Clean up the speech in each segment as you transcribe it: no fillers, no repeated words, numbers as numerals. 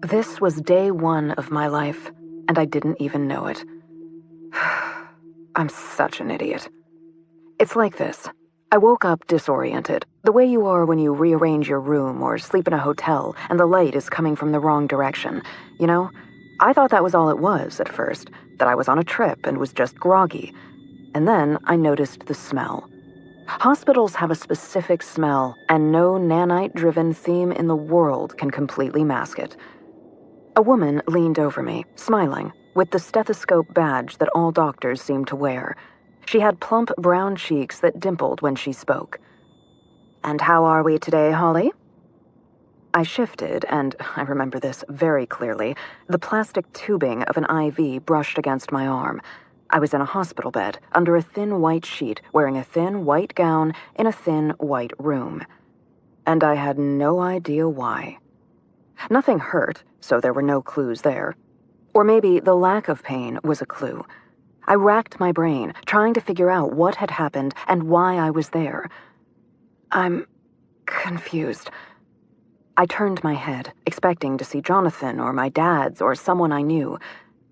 This was day one of my life, and I didn't even know it. I'm such an idiot. It's like this. I woke up disoriented, the way you are when you rearrange your room or sleep in a hotel and the light is coming from the wrong direction. You know, I thought that was all it was at first, that I was on a trip and was just groggy. And then I noticed the smell. Hospitals have a specific smell, and no nanite-driven theme in the world can completely mask it. A woman leaned over me, smiling, with the stethoscope badge that all doctors seem to wear. She had plump brown cheeks that dimpled when she spoke. "And how are we today, Holly?" I shifted, and I remember this very clearly. The plastic tubing of an IV brushed against my arm. I was in a hospital bed, under a thin white sheet, wearing a thin white gown in a thin white room. And I had no idea why. Nothing hurt, so there were no clues there. Or maybe the lack of pain was a clue. I racked my brain, trying to figure out what had happened and why I was there. I'm confused. I turned my head, expecting to see Jonathan or my dad's or someone I knew,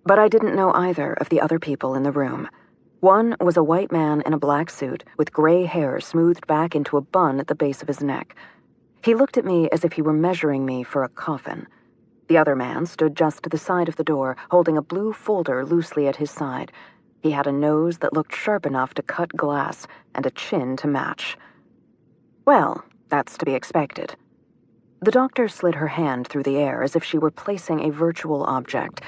but I didn't know either of the other people in the room. One was a white man in a black suit with gray hair smoothed back into a bun at the base of his neck. He looked at me as if he were measuring me for a coffin. The other man stood just to the side of the door, holding a blue folder loosely at his side. He had a nose that looked sharp enough to cut glass and a chin to match. Well, that's to be expected. The doctor slid her hand through the air as if she were placing a virtual object.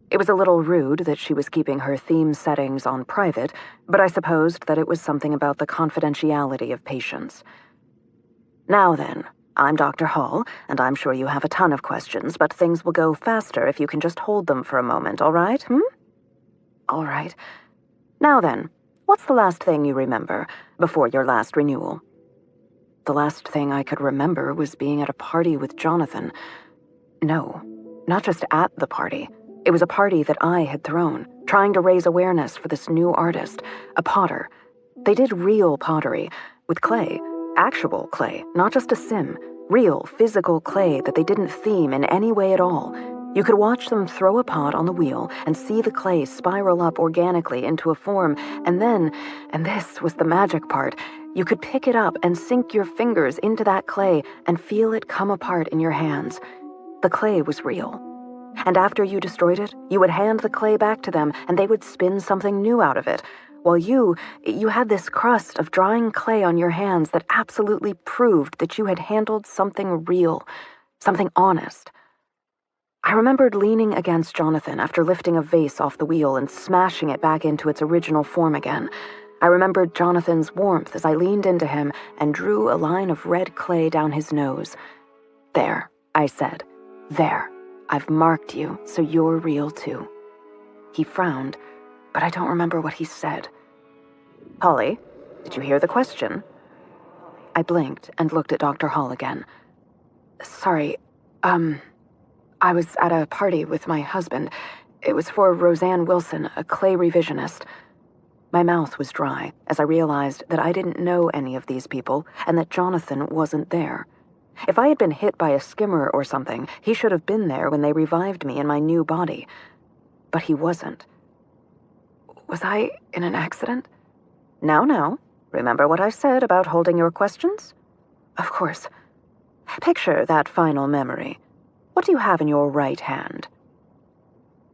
It was a little rude that she was keeping her theme settings on private, but I supposed that it was something about the confidentiality of patients. "Now then, I'm Dr. Hall, and I'm sure you have a ton of questions, but things will go faster if you can just hold them for a moment, all right, All right. Now then, what's the last thing you remember before your last renewal?" The last thing I could remember was being at a party with Jonathan. No, not just at the party. It was a party that I had thrown, trying to raise awareness for this new artist, a potter. They did real pottery, with clay, actual clay, not just a sim, real physical clay that they didn't theme in any way at all. You could watch them throw a pot on the wheel and see the clay spiral up organically into a form, and then, and this was the magic part, you could pick it up and sink your fingers into that clay and feel it come apart in your hands. The clay was real. And after you destroyed it, you would hand the clay back to them and they would spin something new out of it, while you had this crust of drying clay on your hands that absolutely proved that you had handled something real, something honest. I remembered leaning against Jonathan after lifting a vase off the wheel and smashing it back into its original form again. I remembered Jonathan's warmth as I leaned into him and drew a line of red clay down his nose. "There," I said. "There. I've marked you, so you're real too." He frowned, but I don't remember what he said. "Holly, did you hear the question?" I blinked and looked at Dr. Hall again. "Sorry, I was at a party with my husband. It was for Roseanne Wilson, a clay revisionist." My mouth was dry as I realized that I didn't know any of these people and that Jonathan wasn't there. If I had been hit by a skimmer or something, he should have been there when they revived me in my new body. But he wasn't. Was I in an accident? Now, remember what I said about holding your questions? Of course. Picture that final memory. What do you have in your right hand?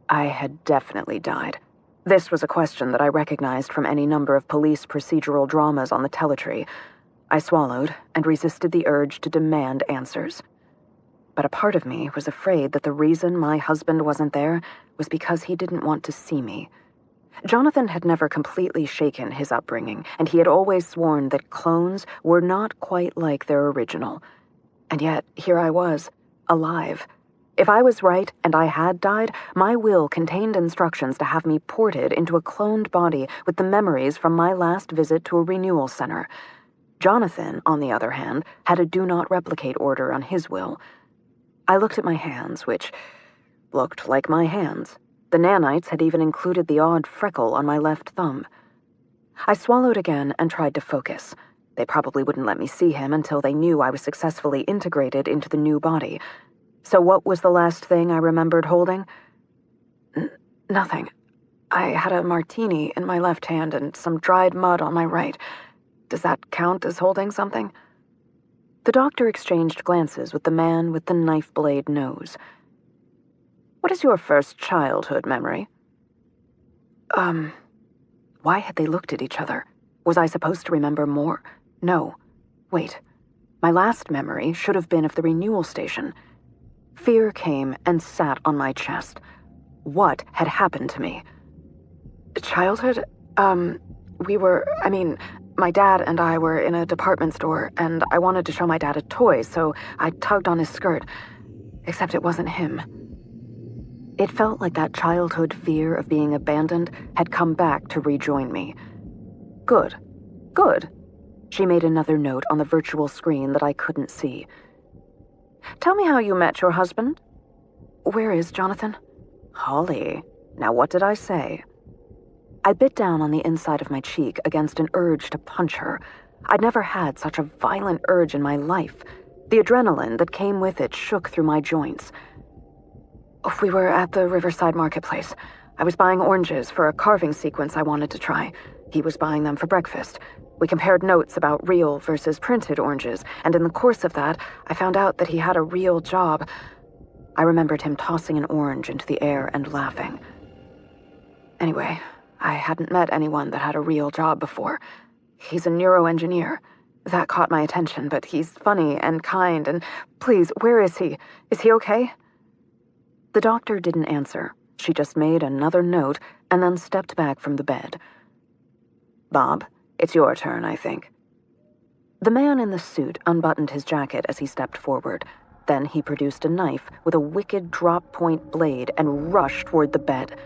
I had definitely died. This was a question that I recognized from any number of police procedural dramas on the teletree. I swallowed and resisted the urge to demand answers. But a part of me was afraid that the reason my husband wasn't there was because he didn't want to see me. Jonathan had never completely shaken his upbringing, and he had always sworn that clones were not quite like their original. And yet, here I was, alive. If I was right and I had died, my will contained instructions to have me ported into a cloned body with the memories from my last visit to a renewal center. Jonathan, on the other hand, had a do-not-replicate order on his will. I looked at my hands, which looked like my hands. The nanites had even included the odd freckle on my left thumb. I swallowed again and tried to focus. They probably wouldn't let me see him until they knew I was successfully integrated into the new body. So what was the last thing I remembered holding? Nothing. I had a martini in my left hand and some dried mud on my right. Does that count as holding something? The doctor exchanged glances with the man with the knife blade nose. What is your first childhood memory? Why had they looked at each other? Was I supposed to remember more? No. Wait. My last memory should have been of the renewal station. Fear came and sat on my chest. What had happened to me? Childhood? My dad and I were in a department store, and I wanted to show my dad a toy, so I tugged on his skirt. Except it wasn't him. It felt like that childhood fear of being abandoned had come back to rejoin me. Good. Good. She made another note on the virtual screen that I couldn't see. Tell me how you met your husband. Where is Jonathan? Holly. Now what did I say? I bit down on the inside of my cheek against an urge to punch her. I'd never had such a violent urge in my life. The adrenaline that came with it shook through my joints. We were at the Riverside Marketplace. I was buying oranges for a carving sequence I wanted to try. He was buying them for breakfast. We compared notes about real versus printed oranges, and in the course of that, I found out that he had a real job. I remembered him tossing an orange into the air and laughing. Anyway, I hadn't met anyone that had a real job before. He's a neuroengineer. That caught my attention, but he's funny and kind, and please, where is he? Is he okay? The doctor didn't answer. She just made another note and then stepped back from the bed. Bob, it's your turn, I think. The man in the suit unbuttoned his jacket as he stepped forward. Then he produced a knife with a wicked drop-point blade and rushed toward the bed.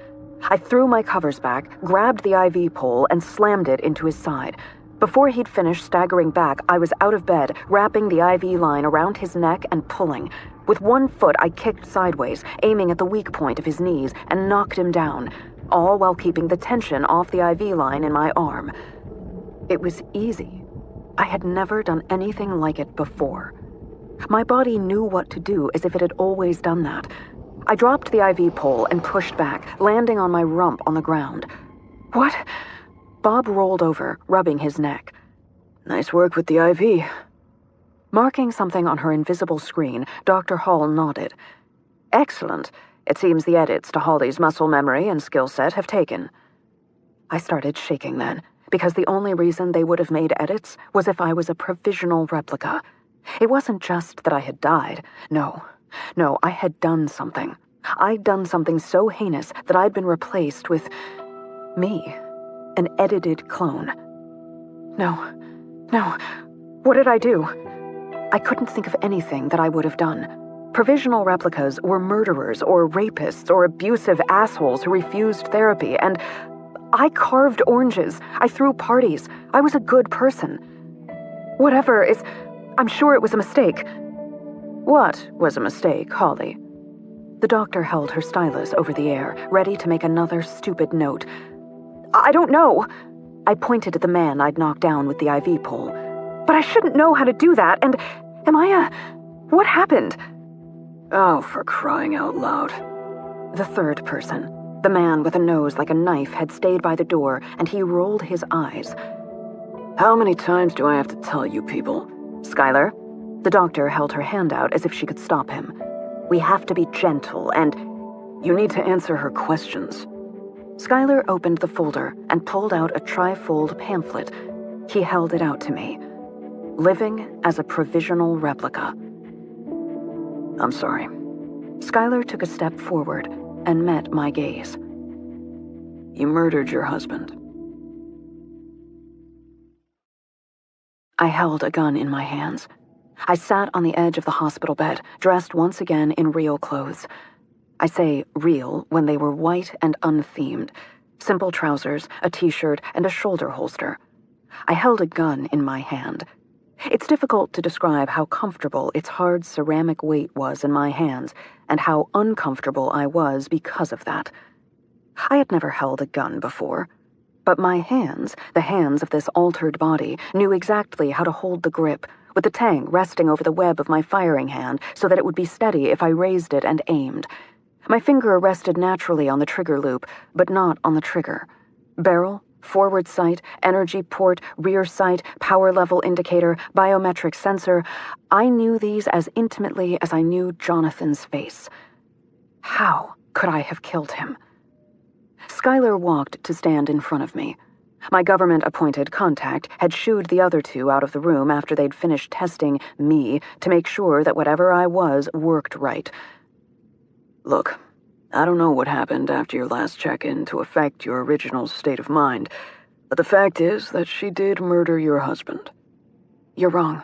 I threw my covers back, grabbed the IV pole, and slammed it into his side. Before he'd finished staggering back, I was out of bed, wrapping the IV line around his neck and pulling. With one foot, I kicked sideways, aiming at the weak point of his knees, and knocked him down, all while keeping the tension off the IV line in my arm. It was easy. I had never done anything like it before. My body knew what to do as if it had always done that. I dropped the IV pole and pushed back, landing on my rump on the ground. What? Bob rolled over, rubbing his neck. Nice work with the IV. Marking something on her invisible screen, Dr. Hall nodded. Excellent. It seems the edits to Holly's muscle memory and skill set have taken. I started shaking then, because the only reason they would have made edits was if I was a provisional replica. It wasn't just that I had died. No, I had done something. I'd done something so heinous that I'd been replaced with me, an edited clone. No. What did I do? I couldn't think of anything that I would have done. Provisional replicas were murderers or rapists or abusive assholes who refused therapy, and I carved oranges. I threw parties. I was a good person. I'm sure it was a mistake. What was a mistake, Holly? The doctor held her stylus over the air, ready to make another stupid note. I don't know. I pointed at the man I'd knocked down with the IV pole. But I shouldn't know how to do that, and what happened? Oh, for crying out loud. The third person, the man with a nose like a knife, had stayed by the door, and he rolled his eyes. How many times do I have to tell you people? Skylar? The doctor held her hand out as if she could stop him. We have to be gentle, and you need to answer her questions. Skylar opened the folder and pulled out a trifold pamphlet. He held it out to me. Living as a provisional replica. I'm sorry. Skylar took a step forward and met my gaze. You murdered your husband. I held a gun in my hands. I sat on the edge of the hospital bed, dressed once again in real clothes. I say real when they were white and unthemed. Simple trousers, a t-shirt, and a shoulder holster. I held a gun in my hand. It's difficult to describe how comfortable its hard ceramic weight was in my hands, and how uncomfortable I was because of that. I had never held a gun before. But my hands, the hands of this altered body, knew exactly how to hold the grip, with the tang resting over the web of my firing hand so that it would be steady if I raised it and aimed. My finger rested naturally on the trigger loop, but not on the trigger. Barrel, forward sight, energy port, rear sight, power level indicator, biometric sensor, I knew these as intimately as I knew Jonathan's face. How could I have killed him? Skylar walked to stand in front of me. My government-appointed contact had shooed the other two out of the room after they'd finished testing me to make sure that whatever I was worked right. Look, I don't know what happened after your last check-in to affect your original state of mind, but the fact is that she did murder your husband. You're wrong.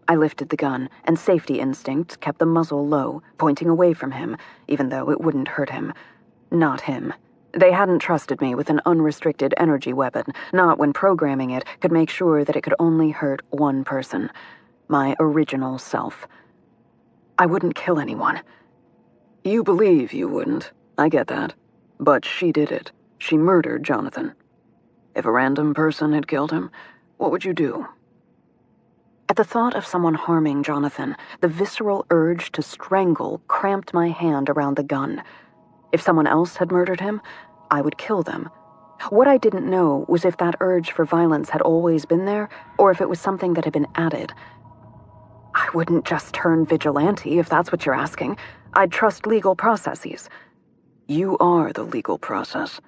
I lifted the gun, and safety instinct kept the muzzle low, pointing away from him, even though it wouldn't hurt him. Not him. They hadn't trusted me with an unrestricted energy weapon, not when programming it could make sure that it could only hurt one person. My original self. I wouldn't kill anyone. You believe you wouldn't. I get that. But she did it. She murdered Jonathan. If a random person had killed him, what would you do? At the thought of someone harming Jonathan, the visceral urge to strangle cramped my hand around the gun. If someone else had murdered him, I would kill them. What I didn't know was if that urge for violence had always been there, or if it was something that had been added. I wouldn't just turn vigilante, if that's what you're asking. I'd trust legal processes. You are the legal process.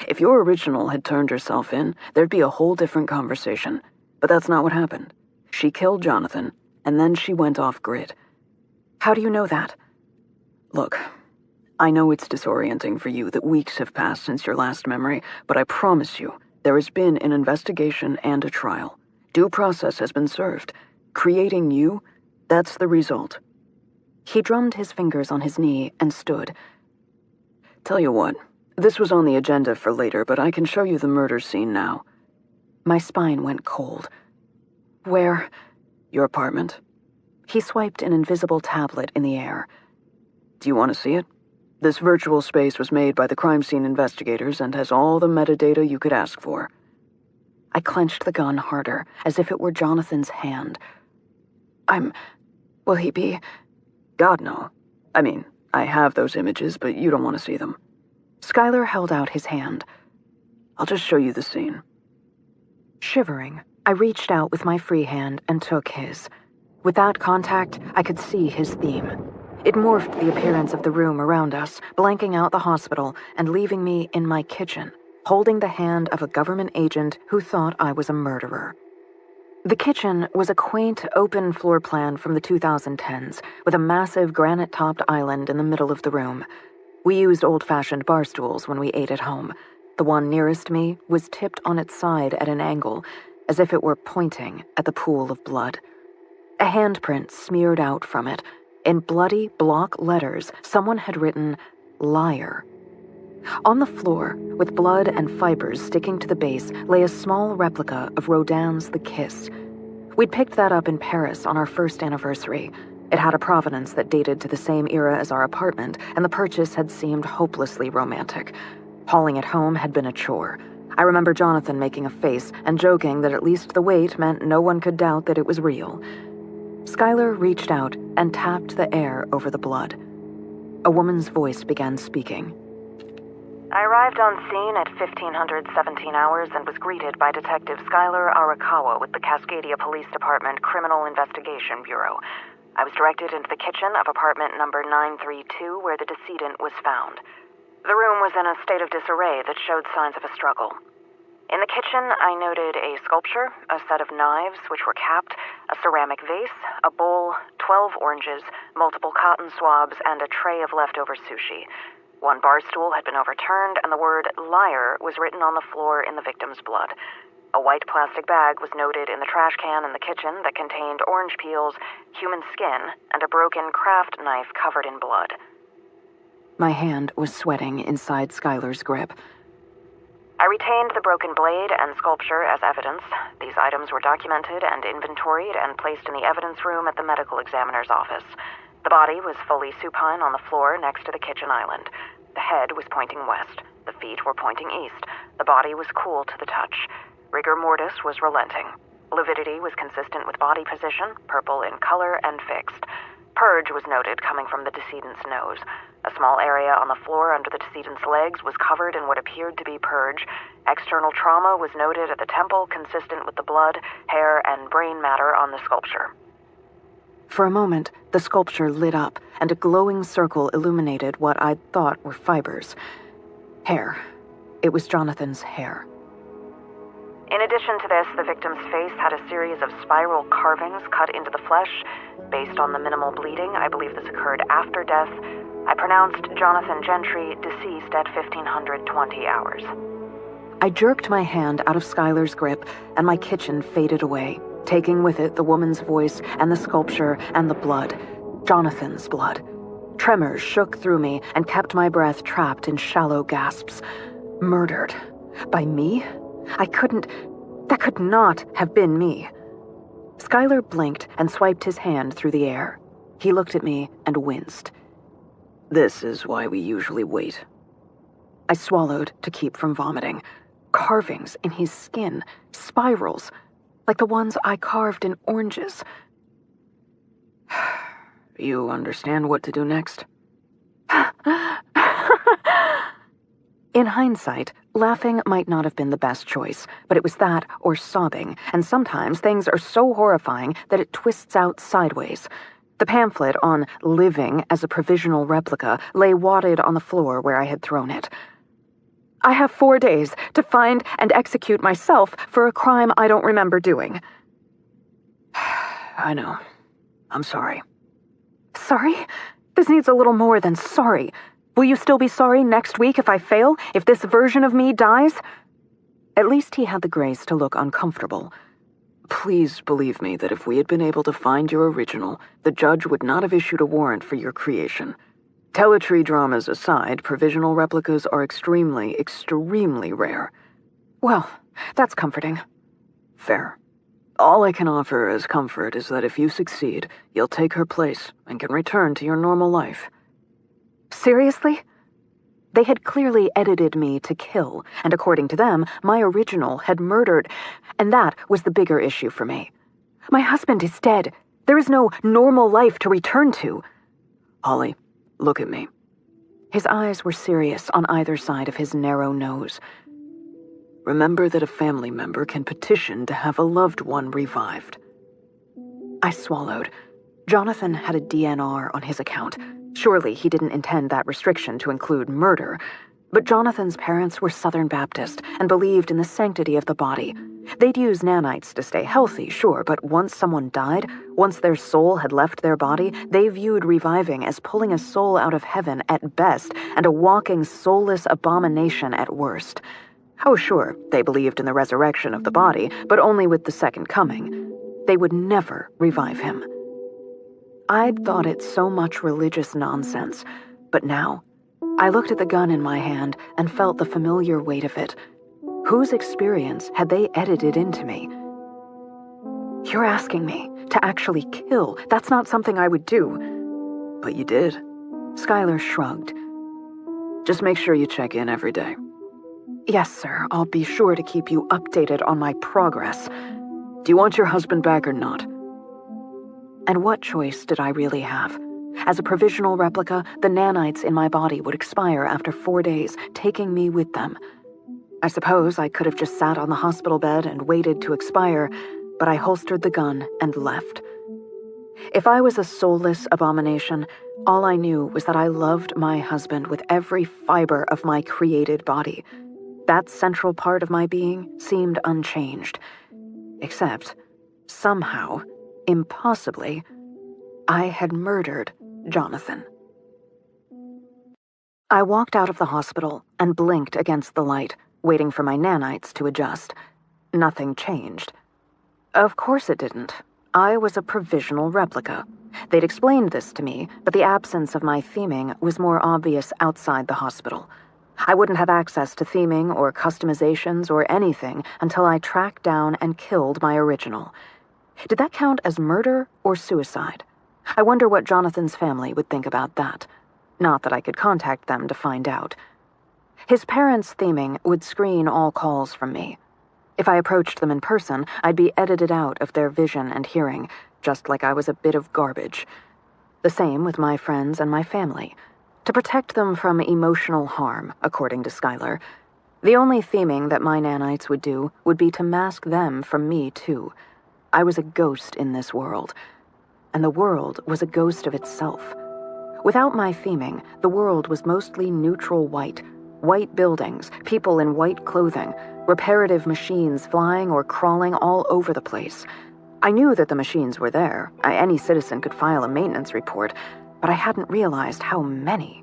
If your original had turned herself in, there'd be a whole different conversation. But that's not what happened. She killed Jonathan, and then she went off-grid. How do you know that? Look, I know it's disorienting for you that weeks have passed since your last memory, but I promise you, there has been an investigation and a trial. Due process has been served. Creating you, that's the result. He drummed his fingers on his knee and stood. Tell you what, this was on the agenda for later, but I can show you the murder scene now. My spine went cold. Where? Your apartment. He swiped an invisible tablet in the air. Do you want to see it? This virtual space was made by the crime scene investigators and has all the metadata you could ask for. I clenched the gun harder, as if it were Jonathan's hand. Will he be? God, no. I mean, I have those images, but you don't want to see them. Skylar held out his hand. I'll just show you the scene. Shivering, I reached out with my free hand and took his. With that contact, I could see his theme. It morphed the appearance of the room around us, blanking out the hospital and leaving me in my kitchen, holding the hand of a government agent who thought I was a murderer. The kitchen was a quaint, open floor plan from the 2010s, with a massive granite-topped island in the middle of the room. We used old-fashioned bar stools when we ate at home. The one nearest me was tipped on its side at an angle, as if it were pointing at the pool of blood. A handprint smeared out from it. In bloody block letters, someone had written, "Liar." On the floor, with blood and fibers sticking to the base, lay a small replica of Rodin's The Kiss. We'd picked that up in Paris on our first anniversary. It had a provenance that dated to the same era as our apartment, and the purchase had seemed hopelessly romantic. Hauling it home had been a chore. I remember Jonathan making a face and joking that at least the weight meant no one could doubt that it was real. Skylar reached out and tapped the air over the blood. A woman's voice began speaking. I arrived on scene at 1517 hours and was greeted by Detective Skylar Arakawa with the Cascadia Police Department Criminal Investigation Bureau. I was directed into the kitchen of apartment number 932 where the decedent was found. The room was in a state of disarray that showed signs of a struggle. In the kitchen, I noted a sculpture, a set of knives which were capped, a ceramic vase, a bowl, 12 oranges, multiple cotton swabs, and a tray of leftover sushi. One bar stool had been overturned, and the word "liar" was written on the floor in the victim's blood. A white plastic bag was noted in the trash can in the kitchen that contained orange peels, human skin, and a broken craft knife covered in blood. My hand was sweating inside Skylar's grip. I retained the broken blade and sculpture as evidence. These items were documented and inventoried and placed in the evidence room at the medical examiner's office. The body was fully supine on the floor next to the kitchen island. The head was pointing west. The feet were pointing east. The body was cool to the touch. Rigor mortis was relenting. Lividity was consistent with body position, purple in color and fixed. Purge was noted coming from the decedent's nose. A small area on the floor under the decedent's legs was covered in what appeared to be purge. External trauma was noted at the temple, consistent with the blood, hair, and brain matter on the sculpture. For a moment, the sculpture lit up, and a glowing circle illuminated what I'd thought were fibers. Hair. It was Jonathan's hair. In addition to this, the victim's face had a series of spiral carvings cut into the flesh. Based on the minimal bleeding, I believe this occurred after death. I pronounced Jonathan Gentry deceased at 1520 hours. I jerked my hand out of Skylar's grip, and my kitchen faded away, taking with it the woman's voice and the sculpture and the blood. Jonathan's blood. Tremors shook through me and kept my breath trapped in shallow gasps. Murdered. By me? That could not have been me. Skylar blinked and swiped his hand through the air. He looked at me and winced. This is why we usually wait. I swallowed to keep from vomiting. Carvings in his skin, spirals, like the ones I carved in oranges. You understand what to do next? In hindsight, laughing might not have been the best choice, but it was that or sobbing, and sometimes things are so horrifying that it twists out sideways. The pamphlet on living as a provisional replica lay wadded on the floor where I had thrown it. I have 4 days to find and execute myself for a crime I don't remember doing. I know. I'm sorry. Sorry? This needs a little more than sorry. Will you still be sorry next week if I fail, if this version of me dies? At least he had the grace to look uncomfortable. Please believe me that if we had been able to find your original, the judge would not have issued a warrant for your creation. Teletree dramas aside, provisional replicas are extremely, extremely rare. Well, that's comforting. Fair. All I can offer as comfort is that if you succeed, you'll take her place and can return to your normal life. Seriously? They had clearly edited me to kill, and according to them, my original had murdered, and that was the bigger issue for me. My husband is dead. There is no normal life to return to. Holly, look at me. His eyes were serious on either side of his narrow nose. Remember that a family member can petition to have a loved one revived. I swallowed. Jonathan had a DNR on his account. Surely he didn't intend that restriction to include murder. But Jonathan's parents were Southern Baptist and believed in the sanctity of the body. They'd use nanites to stay healthy, sure, but once someone died, once their soul had left their body, they viewed reviving as pulling a soul out of heaven at best and a walking soulless abomination at worst. Oh, sure, they believed in the resurrection of the body, but only with the second coming. They would never revive him. I'd thought it so much religious nonsense, but now, I looked at the gun in my hand and felt the familiar weight of it. Whose experience had they edited into me? You're asking me to actually kill. That's not something I would do. But you did. Skylar shrugged. Just make sure you check in every day. Yes, sir. I'll be sure to keep you updated on my progress. Do you want your husband back or not? And what choice did I really have? As a provisional replica, the nanites in my body would expire after 4 days, taking me with them. I suppose I could have just sat on the hospital bed and waited to expire, but I holstered the gun and left. If I was a soulless abomination, all I knew was that I loved my husband with every fiber of my created body. That central part of my being seemed unchanged. Except, somehow, impossibly, I had murdered Jonathan. I walked out of the hospital and blinked against the light, waiting for my nanites to adjust. Nothing changed. Of course it didn't. I was a provisional replica. They'd explained this to me, but the absence of my theming was more obvious outside the hospital. I wouldn't have access to theming or customizations or anything until I tracked down and killed my original. Did that count as murder or suicide? I wonder what Jonathan's family would think about that. Not that I could contact them to find out. His parents' theming would screen all calls from me. If I approached them in person, I'd be edited out of their vision and hearing, just like I was a bit of garbage. The same with my friends and my family. To protect them from emotional harm, according to Skylar, the only theming that my nanites would do would be to mask them from me, too. I was a ghost in this world, and the world was a ghost of itself. Without my theming, the world was mostly neutral white. White buildings, people in white clothing, reparative machines flying or crawling all over the place. I knew that the machines were there. Any citizen could file a maintenance report, but I hadn't realized how many.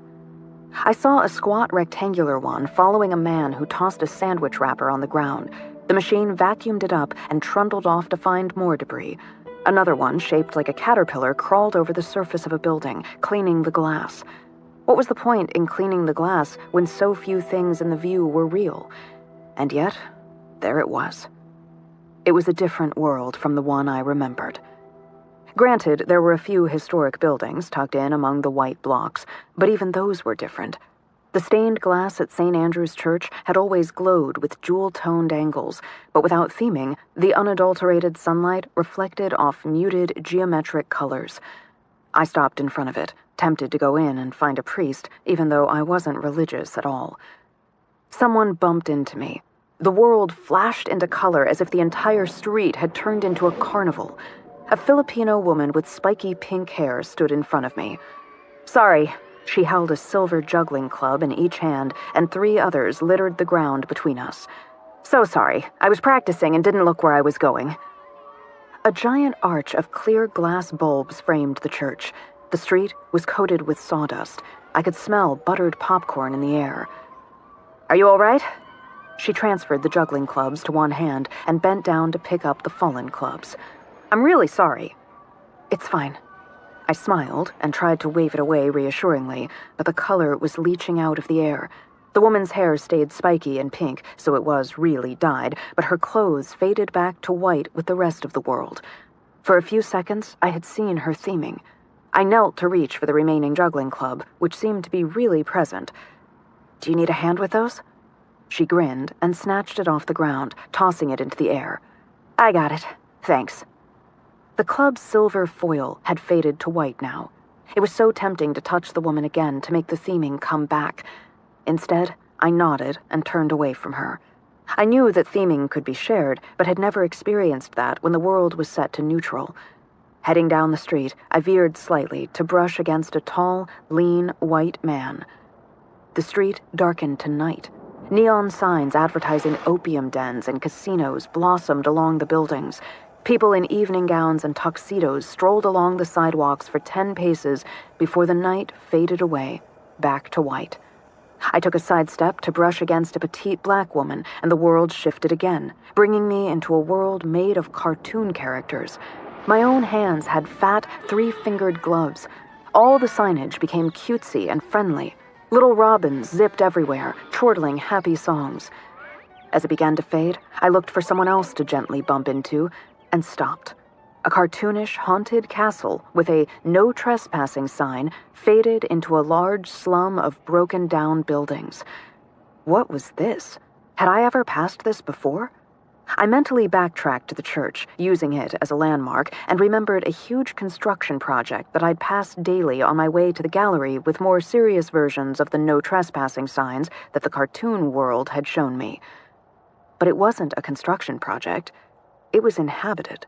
I saw a squat rectangular one following a man who tossed a sandwich wrapper on the ground. The machine vacuumed it up and trundled off to find more debris. Another one, shaped like a caterpillar, crawled over the surface of a building, cleaning the glass. What was the point in cleaning the glass when so few things in the view were real? And yet, there it was. It was a different world from the one I remembered. Granted, there were a few historic buildings tucked in among the white blocks, but even those were different. The stained glass at St. Andrew's Church had always glowed with jewel-toned angles, but without theming, the unadulterated sunlight reflected off muted geometric colors. I stopped in front of it, tempted to go in and find a priest, even though I wasn't religious at all. Someone bumped into me. The world flashed into color as if the entire street had turned into a carnival. A Filipino woman with spiky pink hair stood in front of me. Sorry. She held a silver juggling club in each hand, and 3 others littered the ground between us. So sorry. I was practicing and didn't look where I was going. A giant arch of clear glass bulbs framed the church. The street was coated with sawdust. I could smell buttered popcorn in the air. Are you all right? She transferred the juggling clubs to one hand and bent down to pick up the fallen clubs. I'm really sorry. It's fine. I smiled and tried to wave it away reassuringly, but the color was leaching out of the air. The woman's hair stayed spiky and pink, so it was really dyed, but her clothes faded back to white with the rest of the world. For a few seconds, I had seen her theming. I knelt to reach for the remaining juggling club, which seemed to be really present. Do you need a hand with those? She grinned and snatched it off the ground, tossing it into the air. I got it. Thanks. The club's silver foil had faded to white now. It was so tempting to touch the woman again to make the theming come back. Instead, I nodded and turned away from her. I knew that theming could be shared, but had never experienced that when the world was set to neutral. Heading down the street, I veered slightly to brush against a tall, lean, white man. The street darkened to night. Neon signs advertising opium dens and casinos blossomed along the buildings. People in evening gowns and tuxedos strolled along the sidewalks for 10 paces before the night faded away, back to white. I took a sidestep to brush against a petite black woman, and the world shifted again, bringing me into a world made of cartoon characters. My own hands had fat, 3-fingered gloves. All the signage became cutesy and friendly. Little robins zipped everywhere, chortling happy songs. As it began to fade, I looked for someone else to gently bump into, and stopped. A cartoonish, haunted castle with a no trespassing sign faded into a large slum of broken-down buildings. What was this? Had I ever passed this before? I mentally backtracked to the church, using it as a landmark, and remembered a huge construction project that I'd passed daily on my way to the gallery with more serious versions of the no trespassing signs that the cartoon world had shown me. But it wasn't a construction project. It was inhabited.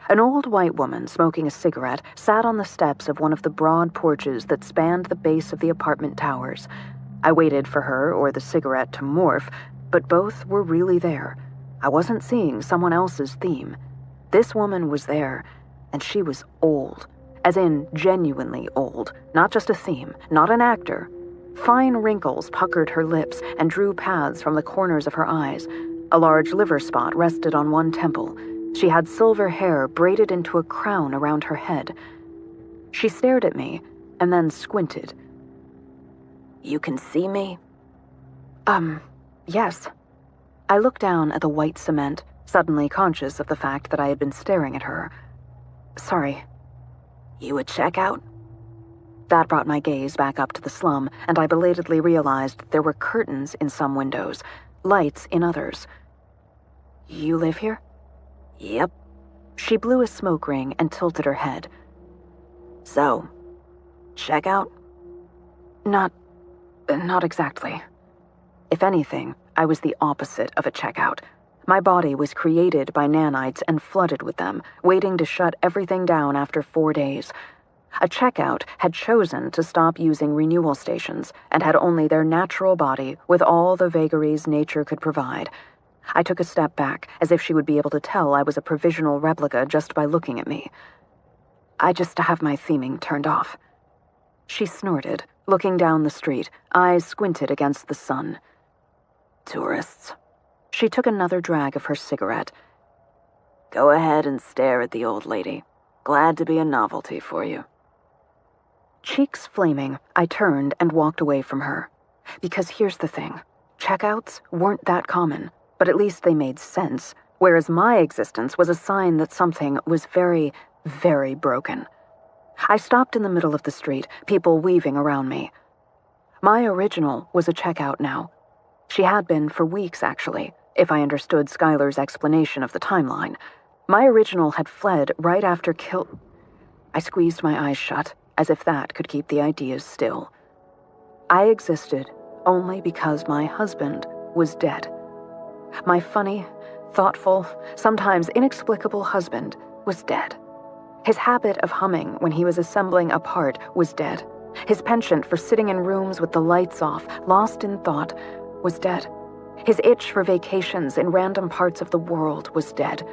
An old white woman smoking a cigarette sat on the steps of one of the broad porches that spanned the base of the apartment towers. I waited for her or the cigarette to morph, but both were really there. I wasn't seeing someone else's theme. This woman was there, and she was old, as in genuinely old, not just a theme, not an actor. Fine wrinkles puckered her lips and drew paths from the corners of her eyes. A large liver spot rested on one temple. She had silver hair braided into a crown around her head. She stared at me and then squinted. You can see me? Yes. I looked down at the white cement, suddenly conscious of the fact that I had been staring at her. Sorry. You a checkout? That brought my gaze back up to the slum, and I belatedly realized there were curtains in some windows, lights in others. You live here? Yep. She blew a smoke ring and tilted her head. So, checkout? Not exactly. If anything, I was the opposite of a checkout. My body was created by nanites and flooded with them, waiting to shut everything down after 4 days. A checkout had chosen to stop using renewal stations and had only their natural body with all the vagaries nature could provide. I took a step back, as if she would be able to tell I was a provisional replica just by looking at me. I just have my theming turned off. She snorted, looking down the street, eyes squinted against the sun. Tourists. She took another drag of her cigarette. Go ahead and stare at the old lady. Glad to be a novelty for you. Cheeks flaming, I turned and walked away from her. Because here's the thing. Checkouts weren't that common, but at least they made sense, whereas my existence was a sign that something was very, very broken. I stopped in the middle of the street, people weaving around me. My original was a checkout now. She had been for weeks, actually, if I understood Skylar's explanation of the timeline. My original had fled right after I squeezed my eyes shut, as if that could keep the ideas still. I existed only because my husband was dead. My funny, thoughtful, sometimes inexplicable husband was dead. His habit of humming when he was assembling a part was dead. His penchant for sitting in rooms with the lights off, lost in thought, was dead. His itch for vacations in random parts of the world was dead.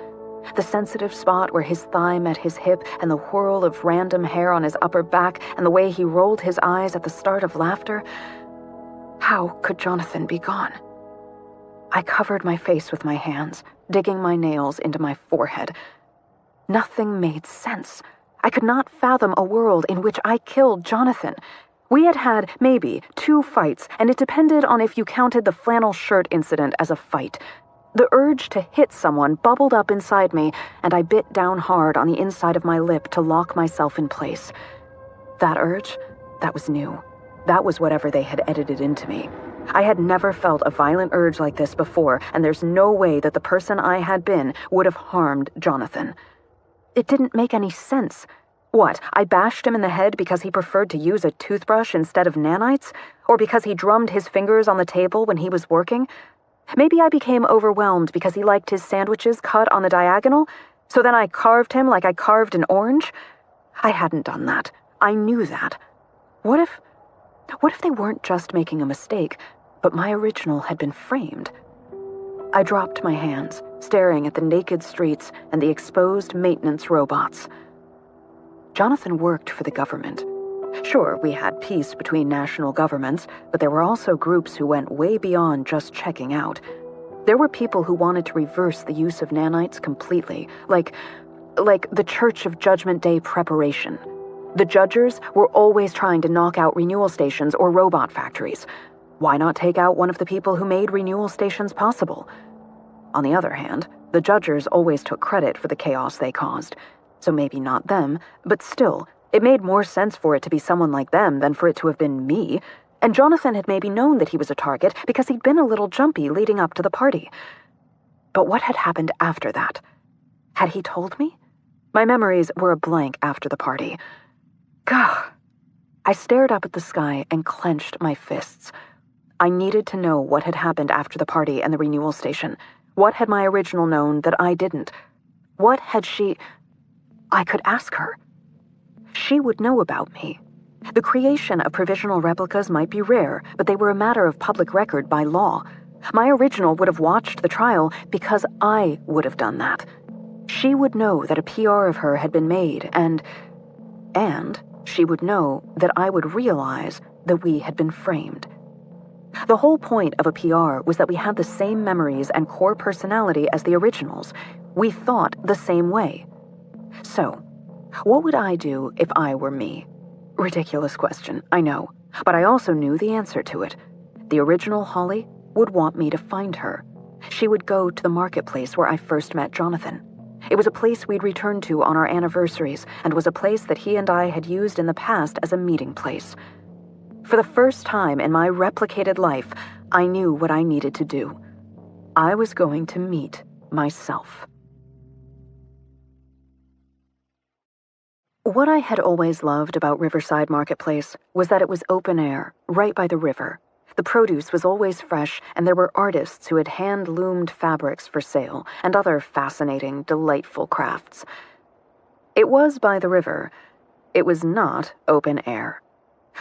The sensitive spot where his thigh met his hip and the whirl of random hair on his upper back and the way he rolled his eyes at the start of laughter. How could Jonathan be gone? I covered my face with my hands, digging my nails into my forehead. Nothing made sense. I could not fathom a world in which I killed Jonathan. We had had, maybe, 2 fights, and it depended on if you counted the flannel shirt incident as a fight. The urge to hit someone bubbled up inside me, and I bit down hard on the inside of my lip to lock myself in place. That urge, that was new. That was whatever they had edited into me. I had never felt a violent urge like this before, and there's no way that the person I had been would have harmed Jonathan. It didn't make any sense. What, I bashed him in the head because he preferred to use a toothbrush instead of nanites? Or because he drummed his fingers on the table when he was working? Maybe I became overwhelmed because he liked his sandwiches cut on the diagonal, so then I carved him like I carved an orange? I hadn't done that. I knew that. What if they weren't just making a mistake, but my original had been framed? I dropped my hands, staring at the naked streets and the exposed maintenance robots. Jonathan worked for the government. Sure, we had peace between national governments, but there were also groups who went way beyond just checking out. There were people who wanted to reverse the use of nanites completely, like the Church of Judgment Day Preparation. The judgers were always trying to knock out renewal stations or robot factories. Why not take out one of the people who made renewal stations possible? On the other hand, the judgers always took credit for the chaos they caused. So maybe not them, but still, it made more sense for it to be someone like them than for it to have been me, and Jonathan had maybe known that he was a target because he'd been a little jumpy leading up to the party. But what had happened after that? Had he told me? My memories were a blank after the party. Gah! I stared up at the sky and clenched my fists. I needed to know what had happened after the party and the renewal station. What had my original known that I didn't? What had she... I could ask her. She would know about me. The creation of provisional replicas might be rare, but they were a matter of public record by law. My original would have watched the trial because I would have done that. She would know that a PR of her had been made, and she would know that I would realize that we had been framed. The whole point of a PR was that we had the same memories and core personality as the originals. We thought the same way. So, what would I do if I were me? Ridiculous question, I know, but I also knew the answer to it. The original Holly would want me to find her. She would go to the marketplace where I first met Jonathan. It was a place we'd returned to on our anniversaries, and was a place that he and I had used in the past as a meeting place. For the first time in my replicated life, I knew what I needed to do. I was going to meet myself. What I had always loved about Riverside Marketplace was that it was open air, right by the river. The produce was always fresh, and there were artists who had hand-loomed fabrics for sale, and other fascinating, delightful crafts. It was by the river. It was not open air.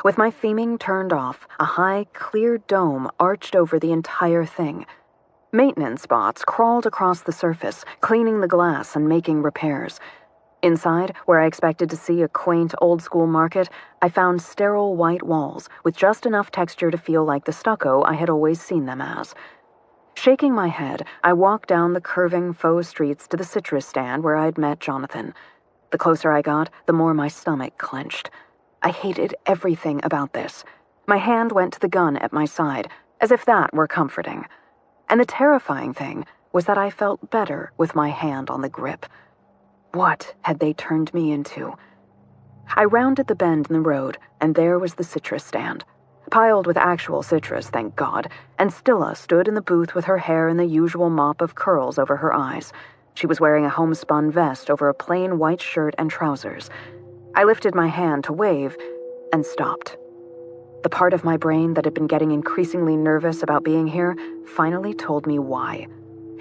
With my theming turned off, a high, clear dome arched over the entire thing. Maintenance bots crawled across the surface, cleaning the glass and making repairs. Inside, where I expected to see a quaint, old-school market, I found sterile white walls with just enough texture to feel like the stucco I had always seen them as. Shaking my head, I walked down the curving faux streets to the citrus stand where I'd met Jonathan. The closer I got, the more my stomach clenched. I hated everything about this. My hand went to the gun at my side, as if that were comforting. And the terrifying thing was that I felt better with my hand on the grip. What had they turned me into? I rounded the bend in the road, and there was the citrus stand. Piled with actual citrus, thank God, and Stilla stood in the booth with her hair in the usual mop of curls over her eyes. She was wearing a homespun vest over a plain white shirt and trousers. I lifted my hand to wave, and stopped. The part of my brain that had been getting increasingly nervous about being here finally told me why.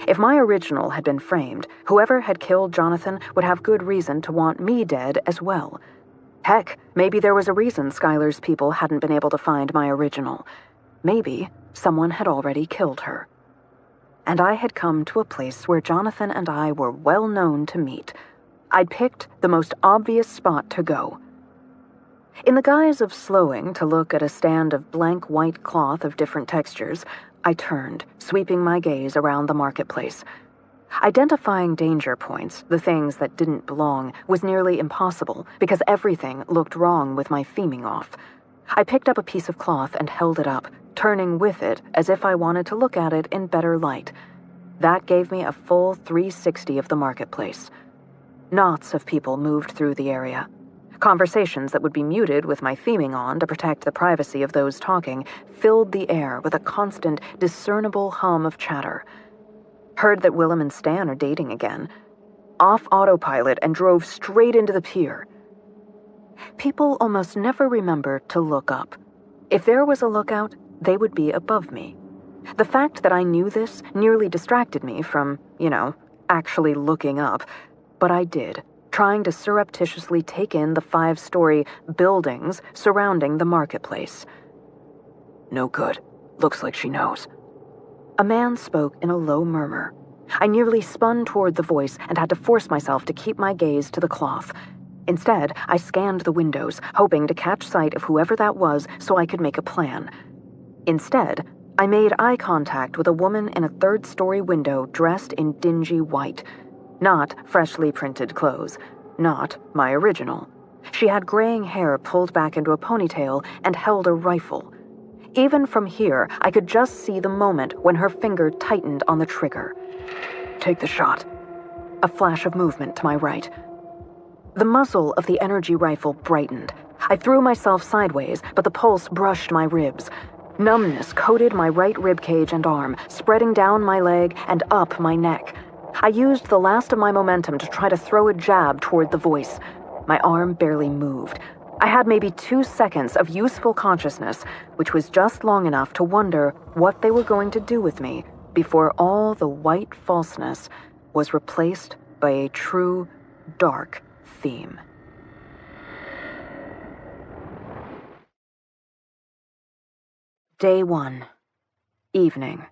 If my original had been framed, whoever had killed Jonathan would have good reason to want me dead as well. Heck, maybe there was a reason Skylar's people hadn't been able to find my original. Maybe someone had already killed her. And I had come to a place where Jonathan and I were well known to meet. I'd picked the most obvious spot to go. In the guise of slowing to look at a stand of blank white cloth of different textures, I turned, sweeping my gaze around the marketplace. Identifying danger points, the things that didn't belong, was nearly impossible because everything looked wrong with my theming off. I picked up a piece of cloth and held it up, turning with it as if I wanted to look at it in better light. That gave me a full 360 of the marketplace. Knots of people moved through the area. Conversations that would be muted with my theming on to protect the privacy of those talking filled the air with a constant, discernible hum of chatter. Heard that Willem and Stan are dating again. Off autopilot and drove straight into the pier. People almost never remember to look up. If there was a lookout, they would be above me. The fact that I knew this nearly distracted me from, actually looking up. But I did, trying to surreptitiously take in the 5-story buildings surrounding the marketplace. No good. Looks like she knows. A man spoke in a low murmur. I nearly spun toward the voice and had to force myself to keep my gaze to the cloth. Instead, I scanned the windows, hoping to catch sight of whoever that was so I could make a plan. Instead, I made eye contact with a woman in a 3rd-story window dressed in dingy white. Not freshly printed clothes. Not my original. She had graying hair pulled back into a ponytail and held a rifle. Even from here, I could just see the moment when her finger tightened on the trigger. Take the shot. A flash of movement to my right. The muzzle of the energy rifle brightened. I threw myself sideways, but the pulse brushed my ribs. Numbness coated my right ribcage and arm, spreading down my leg and up my neck. I used the last of my momentum to try to throw a jab toward the voice. My arm barely moved. I had maybe 2 seconds of useful consciousness, which was just long enough to wonder what they were going to do with me before all the white falseness was replaced by a true, dark theme. Day 1. Evening.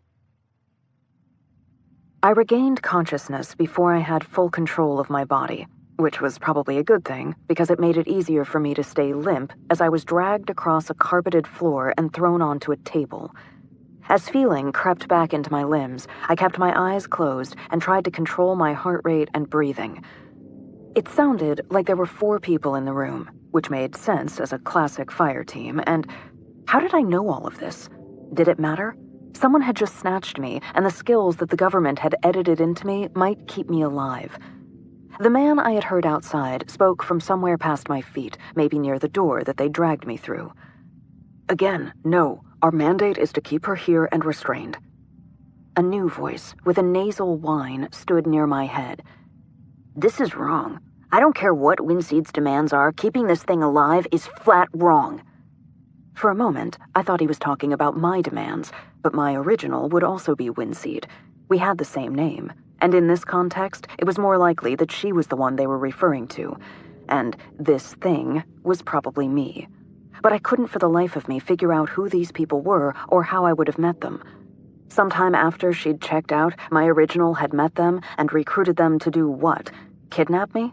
I regained consciousness before I had full control of my body, which was probably a good thing because it made it easier for me to stay limp as I was dragged across a carpeted floor and thrown onto a table. As feeling crept back into my limbs, I kept my eyes closed and tried to control my heart rate and breathing. It sounded like there were 4 people in the room, which made sense as a classic fire team, and how did I know all of this? Did it matter? Someone had just snatched me, and the skills that the government had edited into me might keep me alive. The man I had heard outside spoke from somewhere past my feet, maybe near the door that they dragged me through. Again, no. Our mandate is to keep her here and restrained. A new voice, with a nasal whine, stood near my head. This is wrong. I don't care what Winseed's demands are, keeping this thing alive is flat wrong. For a moment, I thought he was talking about my demands, but my original would also be Winseed. We had the same name, and in this context, it was more likely that she was the one they were referring to, and this thing was probably me. But I couldn't for the life of me figure out who these people were or how I would have met them. Sometime after she'd checked out, my original had met them and recruited them to do what? Kidnap me?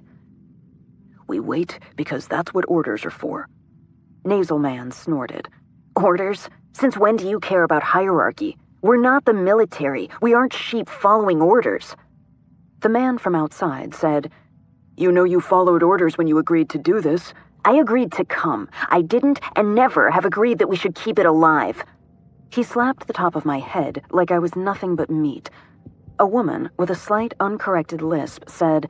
We wait because that's what orders are for. Nasal Man snorted. Orders? Since when do you care about hierarchy? We're not the military. We aren't sheep following orders. The man from outside said, You know you followed orders when you agreed to do this. I agreed to come. I didn't and never have agreed that we should keep it alive. He slapped the top of my head like I was nothing but meat. A woman with a slight uncorrected lisp said,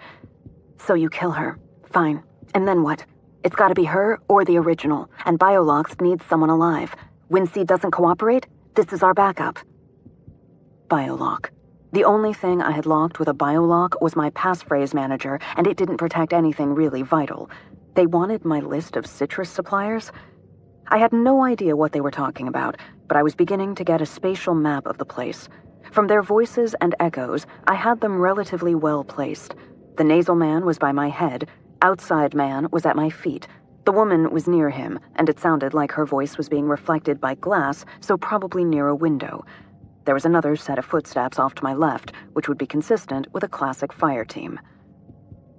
So you kill her. Fine. And then what? It's gotta be her or the original, and Biolox needs someone alive. Winseed doesn't cooperate? This is our backup. Biolock. The only thing I had locked with a biolock was my passphrase manager, and it didn't protect anything really vital. They wanted my list of citrus suppliers? I had no idea what they were talking about, but I was beginning to get a spatial map of the place. From their voices and echoes, I had them relatively well placed. The nasal man was by my head, outside man was at my feet. The woman was near him, and it sounded like her voice was being reflected by glass, so probably near a window. There was another set of footsteps off to my left, which would be consistent with a classic fire team.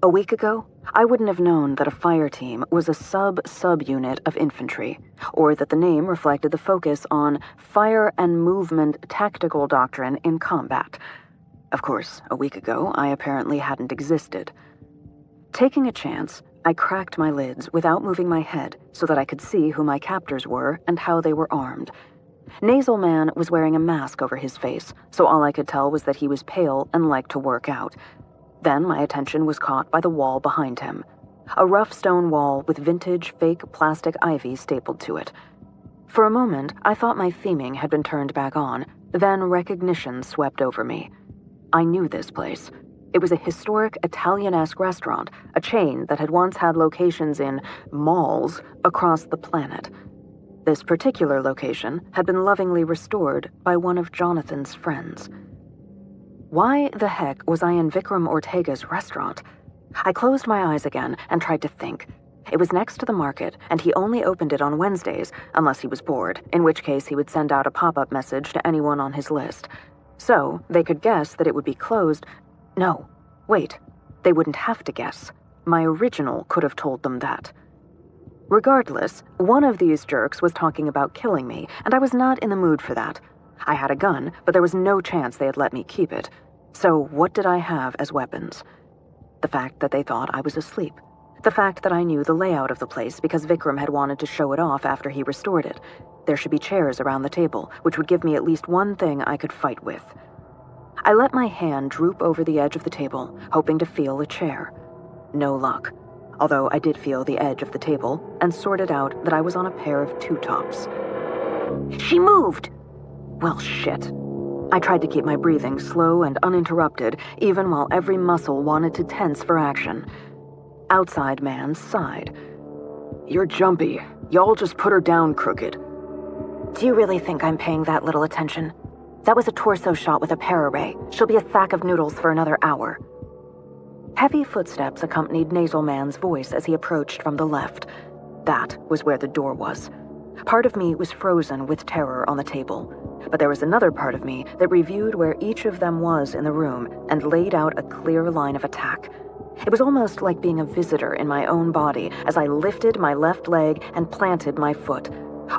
A week ago, I wouldn't have known that a fire team was a sub-unit of infantry, or that the name reflected the focus on fire and movement tactical doctrine in combat. Of course, a week ago, I apparently hadn't existed. Taking a chance, I cracked my lids without moving my head so that I could see who my captors were and how they were armed. Nasal Man was wearing a mask over his face, so all I could tell was that he was pale and liked to work out. Then my attention was caught by the wall behind him. A rough stone wall with vintage fake plastic ivy stapled to it. For a moment, I thought my theming had been turned back on, then recognition swept over me. I knew this place. It was a historic Italianesque restaurant, a chain that had once had locations in malls across the planet. This particular location had been lovingly restored by one of Jonathan's friends. Why the heck was I in Vikram Ortega's restaurant? I closed my eyes again and tried to think. It was next to the market, and he only opened it on Wednesdays, unless he was bored, in which case he would send out a pop-up message to anyone on his list. So, they could guess that it would be closed. No, wait, they wouldn't have to guess. My original could have told them that. Regardless, one of these jerks was talking about killing me, and I was not in the mood for that. I had a gun, but there was no chance they had let me keep it. So what did I have as weapons? The fact that they thought I was asleep. The fact that I knew the layout of the place because Vikram had wanted to show it off after he restored it. There should be chairs around the table, which would give me at least one thing I could fight with. I let my hand droop over the edge of the table, hoping to feel a chair. No luck. Although I did feel the edge of the table and sorted out that I was on a pair of two-tops. She moved! Well, shit. I tried to keep my breathing slow and uninterrupted, even while every muscle wanted to tense for action. Outside man sighed. You're jumpy. Y'all just put her down crooked. Do you really think I'm paying that little attention? That was a torso shot with a para-ray. She'll be a sack of noodles for another hour. Heavy footsteps accompanied Nasal Man's voice as he approached from the left. That was where the door was. Part of me was frozen with terror on the table, but there was another part of me that reviewed where each of them was in the room and laid out a clear line of attack. It was almost like being a visitor in my own body as I lifted my left leg and planted my foot.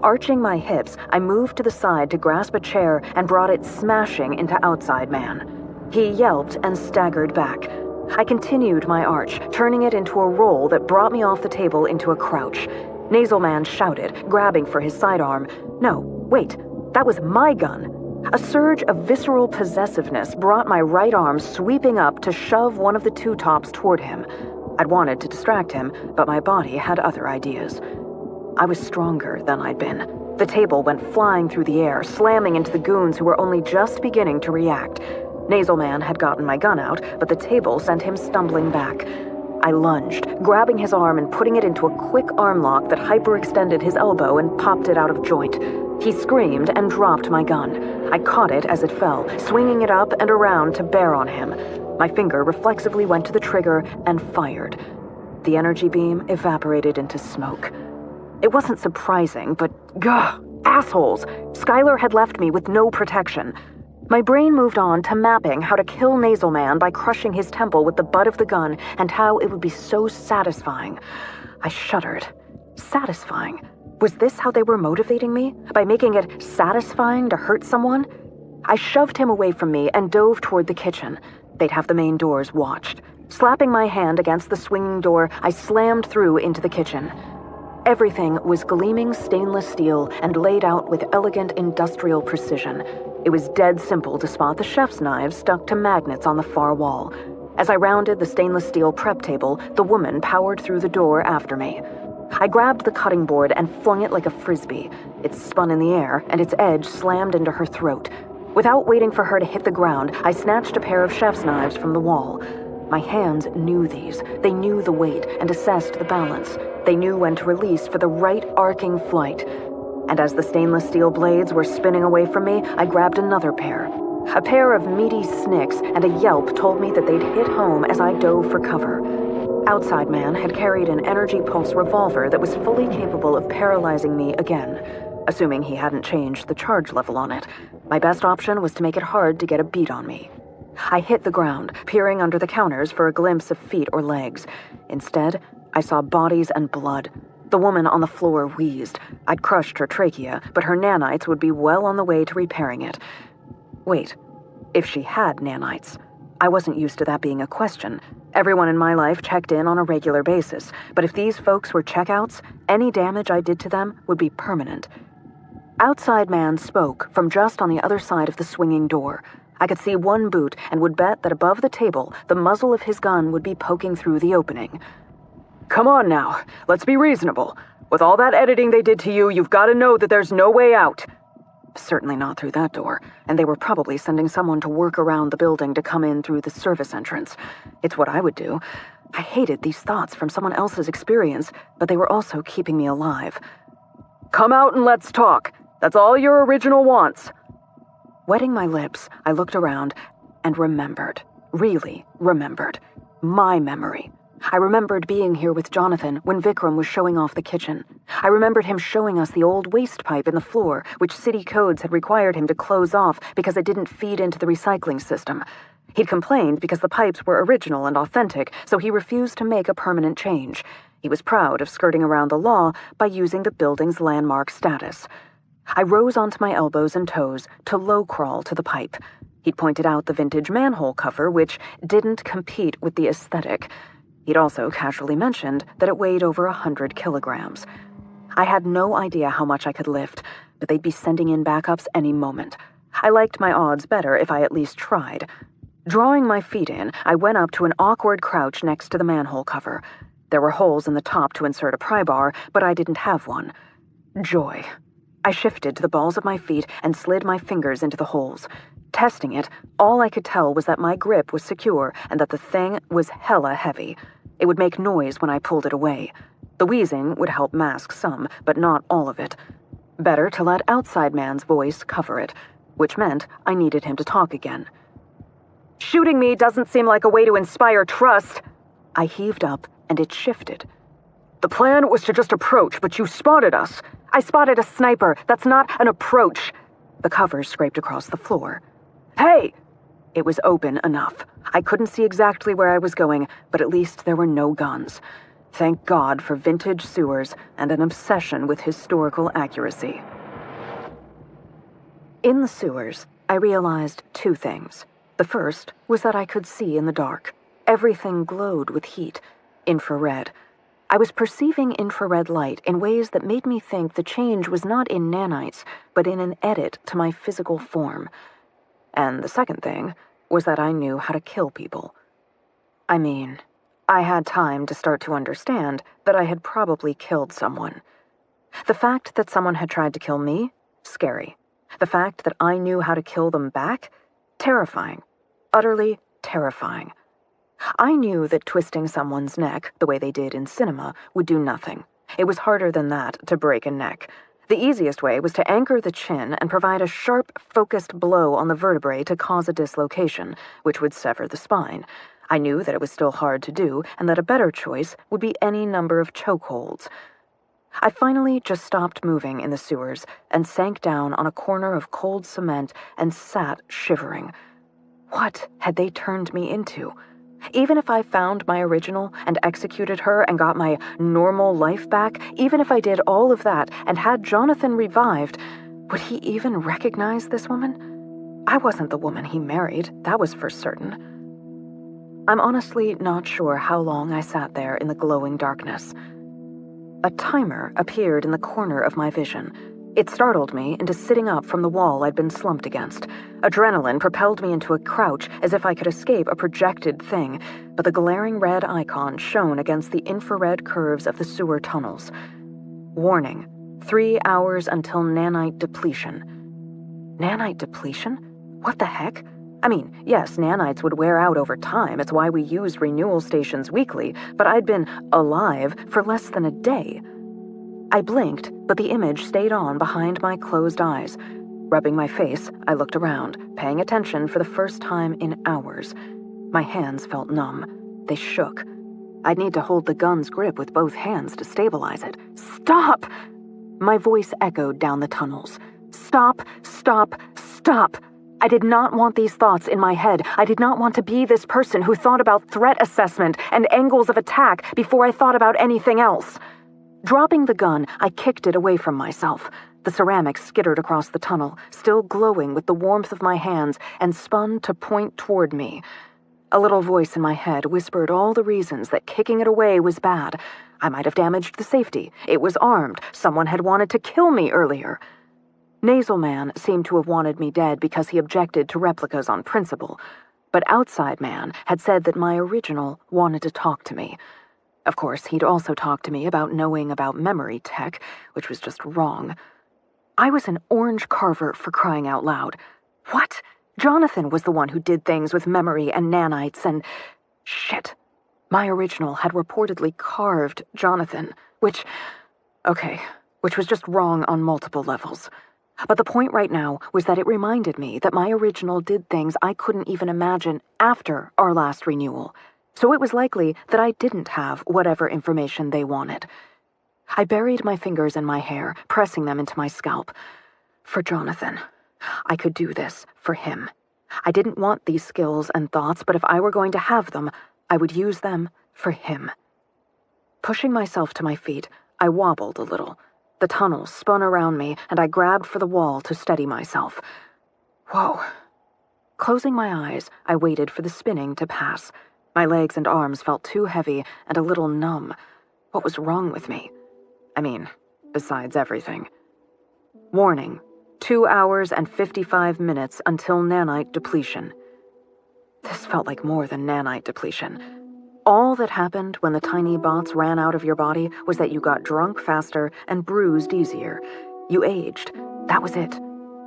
Arching my hips, I moved to the side to grasp a chair and brought it smashing into Outside Man. He yelped and staggered back. I continued my arch, turning it into a roll that brought me off the table into a crouch. Nasal Man shouted, grabbing for his sidearm. No, wait, that was my gun. A surge of visceral possessiveness brought my right arm sweeping up to shove one of the two tops toward him. I'd wanted to distract him, but my body had other ideas. I was stronger than I'd been. The table went flying through the air, slamming into the goons who were only just beginning to react. Nasal Man had gotten my gun out, but the table sent him stumbling back. I lunged, grabbing his arm and putting it into a quick arm lock that hyperextended his elbow and popped it out of joint. He screamed and dropped my gun. I caught it as it fell, swinging it up and around to bear on him. My finger reflexively went to the trigger and fired. The energy beam evaporated into smoke. It wasn't surprising, but assholes! Skylar had left me with no protection. My brain moved on to mapping how to kill Nasal Man by crushing his temple with the butt of the gun and how it would be so satisfying. I shuddered. Satisfying? Was this how they were motivating me? By making it satisfying to hurt someone? I shoved him away from me and dove toward the kitchen. They'd have the main doors watched. Slapping my hand against the swinging door, I slammed through into the kitchen. Everything was gleaming stainless steel and laid out with elegant industrial precision. It was dead simple to spot the chef's knives stuck to magnets on the far wall. As I rounded the stainless steel prep table, the woman powered through the door after me. I grabbed the cutting board and flung it like a frisbee. It spun in the air, and its edge slammed into her throat. Without waiting for her to hit the ground, I snatched a pair of chef's knives from the wall. My hands knew these. They knew the weight and assessed the balance. They knew when to release for the right arcing flight. And as the stainless steel blades were spinning away from me, I grabbed another pair. A pair of meaty snicks and a yelp told me that they'd hit home as I dove for cover. Outside Man had carried an energy pulse revolver that was fully capable of paralyzing me again, assuming he hadn't changed the charge level on it. My best option was to make it hard to get a beat on me. I hit the ground, peering under the counters for a glimpse of feet or legs. Instead, I saw bodies and blood. The woman on the floor wheezed. I'd crushed her trachea, but her nanites would be well on the way to repairing it. Wait, if she had nanites. I wasn't used to that being a question. Everyone in my life checked in on a regular basis, but if these folks were checkouts, any damage I did to them would be permanent. Outside Man spoke from just on the other side of the swinging door. I could see one boot and would bet that above the table, the muzzle of his gun would be poking through the opening. Come on now, let's be reasonable. With all that editing they did to you, you've got to know that there's no way out. Certainly not through that door, and they were probably sending someone to work around the building to come in through the service entrance. It's what I would do. I hated these thoughts from someone else's experience, but they were also keeping me alive. Come out and let's talk. That's all your original wants. Wetting my lips, I looked around and remembered. Really remembered. My memory. I remembered being here with Jonathan when Vikram was showing off the kitchen. I remembered him showing us the old waste pipe in the floor, which city codes had required him to close off because it didn't feed into the recycling system. He'd complained because the pipes were original and authentic, so he refused to make a permanent change. He was proud of skirting around the law by using the building's landmark status. I rose onto my elbows and toes to low crawl to the pipe. He'd pointed out the vintage manhole cover, which didn't compete with the aesthetic. He'd also casually mentioned that it weighed over 100 kilograms. I had no idea how much I could lift, but they'd be sending in backups any moment. I liked my odds better if I at least tried. Drawing my feet in, I went up to an awkward crouch next to the manhole cover. There were holes in the top to insert a pry bar, but I didn't have one. Joy. I shifted to the balls of my feet and slid my fingers into the holes. Testing it, all I could tell was that my grip was secure and that the thing was hella heavy. It would make noise when I pulled it away. The wheezing would help mask some, but not all of it. Better to let Outside Man's voice cover it, which meant I needed him to talk again. Shooting me doesn't seem like a way to inspire trust. I heaved up, and it shifted. The plan was to just approach, but you spotted us. I spotted a sniper. That's not an approach. The covers scraped across the floor. Hey! It was open enough. I couldn't see exactly where I was going, but at least there were no guns. Thank God for vintage sewers and an obsession with historical accuracy. In the sewers, I realized two things. The first was that I could see in the dark. Everything glowed with heat, infrared. I was perceiving infrared light in ways that made me think the change was not in nanites, but in an edit to my physical form. And the second thing was that I knew how to kill people. I mean, I had time to start to understand that I had probably killed someone. The fact that someone had tried to kill me, scary. The fact that I knew how to kill them back, terrifying. Utterly terrifying. I knew that twisting someone's neck, the way they did in cinema, would do nothing. It was harder than that to break a neck. The easiest way was to anchor the chin and provide a sharp, focused blow on the vertebrae to cause a dislocation, which would sever the spine. I knew that it was still hard to do, and that a better choice would be any number of chokeholds. I finally just stopped moving in the sewers and sank down on a corner of cold cement and sat shivering. What had they turned me into? Even if I found my original and executed her and got my normal life back, even if I did all of that and had Jonathan revived, would he even recognize this woman? I wasn't the woman he married, that was for certain. I'm honestly not sure how long I sat there in the glowing darkness. A timer appeared in the corner of my vision. It startled me into sitting up from the wall I'd been slumped against. Adrenaline propelled me into a crouch as if I could escape a projected thing, but the glaring red icon shone against the infrared curves of the sewer tunnels. Warning, 3 hours until nanite depletion. Nanite depletion? What the heck? I mean, yes, nanites would wear out over time, it's why we use renewal stations weekly, but I'd been alive for less than a day. I blinked, but the image stayed on behind my closed eyes. Rubbing my face, I looked around, paying attention for the first time in hours. My hands felt numb. They shook. I'd need to hold the gun's grip with both hands to stabilize it. Stop! My voice echoed down the tunnels. Stop, stop, stop! I did not want these thoughts in my head. I did not want to be this person who thought about threat assessment and angles of attack before I thought about anything else. Dropping the gun, I kicked it away from myself. The ceramic skittered across the tunnel, still glowing with the warmth of my hands, and spun to point toward me. A little voice in my head whispered all the reasons that kicking it away was bad. I might have damaged the safety. It was armed. Someone had wanted to kill me earlier. Nasal Man seemed to have wanted me dead because he objected to replicas on principle. But Outside Man had said that my original wanted to talk to me. Of course, he'd also talked to me about knowing about memory tech, which was just wrong. I was an orange carver for crying out loud. What? Jonathan was the one who did things with memory and nanites and... Shit. My original had reportedly carved Jonathan, which was just wrong on multiple levels. But the point right now was that it reminded me that my original did things I couldn't even imagine after our last renewal. So it was likely that I didn't have whatever information they wanted. I buried my fingers in my hair, pressing them into my scalp. For Jonathan. I could do this for him. I didn't want these skills and thoughts, but if I were going to have them, I would use them for him. Pushing myself to my feet, I wobbled a little. The tunnel spun around me, and I grabbed for the wall to steady myself. Whoa. Closing my eyes, I waited for the spinning to pass. My legs and arms felt too heavy and a little numb. What was wrong with me? I mean, besides everything. Warning, 2 hours and 55 minutes until nanite depletion. This felt like more than nanite depletion. All that happened when the tiny bots ran out of your body was that you got drunk faster and bruised easier. You aged. That was it.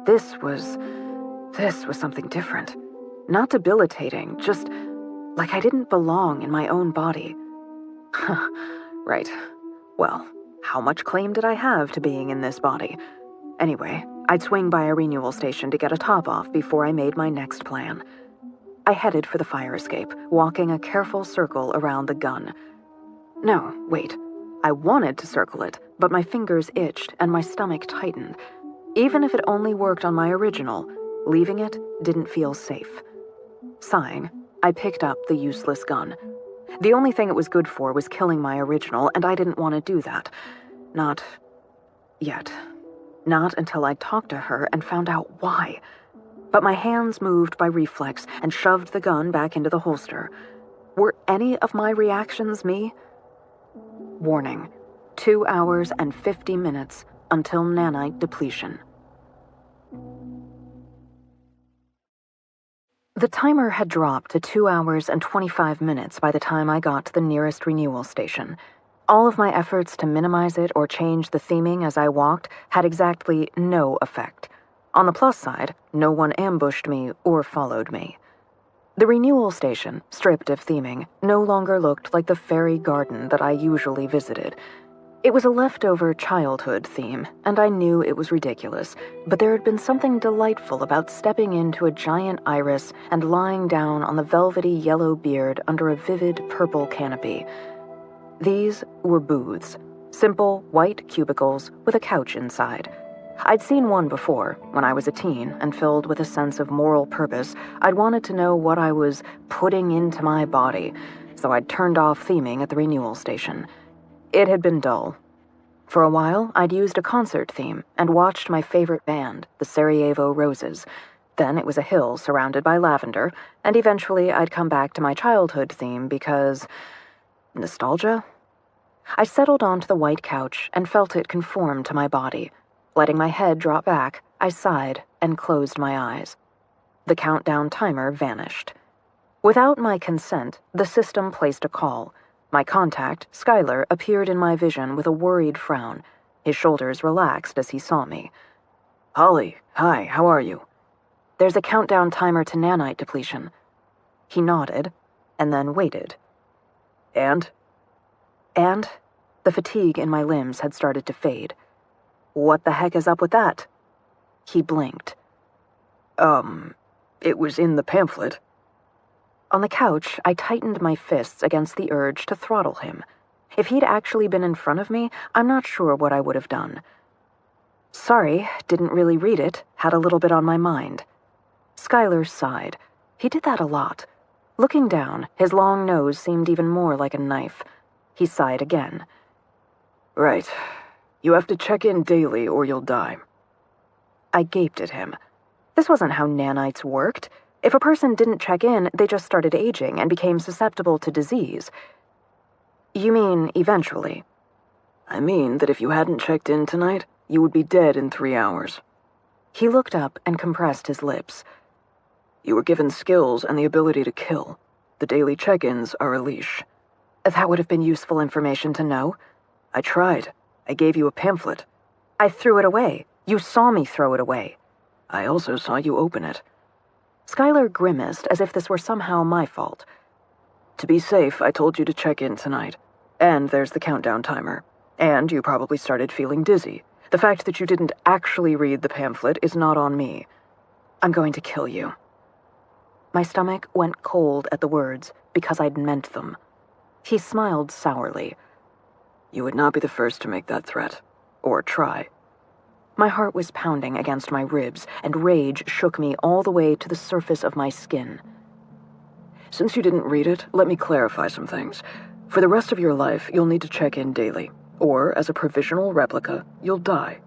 This was something different. Not debilitating, just like I didn't belong in my own body. Right. Well, how much claim did I have to being in this body? Anyway, I'd swing by a renewal station to get a top off before I made my next plan. I headed for the fire escape, walking a careful circle around the gun. No, wait. I wanted to circle it, but my fingers itched and my stomach tightened. Even if it only worked on my original, leaving it didn't feel safe. Sighing, I picked up the useless gun. The only thing it was good for was killing my original, and I didn't want to do that. Not yet. Not until I talked to her and found out why. But my hands moved by reflex and shoved the gun back into the holster. Were any of my reactions me? Warning: 2 hours and 50 minutes until nanite depletion. The timer had dropped to 2 hours and 25 minutes by the time I got to the nearest renewal station. All of my efforts to minimize it or change the theming as I walked had exactly no effect. On the plus side, no one ambushed me or followed me. The renewal station, stripped of theming, no longer looked like the fairy garden that I usually visited. It was a leftover childhood theme, and I knew it was ridiculous, but there had been something delightful about stepping into a giant iris and lying down on the velvety yellow beard under a vivid purple canopy. These were booths, simple white cubicles with a couch inside. I'd seen one before, when I was a teen, and filled with a sense of moral purpose, I'd wanted to know what I was putting into my body, so I'd turned off theming at the renewal station. It had been dull. For a while, I'd used a concert theme and watched my favorite band, the Sarajevo Roses. Then it was a hill surrounded by lavender, and eventually I'd come back to my childhood theme because... nostalgia? I settled onto the white couch and felt it conform to my body. Letting my head drop back, I sighed and closed my eyes. The countdown timer vanished. Without my consent, the system placed a call. My contact, Skylar, appeared in my vision with a worried frown. His shoulders relaxed as he saw me. Holly, hi, how are you? There's a countdown timer to nanite depletion. He nodded, and then waited. And? And the fatigue in my limbs had started to fade. What the heck is up with that? He blinked. It was in the pamphlet. On the couch, I tightened my fists against the urge to throttle him. If he'd actually been in front of me, I'm not sure what I would have done. Sorry, didn't really read it, had a little bit on my mind. Skylar sighed. He did that a lot. Looking down, his long nose seemed even more like a knife. He sighed again. Right. You have to check in daily or you'll die. I gaped at him. This wasn't how nanites worked. If a person didn't check in, they just started aging and became susceptible to disease. You mean eventually? I mean that if you hadn't checked in tonight, you would be dead in 3 hours. He looked up and compressed his lips. You were given skills and the ability to kill. The daily check-ins are a leash. That would have been useful information to know. I tried. I gave you a pamphlet. I threw it away. You saw me throw it away. I also saw you open it. Skylar grimaced as if this were somehow my fault. To be safe, I told you to check in tonight. And there's the countdown timer. And you probably started feeling dizzy. The fact that you didn't actually read the pamphlet is not on me. I'm going to kill you. My stomach went cold at the words because I'd meant them. He smiled sourly. You would not be the first to make that threat. Or try. My heart was pounding against my ribs, and rage shook me all the way to the surface of my skin. Since you didn't read it, let me clarify some things. For the rest of your life, you'll need to check in daily. Or, as a provisional replica, you'll die.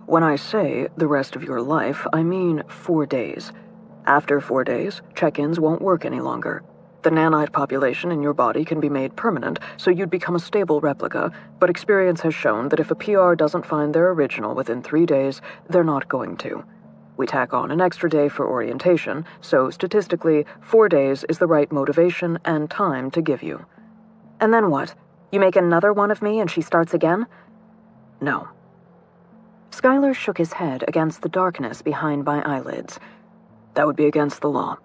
When I say the rest of your life, I mean 4 days. After 4 days, check-ins won't work any longer. The nanite population in your body can be made permanent, so you'd become a stable replica, but experience has shown that if a PR doesn't find their original within 3 days, they're not going to. We tack on an extra day for orientation, so statistically, 4 days is the right motivation and time to give you. And then what? You make another one of me and she starts again? No. Skylar shook his head against the darkness behind my eyelids. That would be against the law.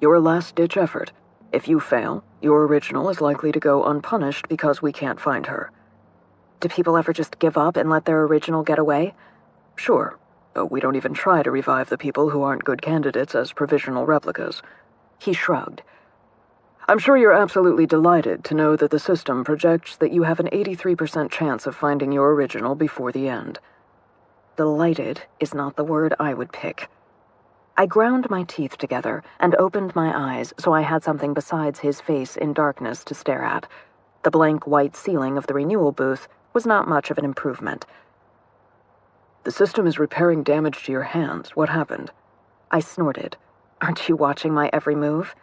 Your last-ditch effort. If you fail, your original is likely to go unpunished because we can't find her. Do people ever just give up and let their original get away? Sure, but we don't even try to revive the people who aren't good candidates as provisional replicas. He shrugged. I'm sure you're absolutely delighted to know that the system projects that you have an 83% chance of finding your original before the end. Delighted is not the word I would pick. I ground my teeth together and opened my eyes so I had something besides his face in darkness to stare at. The blank white ceiling of the renewal booth was not much of an improvement. The system is repairing damage to your hands. What happened? I snorted. Aren't you watching my every move?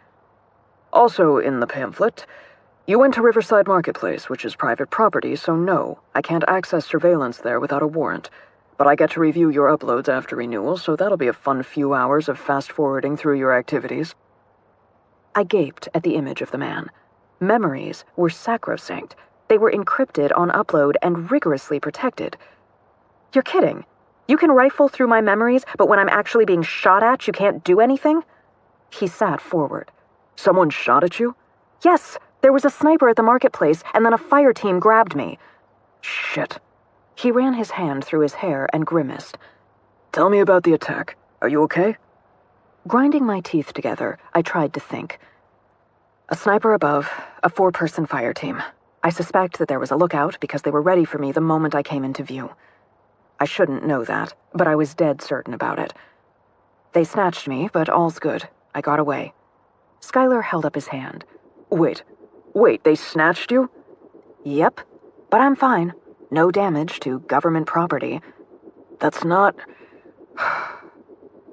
Also in the pamphlet, You went to Riverside Marketplace, which is private property, so no, I can't access surveillance there without a warrant. But I get to review your uploads after renewal, so that'll be a fun few hours of fast-forwarding through your activities. I gaped at the image of the man. Memories were sacrosanct. They were encrypted on upload and rigorously protected. You're kidding. You can rifle through my memories, but when I'm actually being shot at, you can't do anything? He sat forward. Someone shot at you? Yes, there was a sniper at the marketplace, and then a fire team grabbed me. Shit. He ran his hand through his hair and grimaced. Tell me about the attack. Are you okay? Grinding my teeth together, I tried to think. A sniper above, a 4-person fire team. I suspect that there was a lookout because they were ready for me the moment I came into view. I shouldn't know that, but I was dead certain about it. They snatched me, but all's good. I got away. Skylar held up his hand. Wait, they snatched you? Yep, but I'm fine. No damage to government property. That's not...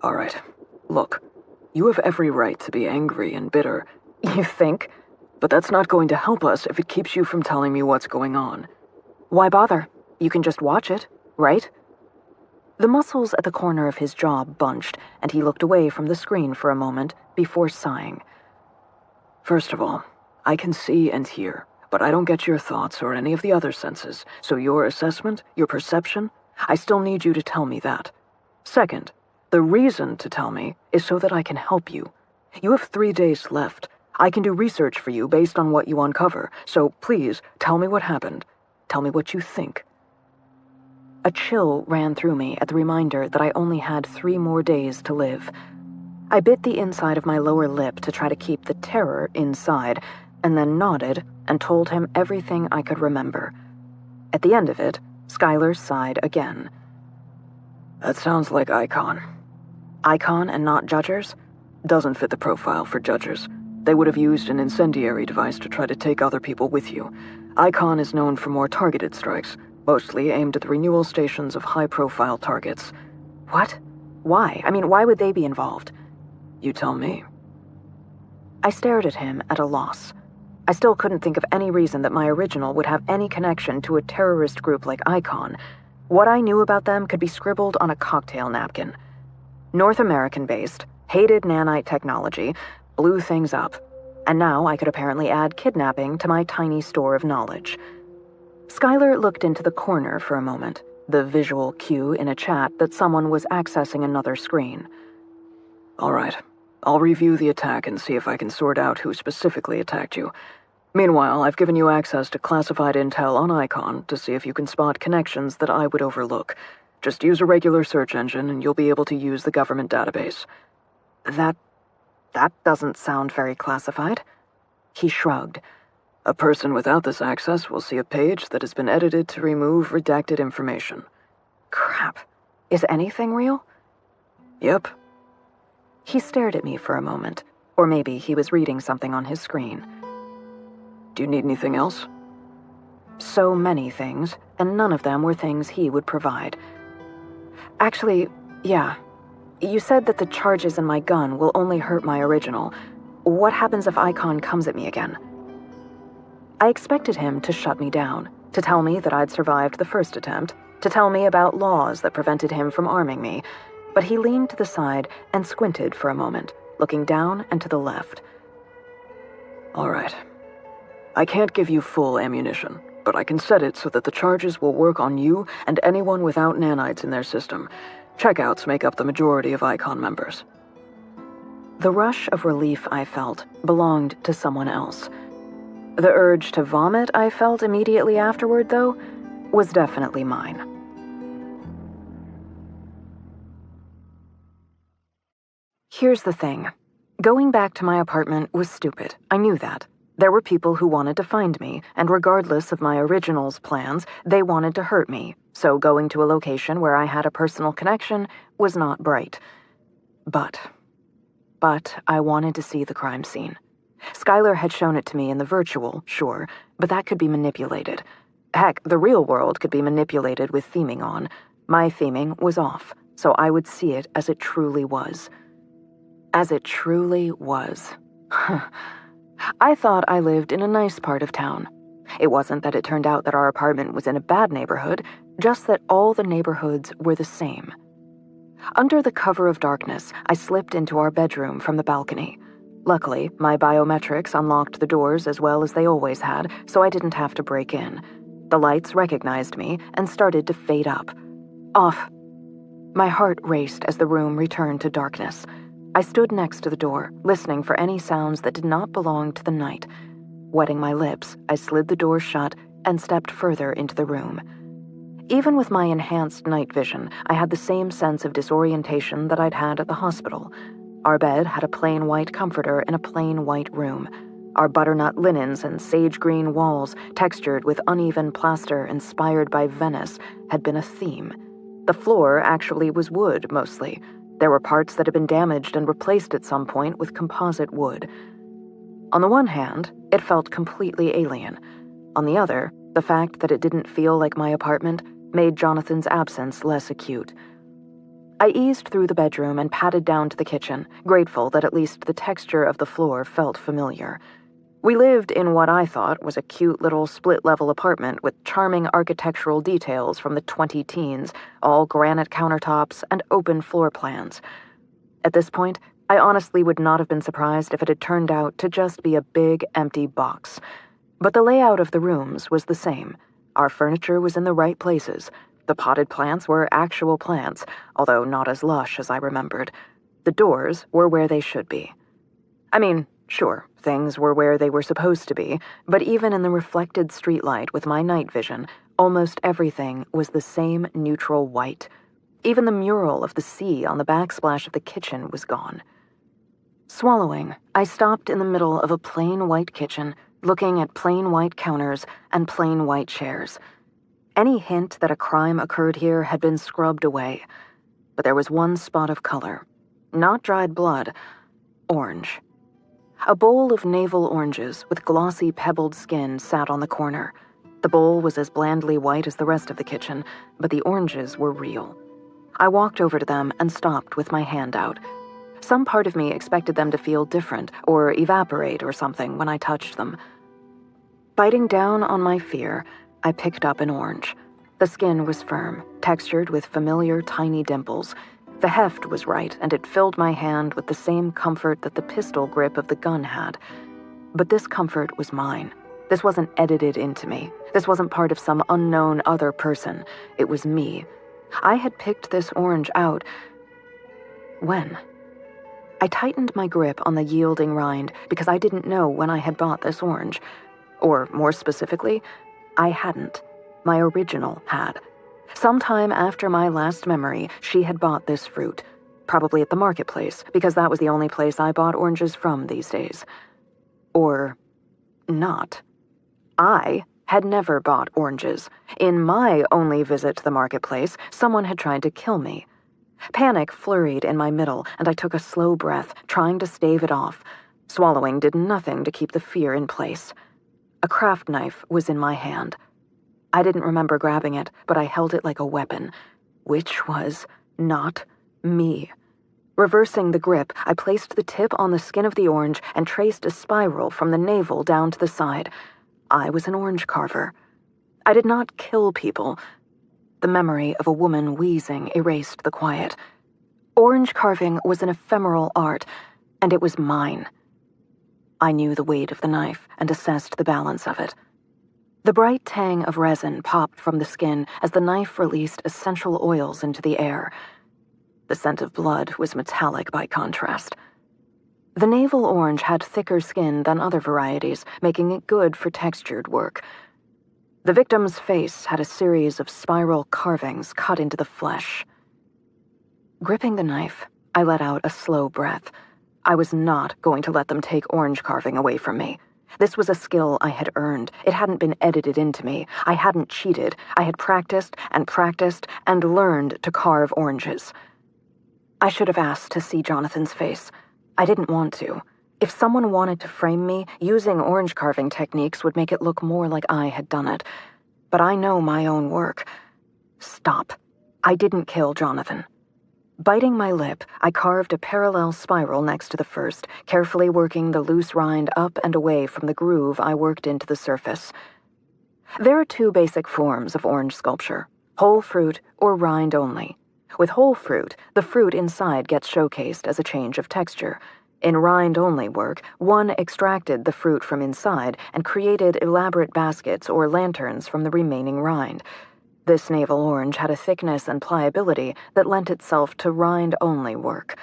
All right. Look, you have every right to be angry and bitter. You think? But that's not going to help us if it keeps you from telling me what's going on. Why bother? You can just watch it, right? The muscles at the corner of his jaw bunched, and he looked away from the screen for a moment before sighing. First of all, I can see and hear, but I don't get your thoughts or any of the other senses, so your assessment, your perception, I still need you to tell me that. Second, the reason to tell me is so that I can help you. You have 3 days left. I can do research for you based on what you uncover, so please tell me what happened. Tell me what you think. A chill ran through me at the reminder that I only had 3 more days to live. I bit the inside of my lower lip to try to keep the terror inside, and then nodded and told him everything I could remember. At the end of it, Skylar sighed again. That sounds like Icon. Icon and not Judgers? Doesn't fit the profile for Judgers. They would have used an incendiary device to try to take other people with you. Icon is known for more targeted strikes, mostly aimed at the renewal stations of high-profile targets. What? Why? I mean, why would they be involved? You tell me. I stared at him at a loss. I still couldn't think of any reason that my original would have any connection to a terrorist group like Icon. What I knew about them could be scribbled on a cocktail napkin. North American-based, hated nanite technology, blew things up, and now I could apparently add kidnapping to my tiny store of knowledge. Skylar looked into the corner for a moment, the visual cue in a chat that someone was accessing another screen. All right, I'll review the attack and see if I can sort out who specifically attacked you. Meanwhile, I've given you access to classified intel on Icon to see if you can spot connections that I would overlook. Just use a regular search engine and you'll be able to use the government database. That doesn't sound very classified. He shrugged. A person without this access will see a page that has been edited to remove redacted information. Crap. Is anything real? Yep. He stared at me for a moment, or maybe he was reading something on his screen. Do you need anything else? So many things, and none of them were things he would provide. Actually, yeah. You said that the charges in my gun will only hurt my original. What happens if Icon comes at me again? I expected him to shut me down, to tell me that I'd survived the first attempt, to tell me about laws that prevented him from arming me, but he leaned to the side and squinted for a moment, looking down and to the left. All right. I can't give you full ammunition, but I can set it so that the charges will work on you and anyone without nanites in their system. Checkouts make up the majority of Icon members. The rush of relief I felt belonged to someone else. The urge to vomit I felt immediately afterward, though, was definitely mine. Here's the thing. Going back to my apartment was stupid. I knew that. There were people who wanted to find me, and regardless of my original's plans, they wanted to hurt me, so going to a location where I had a personal connection was not bright. But I wanted to see the crime scene. Skylar had shown it to me in the virtual, sure, but that could be manipulated. Heck, the real world could be manipulated with theming on. My theming was off, so I would see it as it truly was. As it truly was. I thought I lived in a nice part of town. It wasn't that it turned out that our apartment was in a bad neighborhood, just that all the neighborhoods were the same. Under the cover of darkness, I slipped into our bedroom from the balcony. Luckily, my biometrics unlocked the doors as well as they always had, so I didn't have to break in. The lights recognized me and started to fade up. Off. My heart raced as the room returned to darkness. I stood next to the door, listening for any sounds that did not belong to the night. Wetting my lips, I slid the door shut and stepped further into the room. Even with my enhanced night vision, I had the same sense of disorientation that I'd had at the hospital. Our bed had a plain white comforter in a plain white room. Our butternut linens and sage green walls, textured with uneven plaster inspired by Venice, had been a theme. The floor actually was wood, mostly. There were parts that had been damaged and replaced at some point with composite wood. On the one hand, it felt completely alien. On the other, the fact that it didn't feel like my apartment made Jonathan's absence less acute. I eased through the bedroom and padded down to the kitchen, grateful that at least the texture of the floor felt familiar. We lived in what I thought was a cute little split-level apartment with charming architectural details from the 20-teens, all granite countertops and open floor plans. At this point, I honestly would not have been surprised if it had turned out to just be a big, empty box. But the layout of the rooms was the same. Our furniture was in the right places. The potted plants were actual plants, although not as lush as I remembered. The doors were where they should be. I mean, sure, things were where they were supposed to be, but even in the reflected streetlight with my night vision, almost everything was the same neutral white. Even the mural of the sea on the backsplash of the kitchen was gone. Swallowing, I stopped in the middle of a plain white kitchen, looking at plain white counters and plain white chairs. Any hint that a crime occurred here had been scrubbed away. But there was one spot of color. Not dried blood. Orange. A bowl of navel oranges with glossy pebbled skin sat on the corner. The bowl was as blandly white as the rest of the kitchen, but the oranges were real. I walked over to them and stopped with my hand out. Some part of me expected them to feel different or evaporate or something when I touched them. Biting down on my fear, I picked up an orange. The skin was firm, textured with familiar tiny dimples. The heft was right, and it filled my hand with the same comfort that the pistol grip of the gun had. But this comfort was mine. This wasn't edited into me. This wasn't part of some unknown other person. It was me. I had picked this orange out. When? I tightened my grip on the yielding rind because I didn't know when I had bought this orange. Or, more specifically, I hadn't. My original had. Sometime after my last memory, she had bought this fruit. Probably at the marketplace, because that was the only place I bought oranges from these days. Or not. I had never bought oranges. In my only visit to the marketplace, someone had tried to kill me. Panic flurried in my middle, and I took a slow breath, trying to stave it off. Swallowing did nothing to keep the fear in place. A craft knife was in my hand. I didn't remember grabbing it, but I held it like a weapon, which was not me. Reversing the grip, I placed the tip on the skin of the orange and traced a spiral from the navel down to the side. I was an orange carver. I did not kill people. The memory of a woman wheezing erased the quiet. Orange carving was an ephemeral art, and it was mine. I knew the weight of the knife and assessed the balance of it. The bright tang of resin popped from the skin as the knife released essential oils into the air. The scent of blood was metallic by contrast. The navel orange had thicker skin than other varieties, making it good for textured work. The victim's face had a series of spiral carvings cut into the flesh. Gripping the knife, I let out a slow breath. I was not going to let them take orange carving away from me. This was a skill I had earned. It hadn't been edited into me. I hadn't cheated. I had practiced and learned to carve oranges. I should have asked to see Jonathan's face. I didn't want to. If someone wanted to frame me, using orange carving techniques would make it look more like I had done it. But I know my own work. Stop. I didn't kill Jonathan. Biting my lip, I carved a parallel spiral next to the first, carefully working the loose rind up and away from the groove I worked into the surface. There are two basic forms of orange sculpture: whole fruit or rind only. With whole fruit, the fruit inside gets showcased as a change of texture. In rind-only work, one extracted the fruit from inside and created elaborate baskets or lanterns from the remaining rind. This navel orange had a thickness and pliability that lent itself to rind-only work.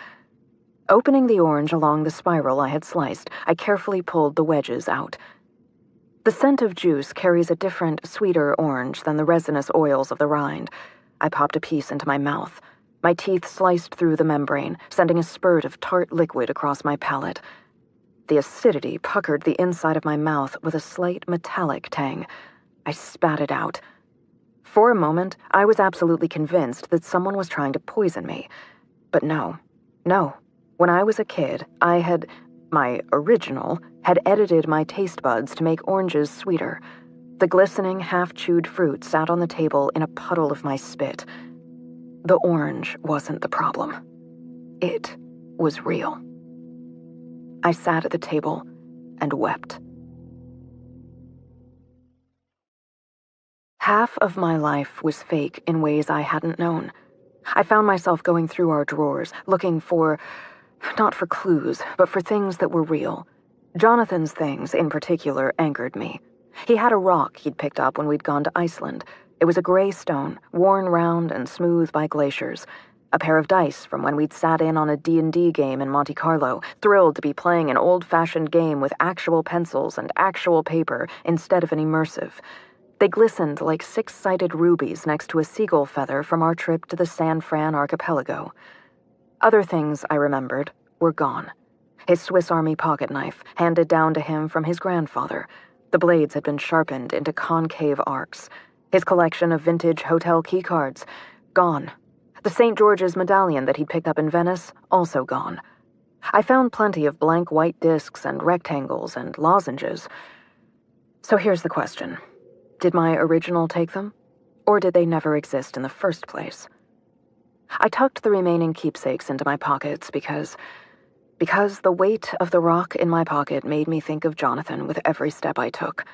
Opening the orange along the spiral I had sliced, I carefully pulled the wedges out. The scent of juice carries a different, sweeter orange than the resinous oils of the rind. I popped a piece into my mouth. My teeth sliced through the membrane, sending a spurt of tart liquid across my palate. The acidity puckered the inside of my mouth with a slight metallic tang. I spat it out. For a moment, I was absolutely convinced that someone was trying to poison me. But no. When I was a kid, my original, had edited my taste buds to make oranges sweeter. The glistening, half-chewed fruit sat on the table in a puddle of my spit. The orange wasn't the problem. It was real. I sat at the table and wept. Half of my life was fake in ways I hadn't known. I found myself going through our drawers, looking not for clues, but for things that were real. Jonathan's things, in particular, angered me. He had a rock he'd picked up when we'd gone to Iceland. It was a gray stone, worn round and smooth by glaciers. A pair of dice from when we'd sat in on a D&D game in Monte Carlo, thrilled to be playing an old-fashioned game with actual pencils and actual paper instead of an immersive. They glistened like six-sided rubies next to a seagull feather from our trip to the San Fran archipelago. Other things I remembered were gone. His Swiss Army pocket knife, handed down to him from his grandfather. The blades had been sharpened into concave arcs. His collection of vintage hotel keycards, gone. The St. George's medallion that he'd picked up in Venice, also gone. I found plenty of blank white discs and rectangles and lozenges. So here's the question. Did my original take them? Or did they never exist in the first place? I tucked the remaining keepsakes into my pockets because the weight of the rock in my pocket made me think of Jonathan with every step I took.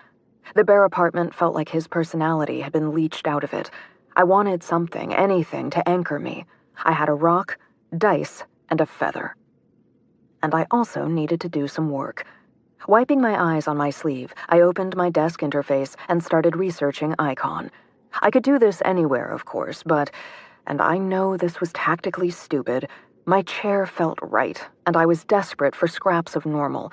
The bare apartment felt like his personality had been leached out of it. I wanted something, anything, to anchor me. I had a rock, dice, and a feather. And I also needed to do some work. Wiping my eyes on my sleeve, I opened my desk interface and started researching Icon. I could do this anywhere, of course, but, and I know this was tactically stupid, my chair felt right, and I was desperate for scraps of normal.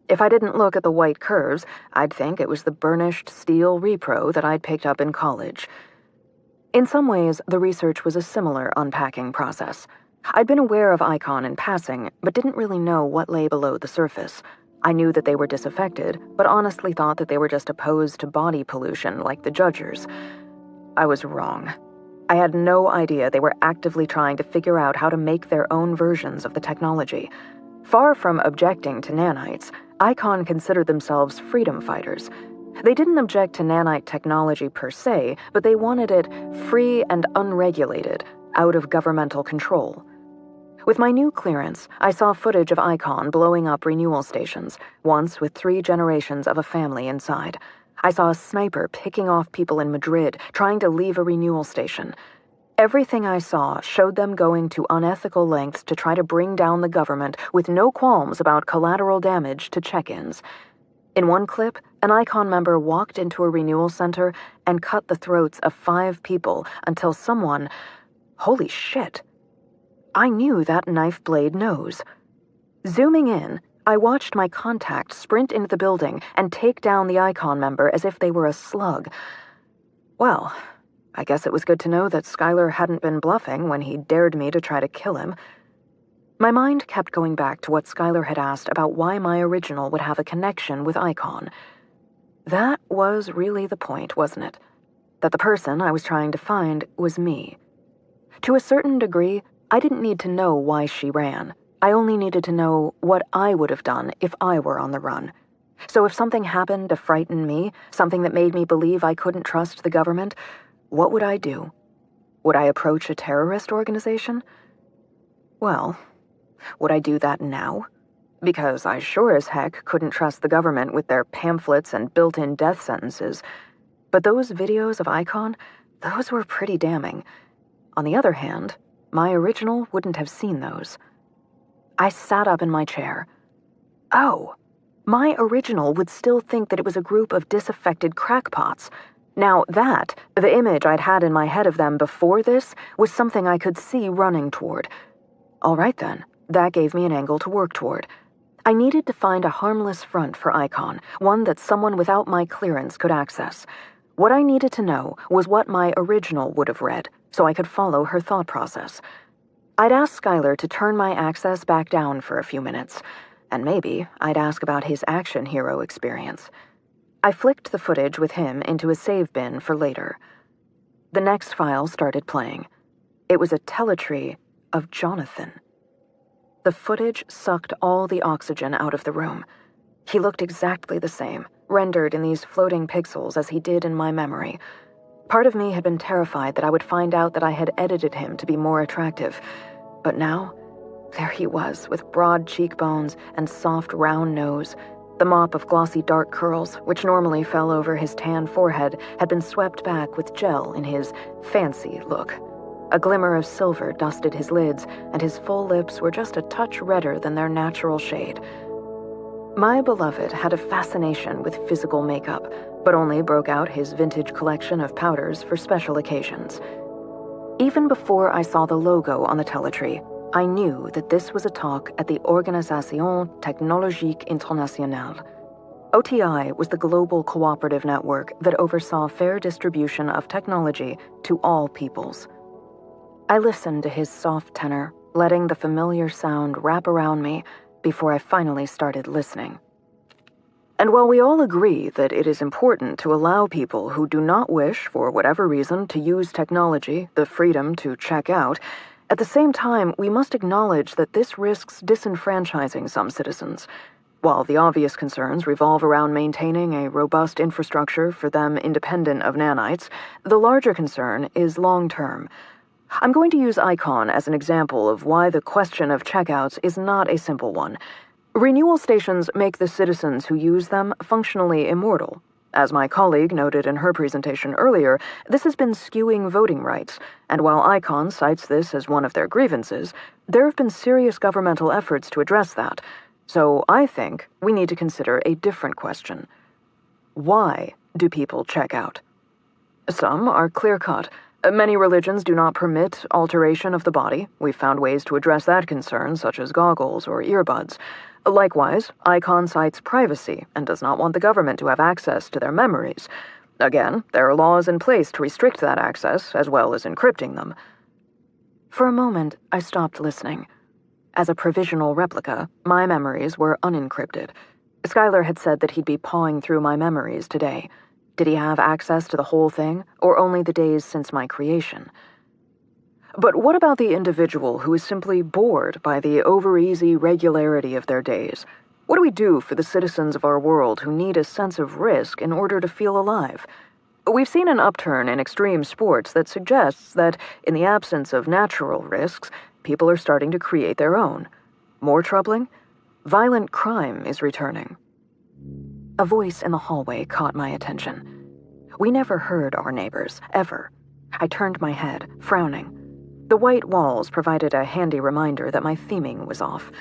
If I didn't look at the white curves, I'd think it was the burnished steel repro that I'd picked up in college. In some ways, the research was a similar unpacking process. I'd been aware of Icon in passing, but didn't really know what lay below the surface. I knew that they were disaffected, but honestly thought that they were just opposed to body pollution like the Judgers. I was wrong. I had no idea they were actively trying to figure out how to make their own versions of the technology. Far from objecting to nanites, Icon considered themselves freedom fighters. They didn't object to nanite technology per se, but they wanted it free and unregulated, out of governmental control. With my new clearance, I saw footage of Icon blowing up renewal stations, once with 3 generations of a family inside. I saw a sniper picking off people in Madrid, trying to leave a renewal station. Everything I saw showed them going to unethical lengths to try to bring down the government with no qualms about collateral damage to check-ins. In one clip, an Icon member walked into a renewal center and cut the throats of 5 people until someone... Holy shit. I knew that knife blade nose. Zooming in, I watched my contact sprint into the building and take down the Icon member as if they were a slug. Well, I guess it was good to know that Skylar hadn't been bluffing when he dared me to try to kill him. My mind kept going back to what Skylar had asked about why my original would have a connection with Icon. That was really the point, wasn't it? That the person I was trying to find was me. To a certain degree, I didn't need to know why she ran. I only needed to know what I would have done if I were on the run. So if something happened to frighten me, something that made me believe I couldn't trust the government, what would I do? Would I approach a terrorist organization? Well, would I do that now? Because I sure as heck couldn't trust the government with their pamphlets and built-in death sentences. But those videos of Icon, those were pretty damning. On the other hand, my original wouldn't have seen those. I sat up in my chair. Oh, my original would still think that it was a group of disaffected crackpots. Now that, the image I'd had in my head of them before this, was something I could see running toward. All right then, that gave me an angle to work toward. I needed to find a harmless front for Icon, one that someone without my clearance could access. What I needed to know was what my original would have read, so I could follow her thought process. I'd ask Skylar to turn my access back down for a few minutes, and maybe I'd ask about his action hero experience. I flicked the footage with him into a save bin for later. The next file started playing. It was a teletree of Jonathan. The footage sucked all the oxygen out of the room. He looked exactly the same, rendered in these floating pixels as he did in my memory. Part of me had been terrified that I would find out that I had edited him to be more attractive. But now, there he was, with broad cheekbones and soft round nose. The mop of glossy dark curls, which normally fell over his tan forehead, had been swept back with gel in his fancy look. A glimmer of silver dusted his lids, and his full lips were just a touch redder than their natural shade. My beloved had a fascination with physical makeup, but only broke out his vintage collection of powders for special occasions. Even before I saw the logo on the teletree, I knew that this was a talk at the Organisation Technologique Internationale. OTI was the global cooperative network that oversaw fair distribution of technology to all peoples. I listened to his soft tenor, letting the familiar sound wrap around me before I finally started listening. And while we all agree that it is important to allow people who do not wish, for whatever reason, to use technology, the freedom to check out, at the same time, we must acknowledge that this risks disenfranchising some citizens. While the obvious concerns revolve around maintaining a robust infrastructure for them independent of nanites, the larger concern is long-term. I'm going to use Icon as an example of why the question of checkouts is not a simple one. Renewal stations make the citizens who use them functionally immortal. As my colleague noted in her presentation earlier, this has been skewing voting rights, and while Icon cites this as one of their grievances, there have been serious governmental efforts to address that. So I think we need to consider a different question. Why do people check out? Some are clear-cut. Many religions do not permit alteration of the body. We've found ways to address that concern, such as goggles or earbuds. Likewise, Icon cites privacy and does not want the government to have access to their memories. Again, there are laws in place to restrict that access, as well as encrypting them. For a moment, I stopped listening. As a provisional replica, my memories were unencrypted. Skylar had said that he'd be pawing through my memories today. Did he have access to the whole thing, or only the days since my creation? But what about the individual who is simply bored by the over-easy regularity of their days? What do we do for the citizens of our world who need a sense of risk in order to feel alive? We've seen an upturn in extreme sports that suggests that, in the absence of natural risks, people are starting to create their own. More troubling? Violent crime is returning. A voice in the hallway caught my attention. We never heard our neighbors, ever. I turned my head, frowning. The white walls provided a handy reminder that my theming was off.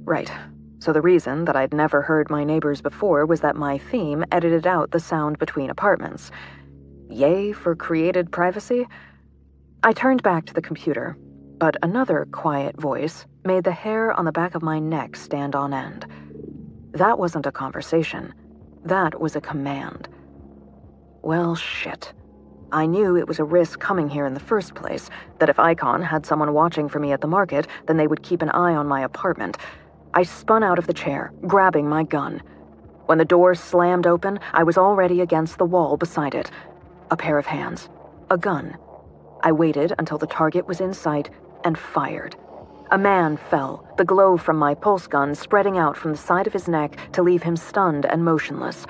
Right. So the reason that I'd never heard my neighbors before was that my theme edited out the sound between apartments. Yay for created privacy? I turned back to the computer, but another quiet voice made the hair on the back of my neck stand on end. That wasn't a conversation. That was a command. Well, shit. I knew it was a risk coming here in the first place, that if Icon had someone watching for me at the market, then they would keep an eye on my apartment. I spun out of the chair, grabbing my gun. When the door slammed open, I was already against the wall beside it. A pair of hands. A gun. I waited until the target was in sight and fired. A man fell, the glow from my pulse gun spreading out from the side of his neck to leave him stunned and motionless.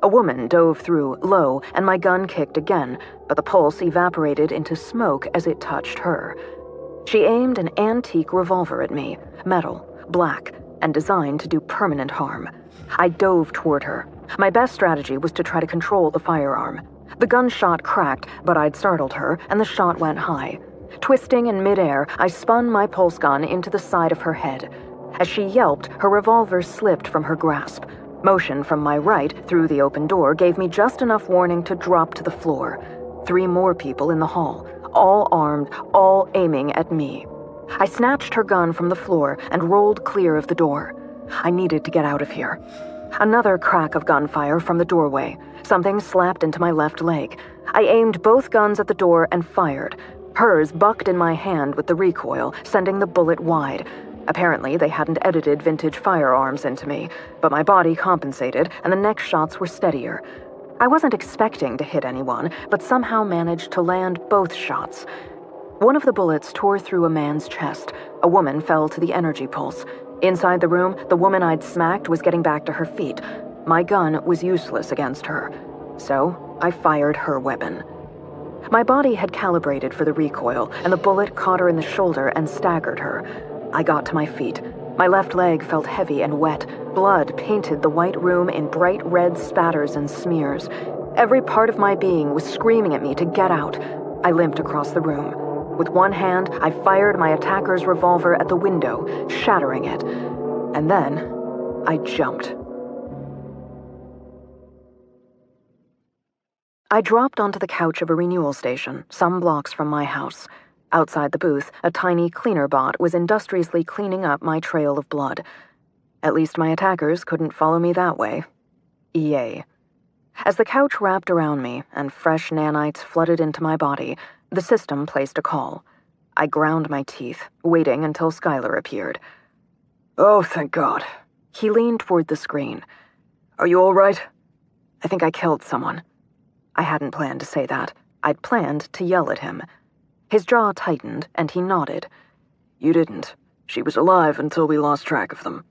A woman dove through, low, and my gun kicked again, but the pulse evaporated into smoke as it touched her. She aimed an antique revolver at me, metal, black, and designed to do permanent harm. I dove toward her. My best strategy was to try to control the firearm. The gunshot cracked, but I'd startled her, and the shot went high. Twisting in midair, I spun my pulse gun into the side of her head. As she yelped, her revolver slipped from her grasp. Motion from my right through the open door gave me just enough warning to drop to the floor. 3 more people in the hall, all armed, all aiming at me. I snatched her gun from the floor and rolled clear of the door. I needed to get out of here. Another crack of gunfire from the doorway. Something slapped into my left leg. I aimed both guns at the door and fired. Hers bucked in my hand with the recoil, sending the bullet wide. Apparently, they hadn't edited vintage firearms into me, but my body compensated, and the next shots were steadier. I wasn't expecting to hit anyone, but somehow managed to land both shots. One of the bullets tore through a man's chest. A woman fell to the energy pulse. Inside the room, the woman I'd smacked was getting back to her feet. My gun was useless against her, so I fired her weapon. My body had calibrated for the recoil, and the bullet caught her in the shoulder and staggered her. I got to my feet. My left leg felt heavy and wet. Blood painted the white room in bright red spatters and smears. Every part of my being was screaming at me to get out. I limped across the room. With one hand, I fired my attacker's revolver at the window, shattering it. And then, I jumped. I dropped onto the couch of a renewal station, some blocks from my house. Outside the booth, a tiny cleaner bot was industriously cleaning up my trail of blood. At least my attackers couldn't follow me that way. Yay. As the couch wrapped around me and fresh nanites flooded into my body, the system placed a call. I ground my teeth, waiting until Skylar appeared. Oh, thank God. He leaned toward the screen. Are you all right? I think I killed someone. I hadn't planned to say that. I'd planned to yell at him. His jaw tightened, and he nodded. You didn't. She was alive until we lost track of them.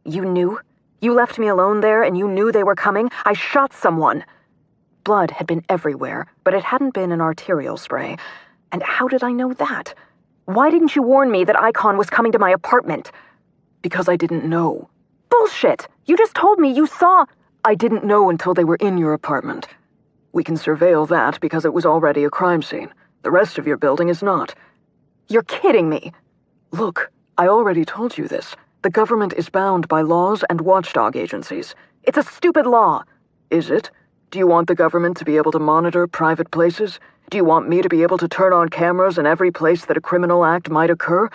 You knew? You left me alone there, and you knew they were coming? I shot someone. Blood had been everywhere, but it hadn't been an arterial spray. And how did I know that? Why didn't you warn me that Icon was coming to my apartment? Because I didn't know. Bullshit! You just told me you saw... I didn't know until they were in your apartment. We can surveil that because it was already a crime scene. The rest of your building is not. You're kidding me. Look, I already told you this. The government is bound by laws and watchdog agencies. It's a stupid law. Is it? Do you want the government to be able to monitor private places? Do you want me to be able to turn on cameras in every place that a criminal act might occur?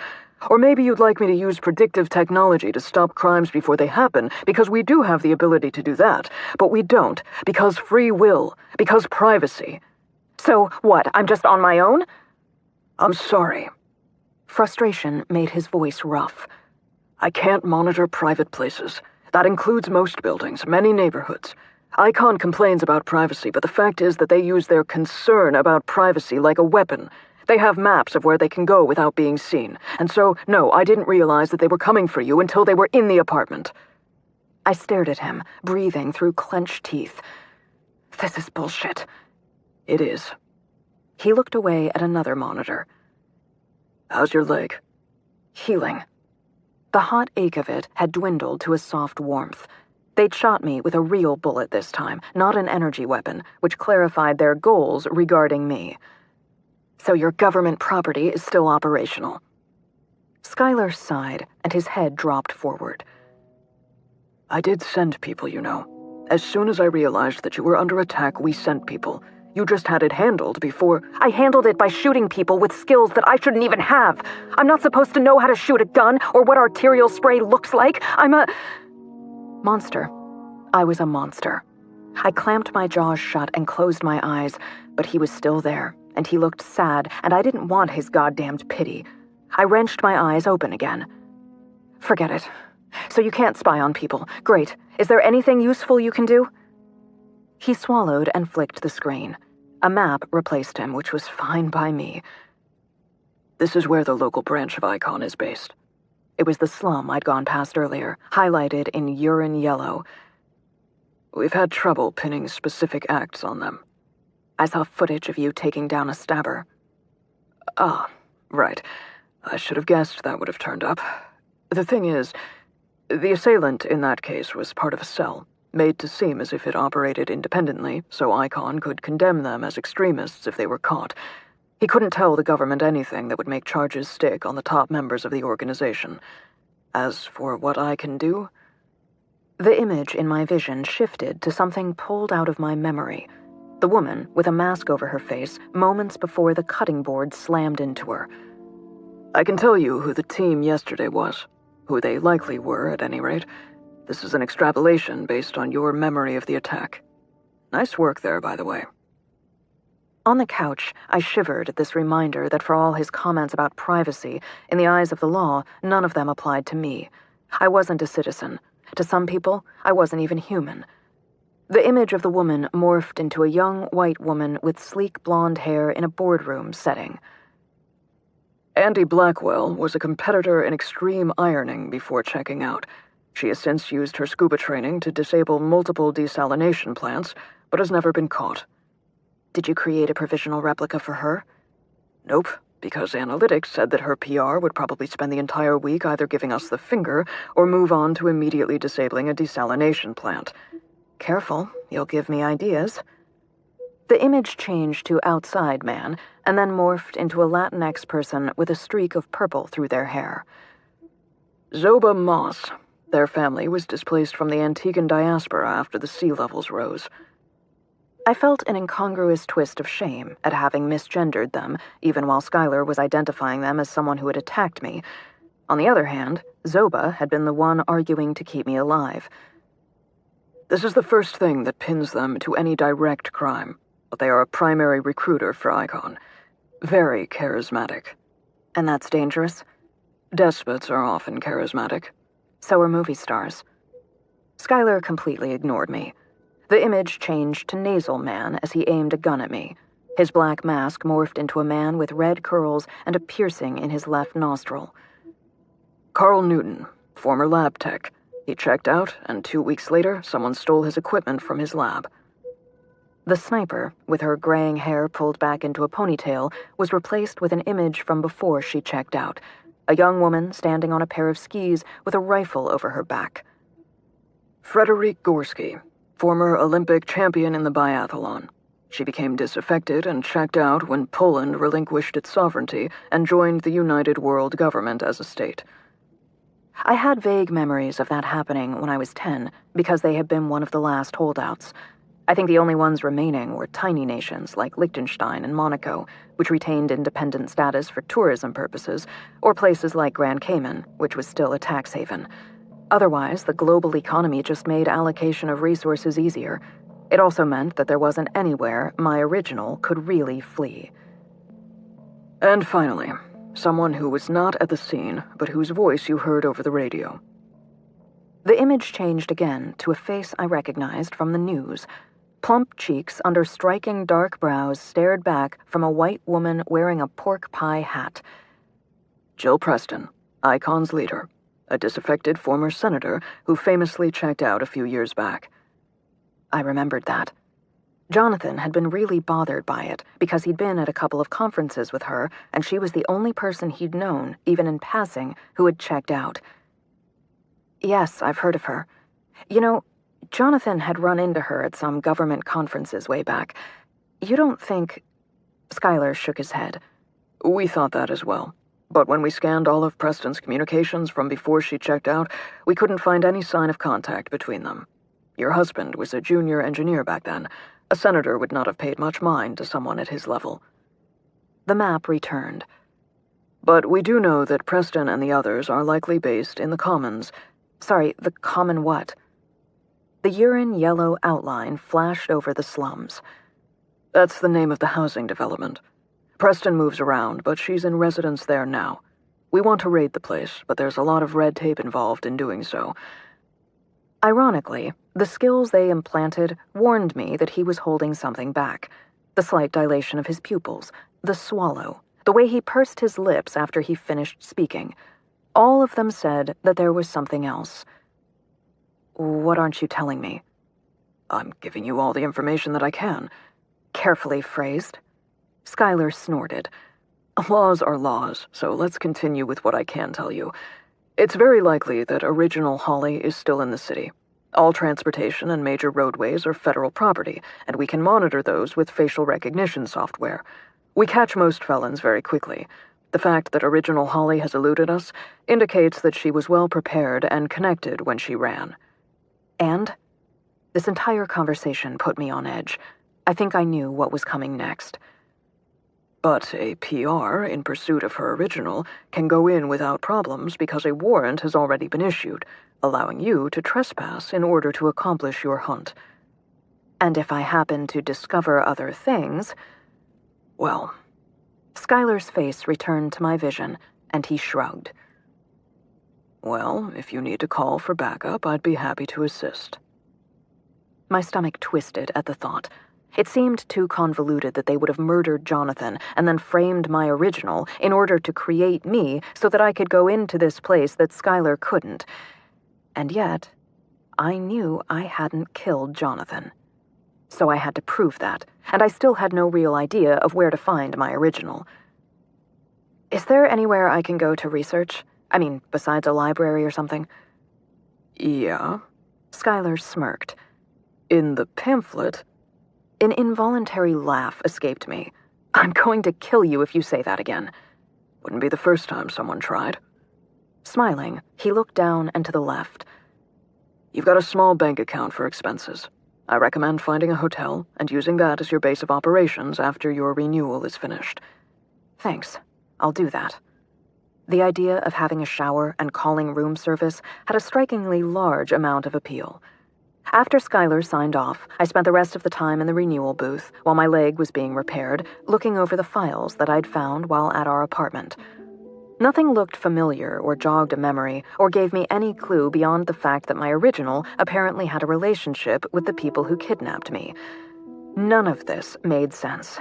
Or maybe you'd like me to use predictive technology to stop crimes before they happen, because we do have the ability to do that, but we don't, because free will, because privacy. So, what, I'm just on my own? I'm sorry. Frustration made his voice rough. I can't monitor private places. That includes most buildings, many neighborhoods. Icon complains about privacy, but the fact is that they use their concern about privacy like a weapon. They have maps of where they can go without being seen. And so, no, I didn't realize that they were coming for you until they were in the apartment. I stared at him, breathing through clenched teeth. This is bullshit. It is. He looked away at another monitor. How's your leg? Healing. The hot ache of it had dwindled to a soft warmth. They'd shot me with a real bullet this time, not an energy weapon, which clarified their goals regarding me. So your government property is still operational. Skylar sighed, and his head dropped forward. I did send people, you know. As soon as I realized that you were under attack, we sent people. You just had it handled before... I handled it by shooting people with skills that I shouldn't even have. I'm not supposed to know how to shoot a gun or what arterial spray looks like. I'm a... monster. I was a monster. I clamped my jaws shut and closed my eyes, but he was still there, and he looked sad, and I didn't want his goddamned pity. I wrenched my eyes open again. Forget it. So you can't spy on people. Great. Is there anything useful you can do? He swallowed and flicked the screen. A map replaced him, which was fine by me. This is where the local branch of Icon is based. It was the slum I'd gone past earlier, highlighted in urine yellow. We've had trouble pinning specific acts on them. I saw footage of you taking down a stabber. Ah, right. I should have guessed that would have turned up. The thing is, the assailant in that case was part of a cell, made to seem as if it operated independently, so Icon could condemn them as extremists if they were caught. He couldn't tell the government anything that would make charges stick on the top members of the organization. As for what I can do, the image in my vision shifted to something pulled out of my memory. The woman, with a mask over her face, moments before the cutting board slammed into her. I can tell you who the team yesterday was. Who they likely were, at any rate. This is an extrapolation based on your memory of the attack. Nice work there, by the way. On the couch, I shivered at this reminder that for all his comments about privacy, in the eyes of the law, none of them applied to me. I wasn't a citizen. To some people, I wasn't even human. The image of the woman morphed into a young white woman with sleek blonde hair in a boardroom setting. Andy Blackwell was a competitor in extreme ironing before checking out. She has since used her scuba training to disable multiple desalination plants, but has never been caught. Did you create a provisional replica for her? Nope, because analytics said that her PR would probably spend the entire week either giving us the finger or move on to immediately disabling a desalination plant. Careful, you'll give me ideas. The image changed to outside man, and then morphed into a Latinx person with a streak of purple through their hair. Zoba Moss. Their family was displaced from the Antiguan diaspora after the sea levels rose. I felt an incongruous twist of shame at having misgendered them, even while Skylar was identifying them as someone who had attacked me. On the other hand, Zoba had been the one arguing to keep me alive. This is the first thing that pins them to any direct crime, but they are a primary recruiter for Icon. Very charismatic. And that's dangerous? Despots are often charismatic. So are movie stars. Skylar completely ignored me. The image changed to nasal man as he aimed a gun at me. His black mask morphed into a man with red curls and a piercing in his left nostril. Carl Newton, former lab tech. He checked out, and 2 weeks later, someone stole his equipment from his lab. The sniper, with her graying hair pulled back into a ponytail, was replaced with an image from before she checked out. A young woman standing on a pair of skis with a rifle over her back. Frederic Gorski, former Olympic champion in the biathlon. She became disaffected and checked out when Poland relinquished its sovereignty and joined the United World Government as a state. I had vague memories of that happening when I was 10, because they had been one of the last holdouts. I think the only ones remaining were tiny nations like Liechtenstein and Monaco, which retained independent status for tourism purposes, or places like Grand Cayman, which was still a tax haven. Otherwise, the global economy just made allocation of resources easier. It also meant that there wasn't anywhere my original could really flee. And finally, someone who was not at the scene, but whose voice you heard over the radio. The image changed again to a face I recognized from the news. Plump cheeks under striking dark brows stared back from a white woman wearing a pork pie hat. Jill Preston, Icon's leader, a disaffected former senator who famously checked out a few years back. I remembered that. Jonathan had been really bothered by it because he'd been at a couple of conferences with her, and she was the only person he'd known, even in passing, who had checked out. Yes, I've heard of her. You know, Jonathan had run into her at some government conferences way back. You don't think... Skylar shook his head. We thought that as well. But when we scanned all of Preston's communications from before she checked out, we couldn't find any sign of contact between them. Your husband was a junior engineer back then. A senator would not have paid much mind to someone at his level. The map returned. But we do know that Preston and the others are likely based in the Commons. Sorry, the Common what? The urine yellow outline flashed over the slums. That's the name of the housing development. Preston moves around, but she's in residence there now. We want to raid the place, but there's a lot of red tape involved in doing so. Ironically, the skills they implanted warned me that he was holding something back. The slight dilation of his pupils, the swallow, the way he pursed his lips after he finished speaking. All of them said that there was something else. What aren't you telling me? I'm giving you all the information that I can. Carefully phrased. Skylar snorted. Laws are laws, so let's continue with what I can tell you. It's very likely that original Holly is still in the city. All transportation and major roadways are federal property, and we can monitor those with facial recognition software. We catch most felons very quickly. The fact that original Holly has eluded us indicates that she was well prepared and connected when she ran. And? This entire conversation put me on edge. I think I knew what was coming next. But a PR in pursuit of her original can go in without problems because a warrant has already been issued, allowing you to trespass in order to accomplish your hunt. And if I happen to discover other things... Well... Skylar's face returned to my vision, and he shrugged. Well, if you need to call for backup, I'd be happy to assist. My stomach twisted at the thought. It seemed too convoluted that they would have murdered Jonathan and then framed my original in order to create me so that I could go into this place that Skylar couldn't. And yet, I knew I hadn't killed Jonathan. So I had to prove that, and I still had no real idea of where to find my original. Is there anywhere I can go to research? I mean, besides a library or something? Yeah? Skylar smirked. In the pamphlet... An involuntary laugh escaped me. I'm going to kill you if you say that again. Wouldn't be the first time someone tried. Smiling, he looked down and to the left. You've got a small bank account for expenses. I recommend finding a hotel and using that as your base of operations after your renewal is finished. Thanks. I'll do that. The idea of having a shower and calling room service had a strikingly large amount of appeal. After Skylar signed off, I spent the rest of the time in the renewal booth while my leg was being repaired, looking over the files that I'd found while at our apartment. Nothing looked familiar or jogged a memory or gave me any clue beyond the fact that my original apparently had a relationship with the people who kidnapped me. None of this made sense.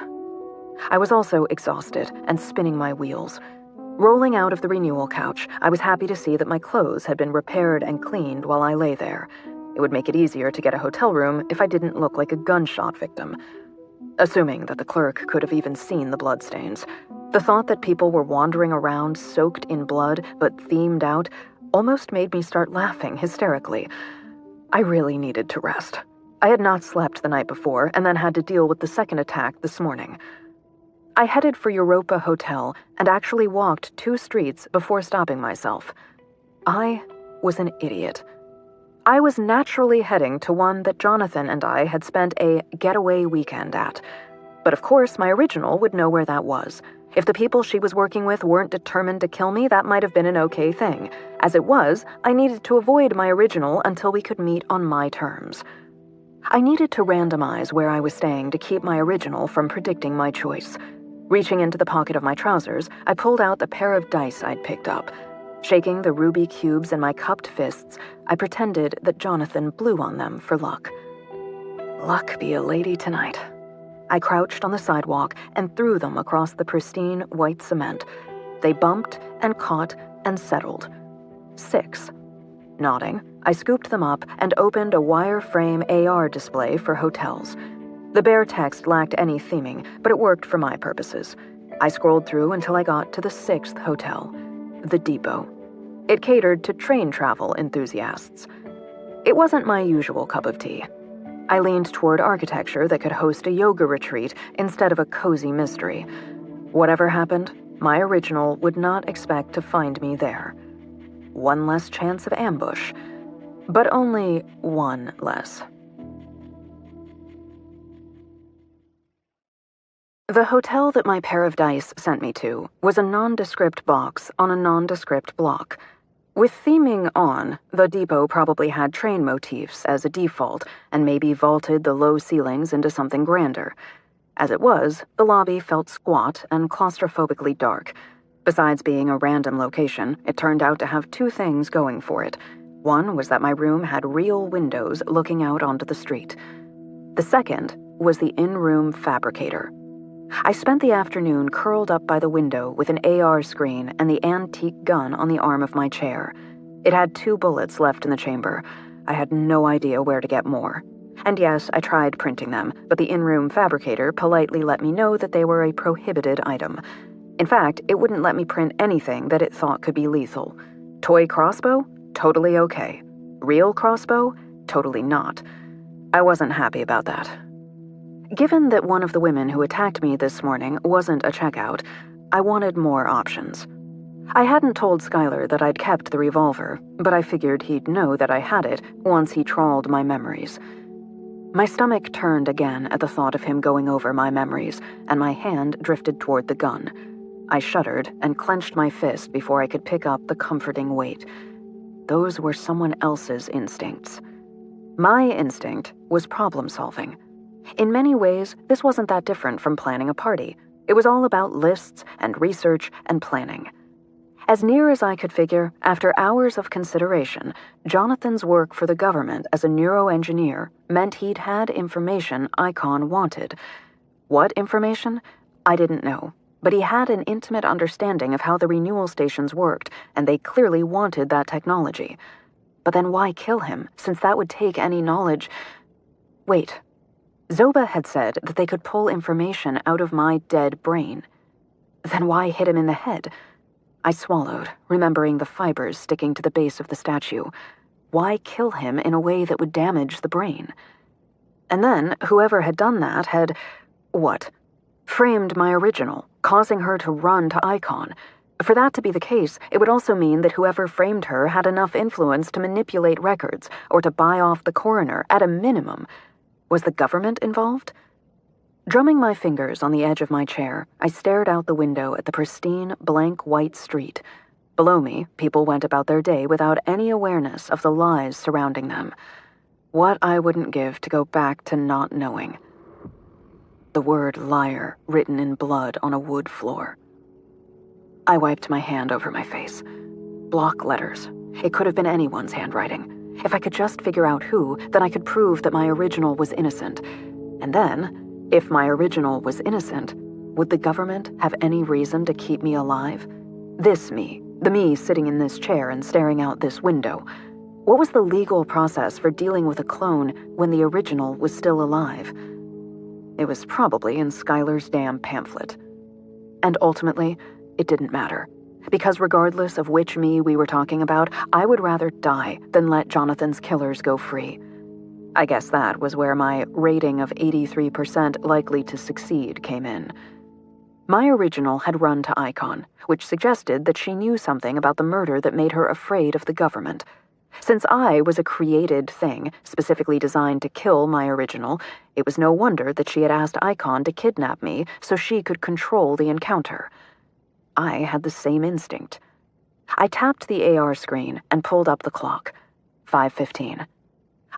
I was also exhausted and spinning my wheels. Rolling out of the renewal couch, I was happy to see that my clothes had been repaired and cleaned while I lay there. It would make it easier to get a hotel room if I didn't look like a gunshot victim. Assuming that the clerk could have even seen the bloodstains. The thought that people were wandering around soaked in blood but themed out almost made me start laughing hysterically. I really needed to rest. I had not slept the night before and then had to deal with the second attack this morning. I headed for Europa Hotel and actually walked 2 streets before stopping myself. I was an idiot. I was naturally heading to one that Jonathan and I had spent a getaway weekend at. But of course, my original would know where that was. If the people she was working with weren't determined to kill me, that might have been an okay thing. As it was, I needed to avoid my original until we could meet on my terms. I needed to randomize where I was staying to keep my original from predicting my choice. Reaching into the pocket of my trousers, I pulled out the pair of dice I'd picked up. Shaking the ruby cubes in my cupped fists, I pretended that Jonathan blew on them for luck. Luck be a lady tonight. I crouched on the sidewalk and threw them across the pristine white cement. They bumped and caught and settled. 6. Nodding, I scooped them up and opened a wireframe AR display for hotels. The bare text lacked any theming, but it worked for my purposes. I scrolled through until I got to the 6th hotel. The Depot. It catered to train travel enthusiasts. It wasn't my usual cup of tea. I leaned toward architecture that could host a yoga retreat instead of a cozy mystery. Whatever happened, my original would not expect to find me there. One less chance of ambush, but only one less. The hotel that my pair of dice sent me to was a nondescript box on a nondescript block. With theming on, the Depot probably had train motifs as a default and maybe vaulted the low ceilings into something grander. As it was, the lobby felt squat and claustrophobically dark. Besides being a random location, it turned out to have 2 things going for it. One was that my room had real windows looking out onto the street. The second was the in-room fabricator. I spent the afternoon curled up by the window with an AR screen and the antique gun on the arm of my chair. It had 2 bullets left in the chamber. I had no idea where to get more. And yes, I tried printing them, but the in-room fabricator politely let me know that they were a prohibited item. In fact, it wouldn't let me print anything that it thought could be lethal. Toy crossbow? Totally okay. Real crossbow? Totally not. I wasn't happy about that. Given that one of the women who attacked me this morning wasn't a checkout, I wanted more options. I hadn't told Skylar that I'd kept the revolver, but I figured he'd know that I had it once he trawled my memories. My stomach turned again at the thought of him going over my memories, and my hand drifted toward the gun. I shuddered and clenched my fist before I could pick up the comforting weight. Those were someone else's instincts. My instinct was problem-solving. In many ways, this wasn't that different from planning a party. It was all about lists and research and planning. As near as I could figure, after hours of consideration, Jonathan's work for the government as a neuroengineer meant he'd had information Icon wanted. What information? I didn't know, but he had an intimate understanding of how the renewal stations worked, and they clearly wanted that technology. But then why kill him, since that would take any knowledge? Wait. Zoba had said that they could pull information out of my dead brain. Then why hit him in the head? I swallowed, remembering the fibers sticking to the base of the statue. Why kill him in a way that would damage the brain? And then, whoever had done that had... what? Framed my original, causing her to run to Icon. For that to be the case, it would also mean that whoever framed her had enough influence to manipulate records, or to buy off the coroner, at a minimum. Was the government involved? Drumming my fingers on the edge of my chair, I stared out the window at the pristine, blank white street. Below me, people went about their day without any awareness of the lies surrounding them. What I wouldn't give to go back to not knowing. The word liar written in blood on a wood floor. I wiped my hand over my face. Block letters. It could have been anyone's handwriting. If I could just figure out who, then I could prove that my original was innocent. And then... if my original was innocent, would the government have any reason to keep me alive? This me, the me sitting in this chair and staring out this window. What was the legal process for dealing with a clone when the original was still alive? It was probably in Skylar's damn pamphlet. And ultimately, it didn't matter. Because regardless of which me we were talking about, I would rather die than let Jonathan's killers go free. I guess that was where my rating of 83% likely to succeed came in. My original had run to Icon, which suggested that she knew something about the murder that made her afraid of the government. Since I was a created thing, specifically designed to kill my original, it was no wonder that she had asked Icon to kidnap me so she could control the encounter. I had the same instinct. I tapped the AR screen and pulled up the clock. 5:15.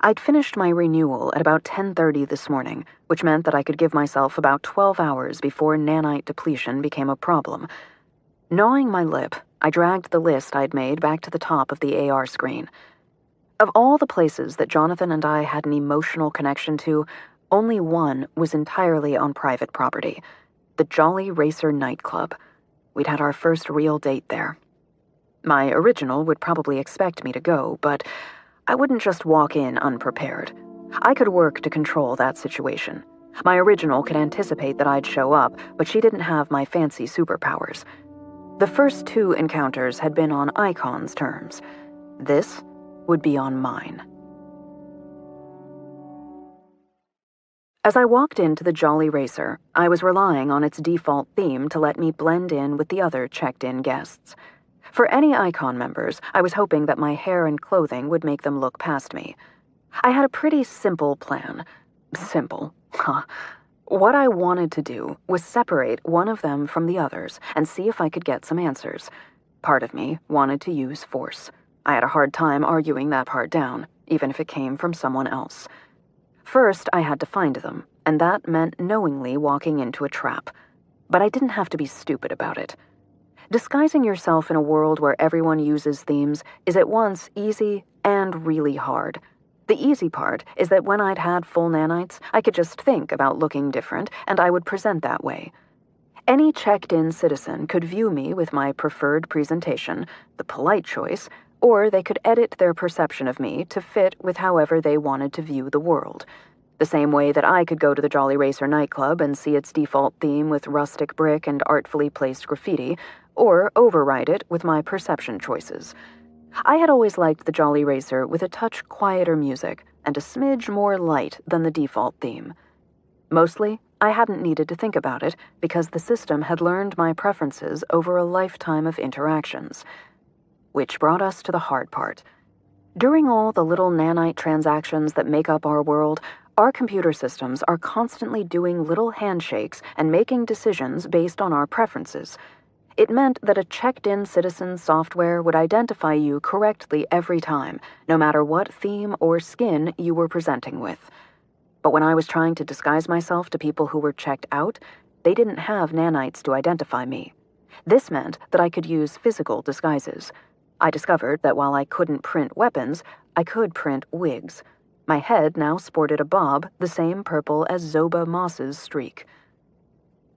I'd finished my renewal at about 10:30 this morning, which meant that I could give myself about 12 hours before nanite depletion became a problem. Gnawing my lip, I dragged the list I'd made back to the top of the AR screen. Of all the places that Jonathan and I had an emotional connection to, only one was entirely on private property. The Jolly Racer nightclub. We'd had our first real date there. My original would probably expect me to go, but I wouldn't just walk in unprepared. I could work to control that situation. My original could anticipate that I'd show up, but she didn't have my fancy superpowers. The first two encounters had been on Icon's terms. This would be on mine. As I walked into the Jolly Racer, I was relying on its default theme to let me blend in with the other checked-in guests. For any Icon members, I was hoping that my hair and clothing would make them look past me. I had a pretty simple plan. Simple, huh? What I wanted to do was separate one of them from the others and see if I could get some answers. Part of me wanted to use force. I had a hard time arguing that part down, even if it came from someone else. First, I had to find them, and that meant knowingly walking into a trap. But I didn't have to be stupid about it. Disguising yourself in a world where everyone uses themes is at once easy and really hard. The easy part is that when I'd had full nanites, I could just think about looking different, and I would present that way. Any checked-in citizen could view me with my preferred presentation, the polite choice, or they could edit their perception of me to fit with however they wanted to view the world. The same way that I could go to the Jolly Racer nightclub and see its default theme with rustic brick and artfully placed graffiti, or override it with my perception choices. I had always liked the Jolly Racer with a touch quieter music and a smidge more light than the default theme. Mostly, I hadn't needed to think about it because the system had learned my preferences over a lifetime of interactions. Which brought us to the hard part. During all the little nanite transactions that make up our world, our computer systems are constantly doing little handshakes and making decisions based on our preferences. It meant that a checked-in citizen software would identify you correctly every time, no matter what theme or skin you were presenting with. But when I was trying to disguise myself to people who were checked out, they didn't have nanites to identify me. This meant that I could use physical disguises. I discovered that while I couldn't print weapons, I could print wigs. My head now sported a bob the same purple as Zoba Moss's streak.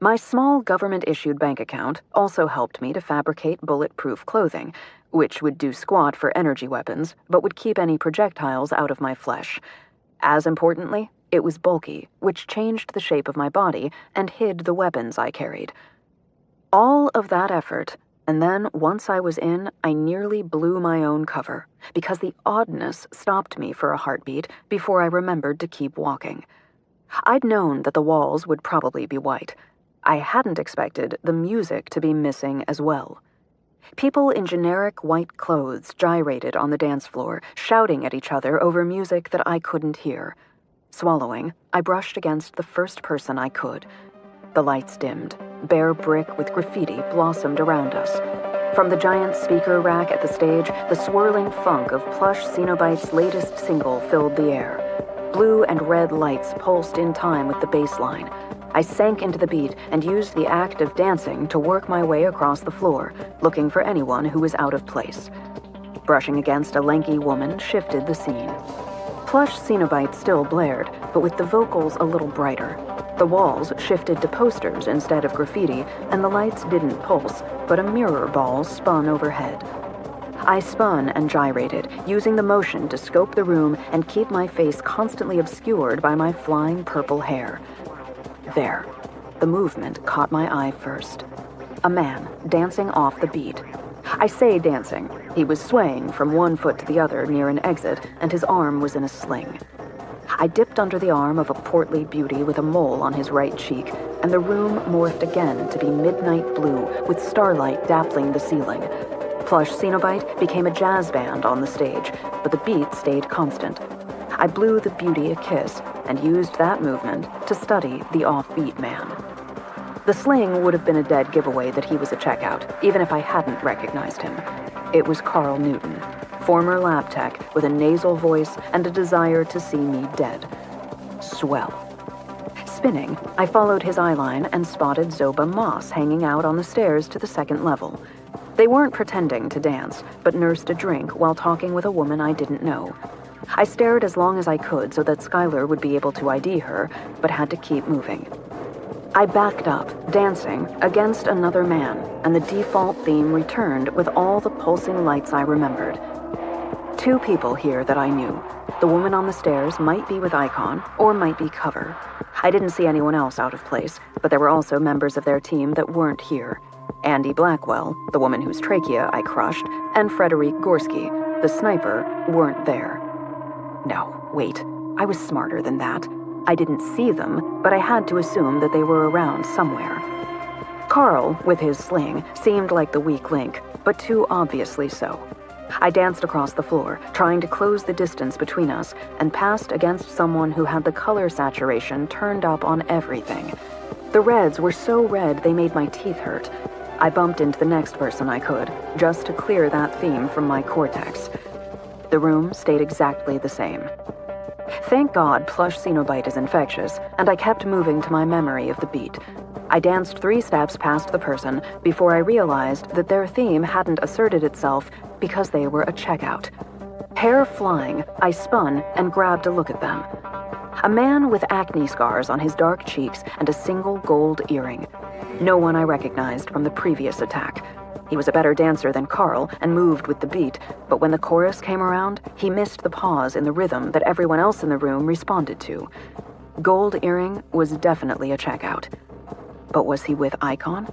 My small government-issued bank account also helped me to fabricate bulletproof clothing, which would do squat for energy weapons, but would keep any projectiles out of my flesh. As importantly, it was bulky, which changed the shape of my body and hid the weapons I carried. All of that effort, and then once I was in, I nearly blew my own cover, because the oddness stopped me for a heartbeat before I remembered to keep walking. I'd known that the walls would probably be white. I hadn't expected the music to be missing as well. People in generic white clothes gyrated on the dance floor, shouting at each other over music that I couldn't hear. Swallowing, I brushed against the first person I could. The lights dimmed. Bare brick with graffiti blossomed around us. From the giant speaker rack at the stage, the swirling funk of Plush Cenobite's latest single filled the air. Blue and red lights pulsed in time with the bass line. I sank into the beat and used the act of dancing to work my way across the floor, looking for anyone who was out of place. Brushing against a lanky woman shifted the scene. Plush Cenobite still blared, but with the vocals a little brighter. The walls shifted to posters instead of graffiti, and the lights didn't pulse, but a mirror ball spun overhead. I spun and gyrated, using the motion to scope the room and keep my face constantly obscured by my flying purple hair. There. The movement caught my eye first. A man dancing off the beat. I say dancing. He was swaying from one foot to the other near an exit, and his arm was in a sling. I dipped under the arm of a portly beauty with a mole on his right cheek, and the room morphed again to be midnight blue with starlight dappling the ceiling. Plush Cenobite became a jazz band on the stage, but the beat stayed constant. I blew the beauty a kiss and used that movement to study the offbeat man. The sling would have been a dead giveaway that he was a checkout, even if I hadn't recognized him. It was Carl Newton, former lab tech with a nasal voice and a desire to see me dead. Swell. Spinning, I followed his eyeline and spotted Zoba Moss hanging out on the stairs to the second level. They weren't pretending to dance, but nursed a drink while talking with a woman I didn't know. I stared as long as I could so that Skylar would be able to ID her, but had to keep moving. I backed up, dancing, against another man, and the default theme returned with all the pulsing lights I remembered. Two people here that I knew. The woman on the stairs might be with Icon, or might be Cover. I didn't see anyone else out of place, but there were also members of their team that weren't here. Andy Blackwell, the woman whose trachea I crushed, and Frederic Gorski, the sniper, weren't there. No, wait. I was smarter than that. I didn't see them, but I had to assume that they were around somewhere. Carl, with his sling, seemed like the weak link, but too obviously so. I danced across the floor, trying to close the distance between us, and passed against someone who had the color saturation turned up on everything. The reds were so red they made my teeth hurt. I bumped into the next person I could, just to clear that theme from my cortex. The room stayed exactly the same. Thank God Plush Cenobite is infectious, and I kept moving to my memory of the beat. I danced 3 steps past the person before I realized that their theme hadn't asserted itself because they were a checkout. Hair flying, I spun and grabbed a look at them. A man with acne scars on his dark cheeks and a single gold earring. No one I recognized from the previous attack. He was a better dancer than Carl and moved with the beat, but when the chorus came around, he missed the pause in the rhythm that everyone else in the room responded to. Gold Earring was definitely a checkout. But was he with Icon?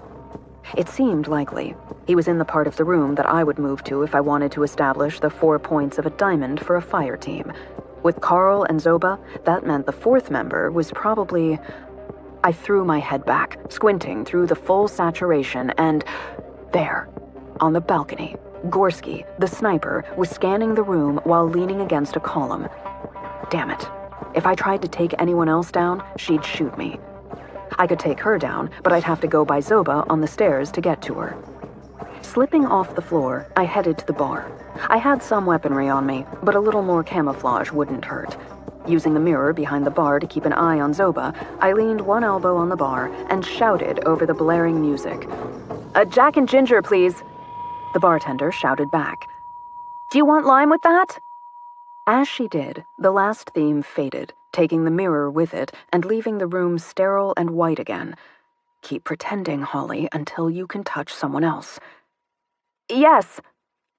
It seemed likely. He was in the part of the room that I would move to if I wanted to establish the 4 points of a diamond for a fire team. With Carl and Zoba, that meant the 4th member was probably... I threw my head back, squinting through the full saturation, and... there, on the balcony, Gorski, the sniper, was scanning the room while leaning against a column. Damn it. If I tried to take anyone else down, she'd shoot me. I could take her down, but I'd have to go by Zoba on the stairs to get to her. Slipping off the floor, I headed to the bar. I had some weaponry on me, but a little more camouflage wouldn't hurt. Using the mirror behind the bar to keep an eye on Zoba, I leaned one elbow on the bar and shouted over the blaring music. "A Jack and Ginger, please." The bartender shouted back. "Do you want lime with that?" As she did, the last theme faded, taking the mirror with it and leaving the room sterile and white again. Keep pretending, Holly, until you can touch someone else. "Yes!"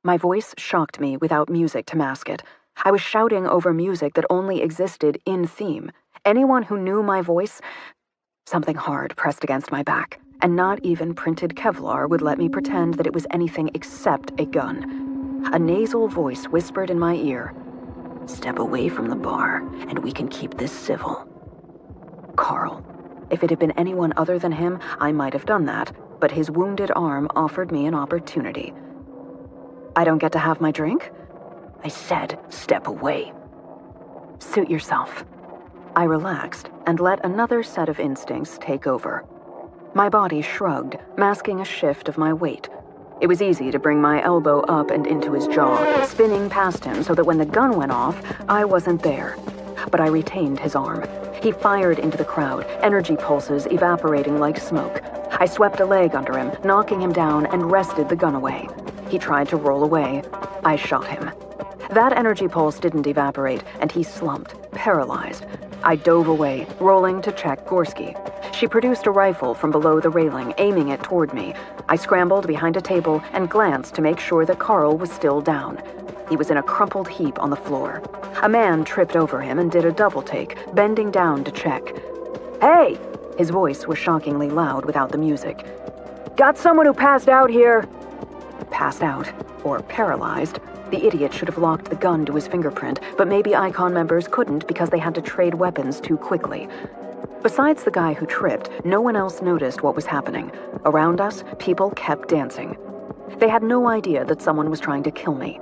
My voice shocked me without music to mask it. I was shouting over music that only existed in theme. Anyone who knew my voice... Something hard pressed against my back, and not even printed Kevlar would let me pretend that it was anything except a gun. A nasal voice whispered in my ear, "Step away from the bar, and we can keep this civil." Carl. If it had been anyone other than him, I might have done that, but his wounded arm offered me an opportunity. "I don't get to have my drink?" "I said, step away." "Suit yourself." I relaxed and let another set of instincts take over. My body shrugged, masking a shift of my weight. It was easy to bring my elbow up and into his jaw, spinning past him so that when the gun went off, I wasn't there. But I retained his arm. He fired into the crowd, energy pulses evaporating like smoke. I swept a leg under him, knocking him down, and wrested the gun away. He tried to roll away. I shot him. That energy pulse didn't evaporate, and he slumped, paralyzed. I dove away, rolling to check Gorski. She produced a rifle from below the railing, aiming it toward me. I scrambled behind a table and glanced to make sure that Carl was still down. He was in a crumpled heap on the floor. A man tripped over him and did a double take, bending down to check. "Hey!" His voice was shockingly loud without the music. "Got someone who passed out here." Passed out, or paralyzed. The idiot should have locked the gun to his fingerprint, but maybe Icon members couldn't because they had to trade weapons too quickly. Besides the guy who tripped, no one else noticed what was happening. Around us, people kept dancing. They had no idea that someone was trying to kill me.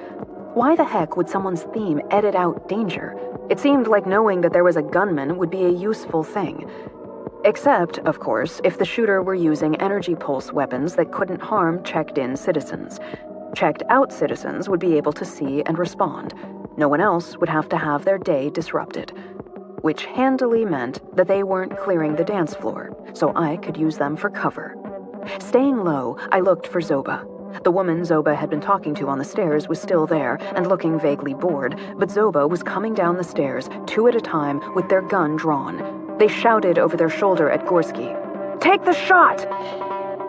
Why the heck would someone's theme edit out danger? It seemed like knowing that there was a gunman would be a useful thing. Except, of course, if the shooter were using energy pulse weapons that couldn't harm checked-in citizens. Checked-out citizens would be able to see and respond. No one else would have to have their day disrupted. Which handily meant that they weren't clearing the dance floor, so I could use them for cover. Staying low, I looked for Zoba. The woman Zoba had been talking to on the stairs was still there and looking vaguely bored, but Zoba was coming down the stairs, 2 at a time, with their gun drawn. They shouted over their shoulder at Gorski, "Take the shot!"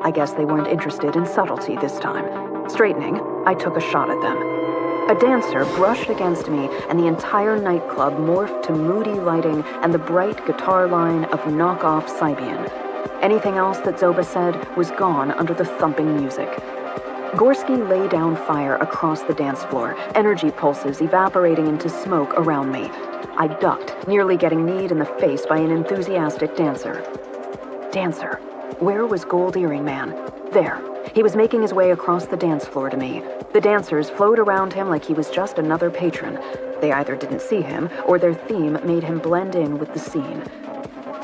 I guess they weren't interested in subtlety this time. Straightening, I took a shot at them. A dancer brushed against me, and the entire nightclub morphed to moody lighting and the bright guitar line of knockoff Sibian. Anything else that Zoba said was gone under the thumping music. Gorski lay down fire across the dance floor, energy pulses evaporating into smoke around me. I ducked, nearly getting kneed in the face by an enthusiastic dancer. Dancer. Where was Gold Earring Man? There. He was making his way across the dance floor to me. The dancers flowed around him like he was just another patron. They either didn't see him, or their theme made him blend in with the scene.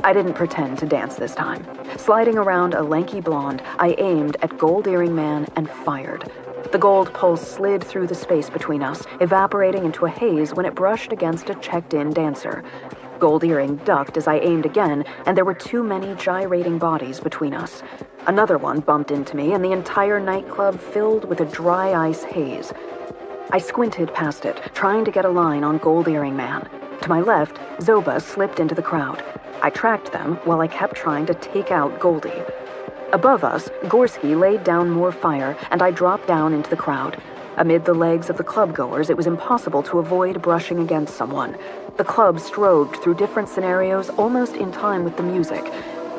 I didn't pretend to dance this time. Sliding around a lanky blonde, I aimed at Gold Earring Man and fired. The gold pulse slid through the space between us, evaporating into a haze when it brushed against a checked-in dancer. Gold Earring ducked as I aimed again, and there were too many gyrating bodies between us. Another one bumped into me, and the entire nightclub filled with a dry ice haze. I squinted past it, trying to get a line on Gold Earring Man. To my left, Zoba slipped into the crowd. I tracked them while I kept trying to take out Goldie. Above us, Gorski laid down more fire, and I dropped down into the crowd. Amid the legs of the club-goers, it was impossible to avoid brushing against someone. The club strode through different scenarios almost in time with the music.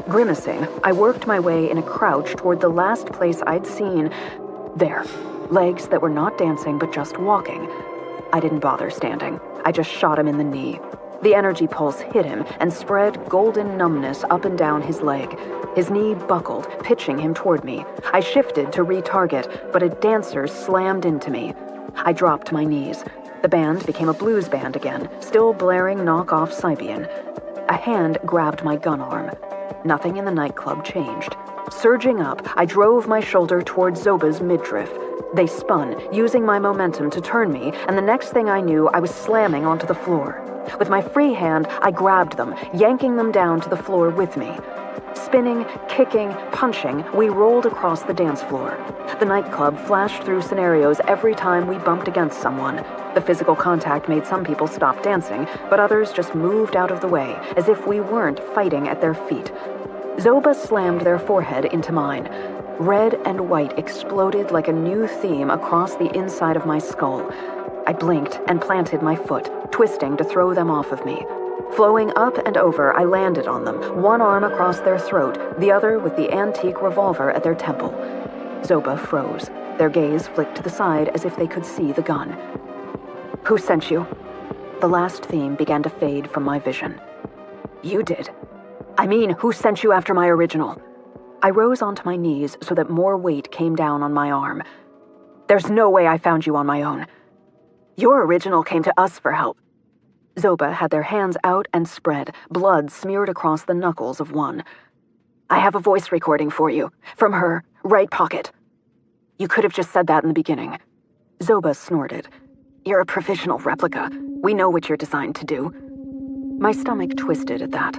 Grimacing, I worked my way in a crouch toward the last place I'd seen. There. Legs that were not dancing but just walking. I didn't bother standing. I just shot him in the knee. The energy pulse hit him and spread golden numbness up and down his leg. His knee buckled, pitching him toward me. I shifted to retarget, but a dancer slammed into me. I dropped to my knees. The band became a blues band again, still blaring knockoff Sibian. A hand grabbed my gun arm. Nothing in the nightclub changed. Surging up, I drove my shoulder toward Zoba's midriff. They spun, using my momentum to turn me, and the next thing I knew, I was slamming onto the floor. With my free hand, I grabbed them, yanking them down to the floor with me. Spinning, kicking, punching, we rolled across the dance floor. The nightclub flashed through scenarios every time we bumped against someone. The physical contact made some people stop dancing, but others just moved out of the way, as if we weren't fighting at their feet. Zoba slammed their forehead into mine. Red and white exploded like a new theme across the inside of my skull. I blinked and planted my foot, twisting to throw them off of me. Flowing up and over, I landed on them, one arm across their throat, the other with the antique revolver at their temple. Zoba froze. Their gaze flicked to the side as if they could see the gun. Who sent you? The last theme began to fade from my vision. You did. I mean, who sent you after my original? I rose onto my knees so that more weight came down on my arm. There's no way I found you on my own. Your original came to us for help. Zoba had their hands out and spread, blood smeared across the knuckles of one. I have a voice recording for you. From her, right pocket. You could have just said that in the beginning. Zoba snorted. You're a provisional replica. We know what you're designed to do. My stomach twisted at that.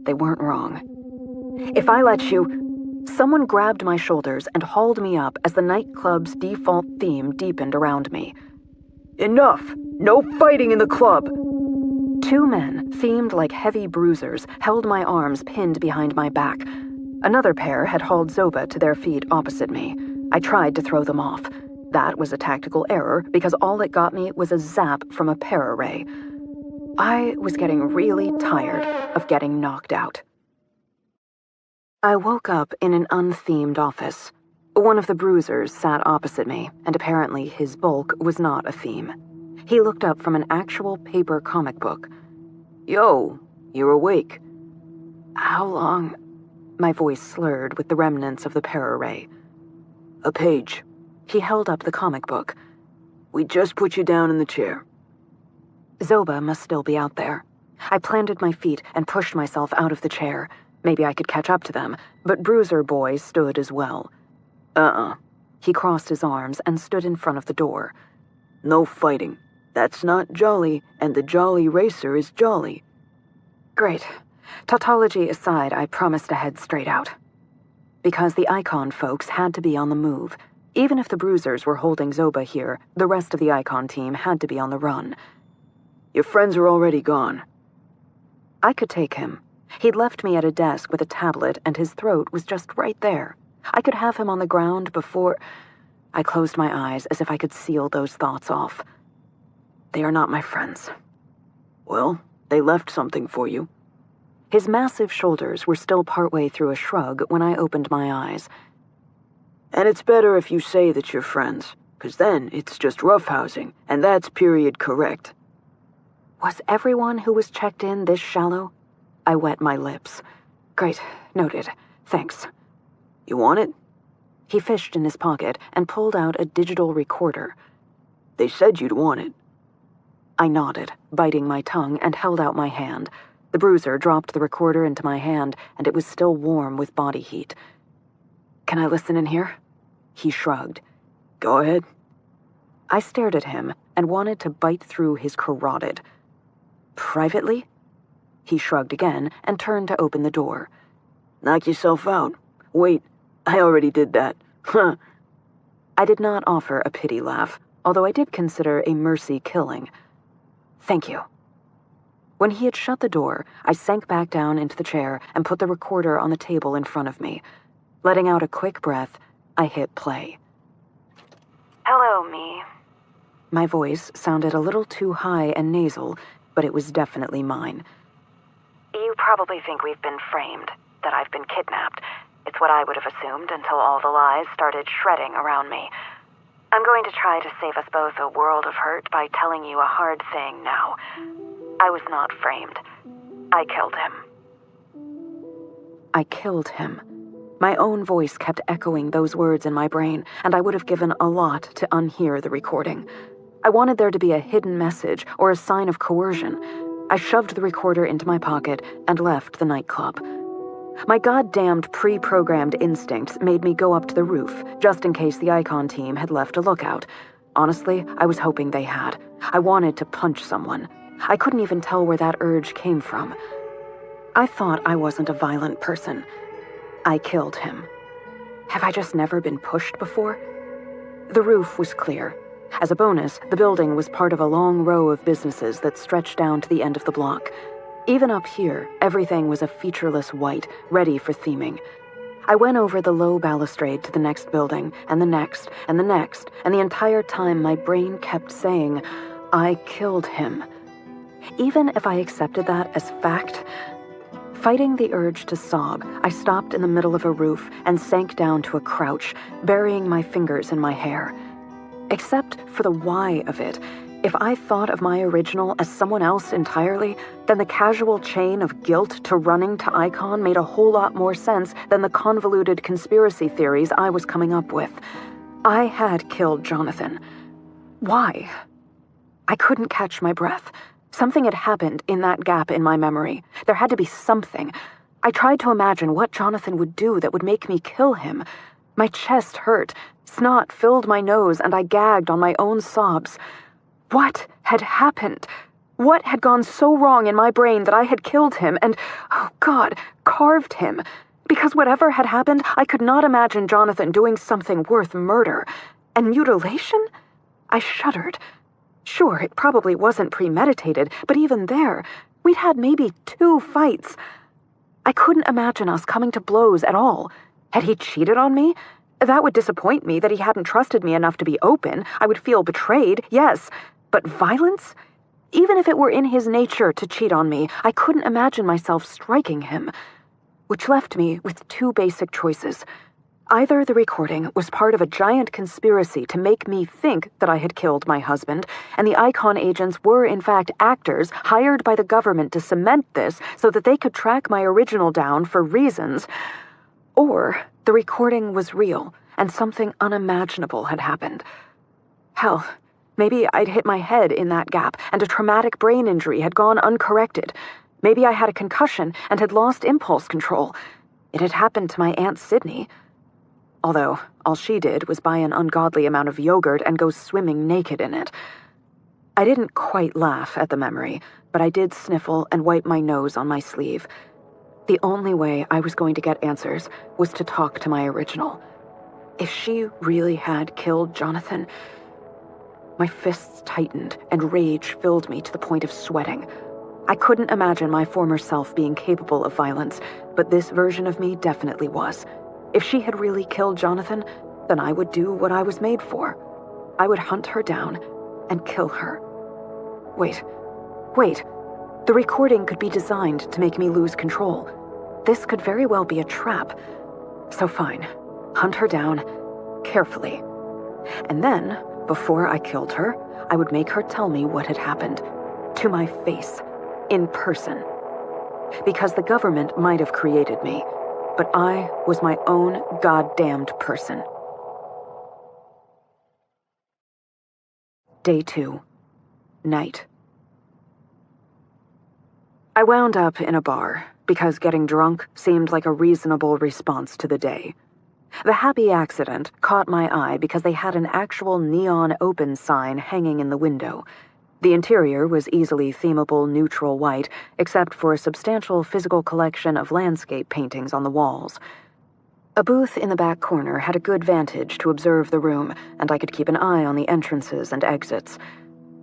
They weren't wrong. If I let you... Someone grabbed my shoulders and hauled me up as the nightclub's default theme deepened around me. Enough! No fighting in the club! Two men, themed like heavy bruisers, held my arms pinned behind my back. Another pair had hauled Zoba to their feet opposite me. I tried to throw them off. That was a tactical error because all it got me was a zap from a para-ray. I was getting really tired of getting knocked out. I woke up in an unthemed office. One of the bruisers sat opposite me, and apparently his bulk was not a theme. He looked up from an actual paper comic book. Yo, you're awake. How long? My voice slurred with the remnants of the para-ray. A page. He held up the comic book. We just put you down in the chair. Zoba must still be out there. I planted my feet and pushed myself out of the chair. Maybe I could catch up to them, but Bruiser Boy stood as well. He crossed his arms and stood in front of the door. No fighting. That's not jolly, and the jolly racer is jolly. Great. Tautology aside, I promised to head straight out. Because the Icon folks had to be on the move. Even if the Bruisers were holding Zoba here, the rest of the Icon team had to be on the run. Your friends are already gone. I could take him. He'd left me at a desk with a tablet, and his throat was just right there. I could have him on the ground before... I closed my eyes as if I could seal those thoughts off. They are not my friends. Well, they left something for you. His massive shoulders were still partway through a shrug when I opened my eyes. And it's better if you say that you're friends, 'cause then it's just roughhousing, and that's period correct. Was everyone who was checked in this shallow? I wet my lips. Great, noted. Thanks. You want it? He fished in his pocket and pulled out a digital recorder. They said you'd want it. I nodded, biting my tongue, and held out my hand. The bruiser dropped the recorder into my hand, and it was still warm with body heat. Can I listen in here? He shrugged. Go ahead. I stared at him and wanted to bite through his carotid. Privately? He shrugged again and turned to open the door. Knock yourself out. Wait, I already did that. Huh. I did not offer a pity laugh, although I did consider a mercy killing. Thank you. When he had shut the door, I sank back down into the chair and put the recorder on the table in front of me. Letting out a quick breath, I hit play. Hello, me. My voice sounded a little too high and nasal, but it was definitely mine. You probably think we've been framed, that I've been kidnapped. It's what I would have assumed until all the lies started shredding around me. I'm going to try to save us both a world of hurt by telling you a hard thing now. I was not framed. I killed him. I killed him. My own voice kept echoing those words in my brain, and I would have given a lot to unhear the recording. I wanted there to be a hidden message or a sign of coercion. I shoved the recorder into my pocket and left the nightclub. My goddamned pre-programmed instincts made me go up to the roof, just in case the Icon team had left a lookout. Honestly, I was hoping they had. I wanted to punch someone. I couldn't even tell where that urge came from. I thought I wasn't a violent person. I killed him. Have I just never been pushed before? The roof was clear. As a bonus, the building was part of a long row of businesses that stretched down to the end of the block. Even up here, everything was a featureless white, ready for theming. I went over the low balustrade to the next building, and the next, and the next, and the entire time my brain kept saying, I killed him. Even if I accepted that as fact, fighting the urge to sob, I stopped in the middle of a roof and sank down to a crouch, burying my fingers in my hair. Except for the why of it, if I thought of my original as someone else entirely, then the casual chain of guilt to running to Icon made a whole lot more sense than the convoluted conspiracy theories I was coming up with. I had killed Jonathan. Why? I couldn't catch my breath. Something had happened in that gap in my memory. There had to be something. I tried to imagine what Jonathan would do that would make me kill him. My chest hurt. Snot filled my nose, and I gagged on my own sobs. What had happened? What had gone so wrong in my brain that I had killed him and, oh God, carved him? Because whatever had happened, I could not imagine Jonathan doing something worth murder. And mutilation? I shuddered. Sure, it probably wasn't premeditated, but even there, we'd had maybe 2 fights. I couldn't imagine us coming to blows at all. Had he cheated on me? That would disappoint me that he hadn't trusted me enough to be open. I would feel betrayed, yes. But violence? Even if it were in his nature to cheat on me, I couldn't imagine myself striking him. Which left me with 2 basic choices. Either the recording was part of a giant conspiracy to make me think that I had killed my husband, and the Icon agents were in fact actors hired by the government to cement this so that they could track my original down for reasons, or the recording was real and something unimaginable had happened. Hell, maybe I'd hit my head in that gap and a traumatic brain injury had gone uncorrected. Maybe I had a concussion and had lost impulse control. It had happened to my Aunt Sydney. Although, all she did was buy an ungodly amount of yogurt and go swimming naked in it. I didn't quite laugh at the memory, but I did sniffle and wipe my nose on my sleeve. The only way I was going to get answers was to talk to my original. If she really had killed Jonathan... My fists tightened and rage filled me to the point of sweating. I couldn't imagine my former self being capable of violence, but this version of me definitely was. If she had really killed Jonathan, then I would do what I was made for. I would hunt her down and kill her. Wait. The recording could be designed to make me lose control. This could very well be a trap. So fine, hunt her down carefully. And then, before I killed her, I would make her tell me what had happened. To my face. In person. Because the government might have created me, but I was my own goddamned person. Day 2. Night. I wound up in a bar, because getting drunk seemed like a reasonable response to the day. The happy accident caught my eye because they had an actual neon open sign hanging in the window. The interior was easily themable neutral white, except for a substantial physical collection of landscape paintings on the walls. A booth in the back corner had a good vantage to observe the room, and I could keep an eye on the entrances and exits.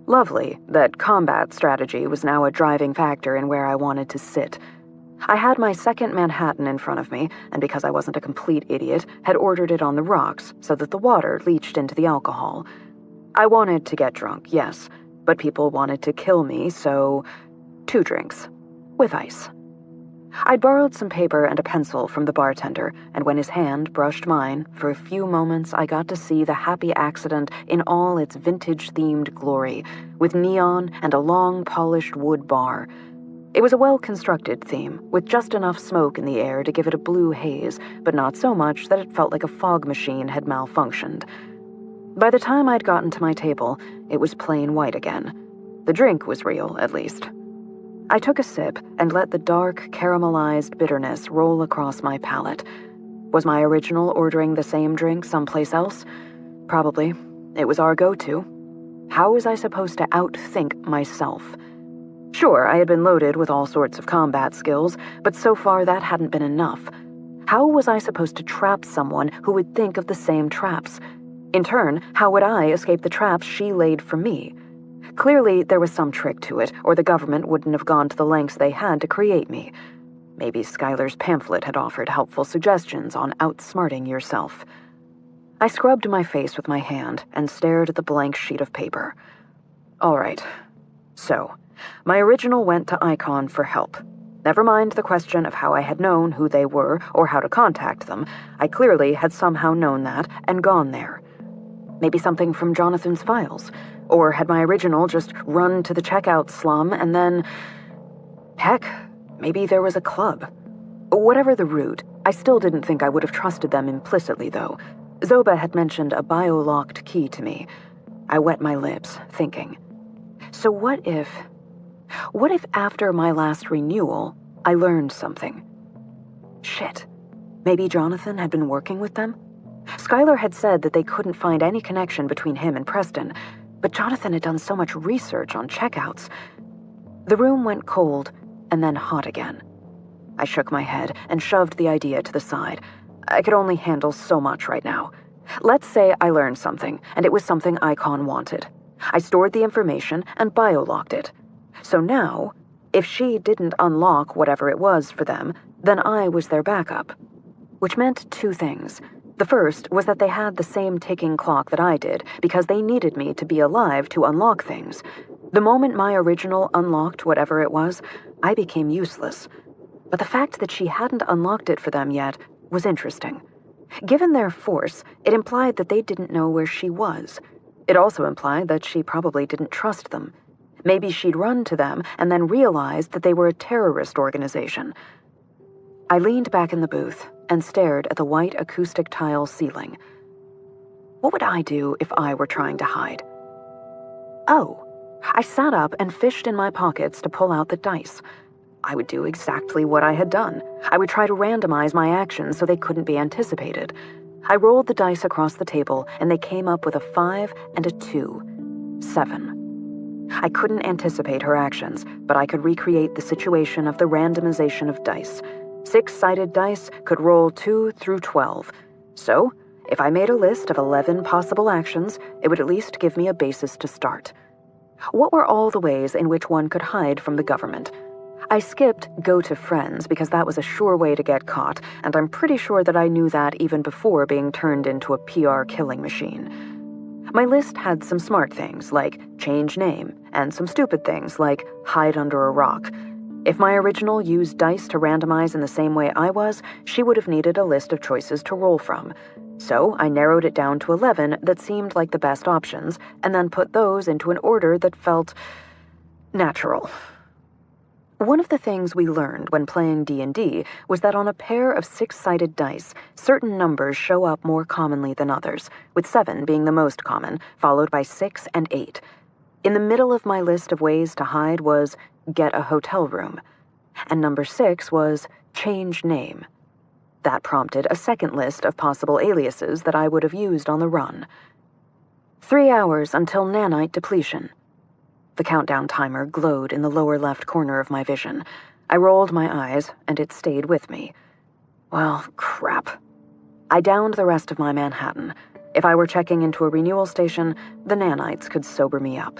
Lovely that combat strategy was now a driving factor in where I wanted to sit. I had my second Manhattan in front of me, and because I wasn't a complete idiot, had ordered it on the rocks so that the water leached into the alcohol. I wanted to get drunk, yes, but people wanted to kill me, so 2 drinks. With ice. I'd borrowed some paper and a pencil from the bartender, and when his hand brushed mine, for a few moments I got to see the happy accident in all its vintage-themed glory, with neon and a long, polished wood bar. It was a well-constructed theme, with just enough smoke in the air to give it a blue haze, but not so much that it felt like a fog machine had malfunctioned. By the time I'd gotten to my table, it was plain white again. The drink was real, at least. I took a sip and let the dark, caramelized bitterness roll across my palate. Was my original ordering the same drink someplace else? Probably. It was our go-to. How was I supposed to outthink myself? Sure, I had been loaded with all sorts of combat skills, but so far that hadn't been enough. How was I supposed to trap someone who would think of the same traps? In turn, how would I escape the traps she laid for me? Clearly, there was some trick to it, or the government wouldn't have gone to the lengths they had to create me. Maybe Skylar's pamphlet had offered helpful suggestions on outsmarting yourself. I scrubbed my face with my hand and stared at the blank sheet of paper. All right. So, my original went to Icon for help. Never mind the question of how I had known who they were or how to contact them. I clearly had somehow known that and gone there. Maybe something from Jonathan's files. Or had my original just run to the checkout slum and then... Heck, maybe there was a club. Whatever the route, I still didn't think I would have trusted them implicitly, though. Zoba had mentioned a bio-locked key to me. I wet my lips, thinking. So what if after my last renewal, I learned something? Shit. Maybe Jonathan had been working with them? Skylar had said that they couldn't find any connection between him and Preston, but Jonathan had done so much research on checkouts. The room went cold and then hot again. I shook my head and shoved the idea to the side. I could only handle so much right now. Let's say I learned something, and it was something Icon wanted. I stored the information and bio-locked it. So now, if she didn't unlock whatever it was for them, then I was their backup. Which meant 2 things. The first was that they had the same ticking clock that I did, because they needed me to be alive to unlock things. The moment my original unlocked whatever it was, I became useless. But the fact that she hadn't unlocked it for them yet was interesting. Given their force, it implied that they didn't know where she was. It also implied that she probably didn't trust them. Maybe she'd run to them and then realized that they were a terrorist organization. I leaned back in the booth and stared at the white acoustic tile ceiling. What would I do if I were trying to hide? Oh, I sat up and fished in my pockets to pull out the dice. I would do exactly what I had done. I would try to randomize my actions so they couldn't be anticipated. I rolled the dice across the table, and they came up with a 5 and a 2. 7. I couldn't anticipate her actions, but I could recreate the situation of the randomization of dice. 6-sided dice could roll 2 through 12. So, if I made a list of 11 possible actions, it would at least give me a basis to start. What were all the ways in which one could hide from the government? I skipped go to friends because that was a sure way to get caught, and I'm pretty sure that I knew that even before being turned into a PR killing machine. My list had some smart things, like change name, and some stupid things, like hide under a rock. If my original used dice to randomize in the same way I was, she would have needed a list of choices to roll from. So I narrowed it down to 11 that seemed like the best options, and then put those into an order that felt natural. One of the things we learned when playing D&D was that on a pair of 6-sided dice, certain numbers show up more commonly than others, with 7 being the most common, followed by 6 and 8. In the middle of my list of ways to hide was get a hotel room, and number 6 was change name. That prompted a second list of possible aliases that I would have used on the run. 3 hours until nanite depletion. The countdown timer glowed in the lower left corner of my vision. I rolled my eyes, and it stayed with me. Well, crap. I downed the rest of my Manhattan. If I were checking into a renewal station, the nanites could sober me up.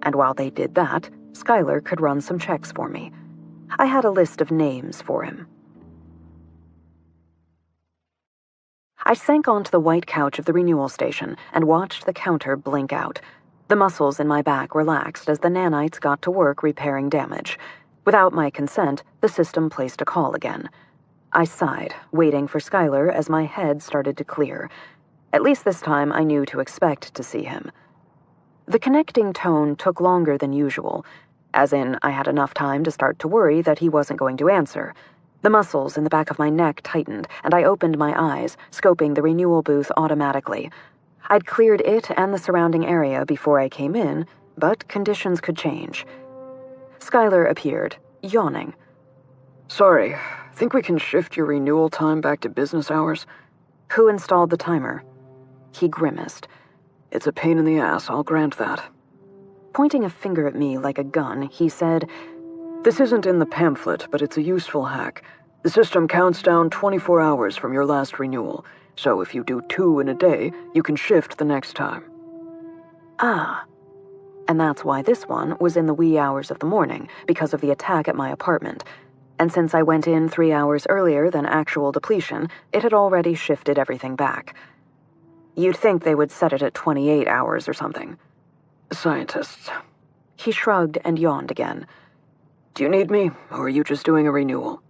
And while they did that, Skylar could run some checks for me. I had a list of names for him. I sank onto the white couch of the renewal station and watched the counter blink out. The muscles in my back relaxed as the nanites got to work repairing damage. Without my consent, the system placed a call again. I sighed, waiting for Skylar as my head started to clear. At least this time I knew to expect to see him. The connecting tone took longer than usual, as in I had enough time to start to worry that he wasn't going to answer. The muscles in the back of my neck tightened, and I opened my eyes, scoping the renewal booth automatically. I'd cleared it and the surrounding area before I came in, but conditions could change. Skylar appeared, yawning. Sorry, think we can shift your renewal time back to business hours? Who installed the timer? He grimaced. It's a pain in the ass, I'll grant that. Pointing a finger at me like a gun, he said, This isn't in the pamphlet, but it's a useful hack. The system counts down 24 hours from your last renewal, so if you do 2 in a day, you can shift the next time. Ah. And that's why this one was in the wee hours of the morning, because of the attack at my apartment. And since I went in 3 hours earlier than actual depletion, it had already shifted everything back. You'd think they would set it at 28 hours or something. Scientists. He shrugged and yawned again. Do you need me, or are you just doing a renewal?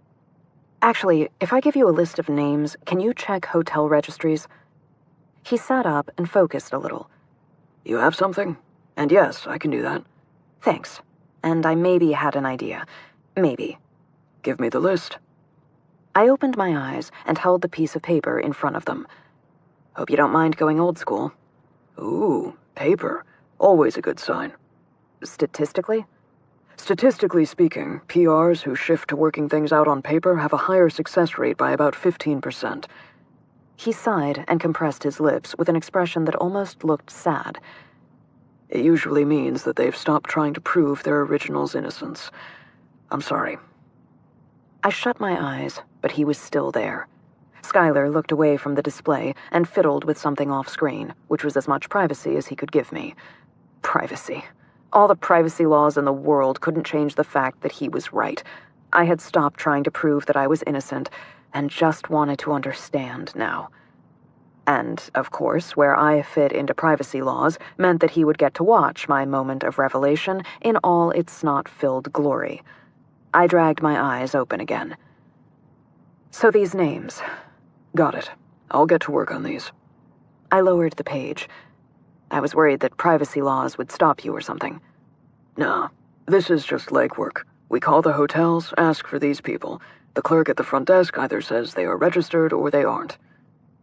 Actually, if I give you a list of names, can you check hotel registries? He sat up and focused a little. You have something? And yes, I can do that. Thanks. And I maybe had an idea. Maybe. Give me the list. I opened my eyes and held the piece of paper in front of them. Hope you don't mind going old school. Ooh, paper. Always a good sign. Statistically? Statistically speaking, PRs who shift to working things out on paper have a higher success rate by about 15%. He sighed and compressed his lips with an expression that almost looked sad. It usually means that they've stopped trying to prove their original's innocence. I'm sorry. I shut my eyes, but he was still there. Skylar looked away from the display and fiddled with something off-screen, which was as much privacy as he could give me. Privacy. All the privacy laws in the world couldn't change the fact that he was right. I had stopped trying to prove that I was innocent, and just wanted to understand now. And, of course, where I fit into privacy laws meant that he would get to watch my moment of revelation in all its snot-filled glory. I dragged my eyes open again. So these names. Got it. I'll get to work on these. I lowered the page. I was worried that privacy laws would stop you or something. Nah, this is just legwork. We call the hotels, ask for these people. The clerk at the front desk either says they are registered or they aren't.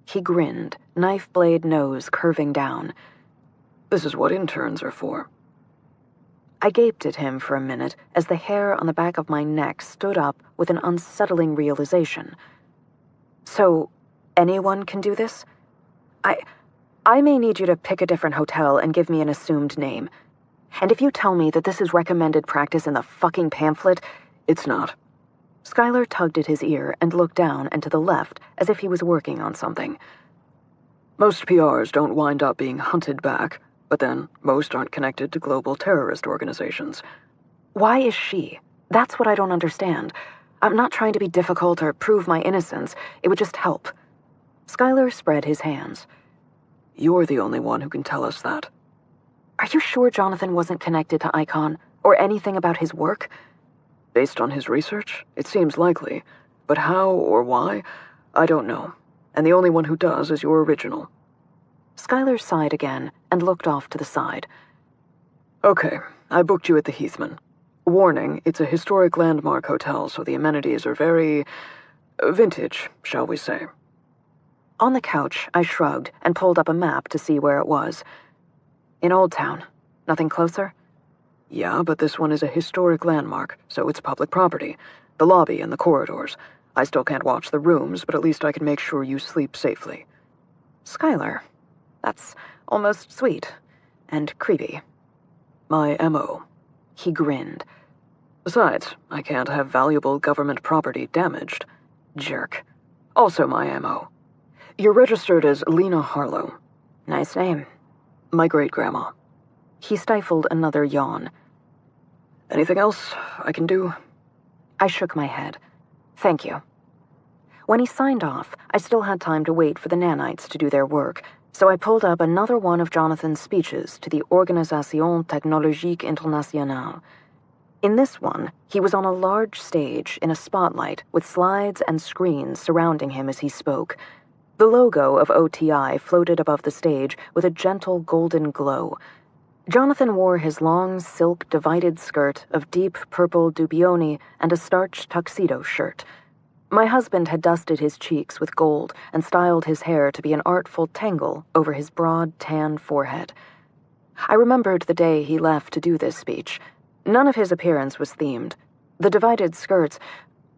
He grinned, knife blade nose curving down. This is what interns are for. I gaped at him for a minute as the hair on the back of my neck stood up with an unsettling realization. So, anyone can do this? I may need you to pick a different hotel and give me an assumed name. And if you tell me that this is recommended practice in the fucking pamphlet, it's not. Skylar tugged at his ear and looked down and to the left as if he was working on something. Most PRs don't wind up being hunted back, but then most aren't connected to global terrorist organizations. Why is she? That's what I don't understand. I'm not trying to be difficult or prove my innocence. It would just help. Skylar spread his hands. You're the only one who can tell us that. Are you sure Jonathan wasn't connected to Icon, or anything about his work? Based on his research, it seems likely, but how or why, I don't know. And the only one who does is your original. Skylar sighed again and looked off to the side. Okay, I booked you at the Heathman. Warning, it's a historic landmark hotel, so the amenities are very vintage, shall we say. On the couch, I shrugged and pulled up a map to see where it was. In Old Town. Nothing closer? Yeah, but this one is a historic landmark, so it's public property. The lobby and the corridors. I still can't watch the rooms, but at least I can make sure you sleep safely. Skylar. That's almost sweet. And creepy. My M.O. He grinned. Besides, I can't have valuable government property damaged. Jerk. Also my M.O. You're registered as Lena Harlow. Nice name. My great-grandma. He stifled another yawn. Anything else I can do? I shook my head. Thank you. When he signed off, I still had time to wait for the nanites to do their work, so I pulled up another one of Jonathan's speeches to the Organisation Technologique Internationale. In this one, he was on a large stage in a spotlight with slides and screens surrounding him as he spoke. The logo of OTI floated above the stage with a gentle golden glow. Jonathan wore his long silk divided skirt of deep purple dubioni and a starched tuxedo shirt. My husband had dusted his cheeks with gold and styled his hair to be an artful tangle over his broad tan forehead. I remembered the day he left to do this speech. None of his appearance was themed. The divided skirts...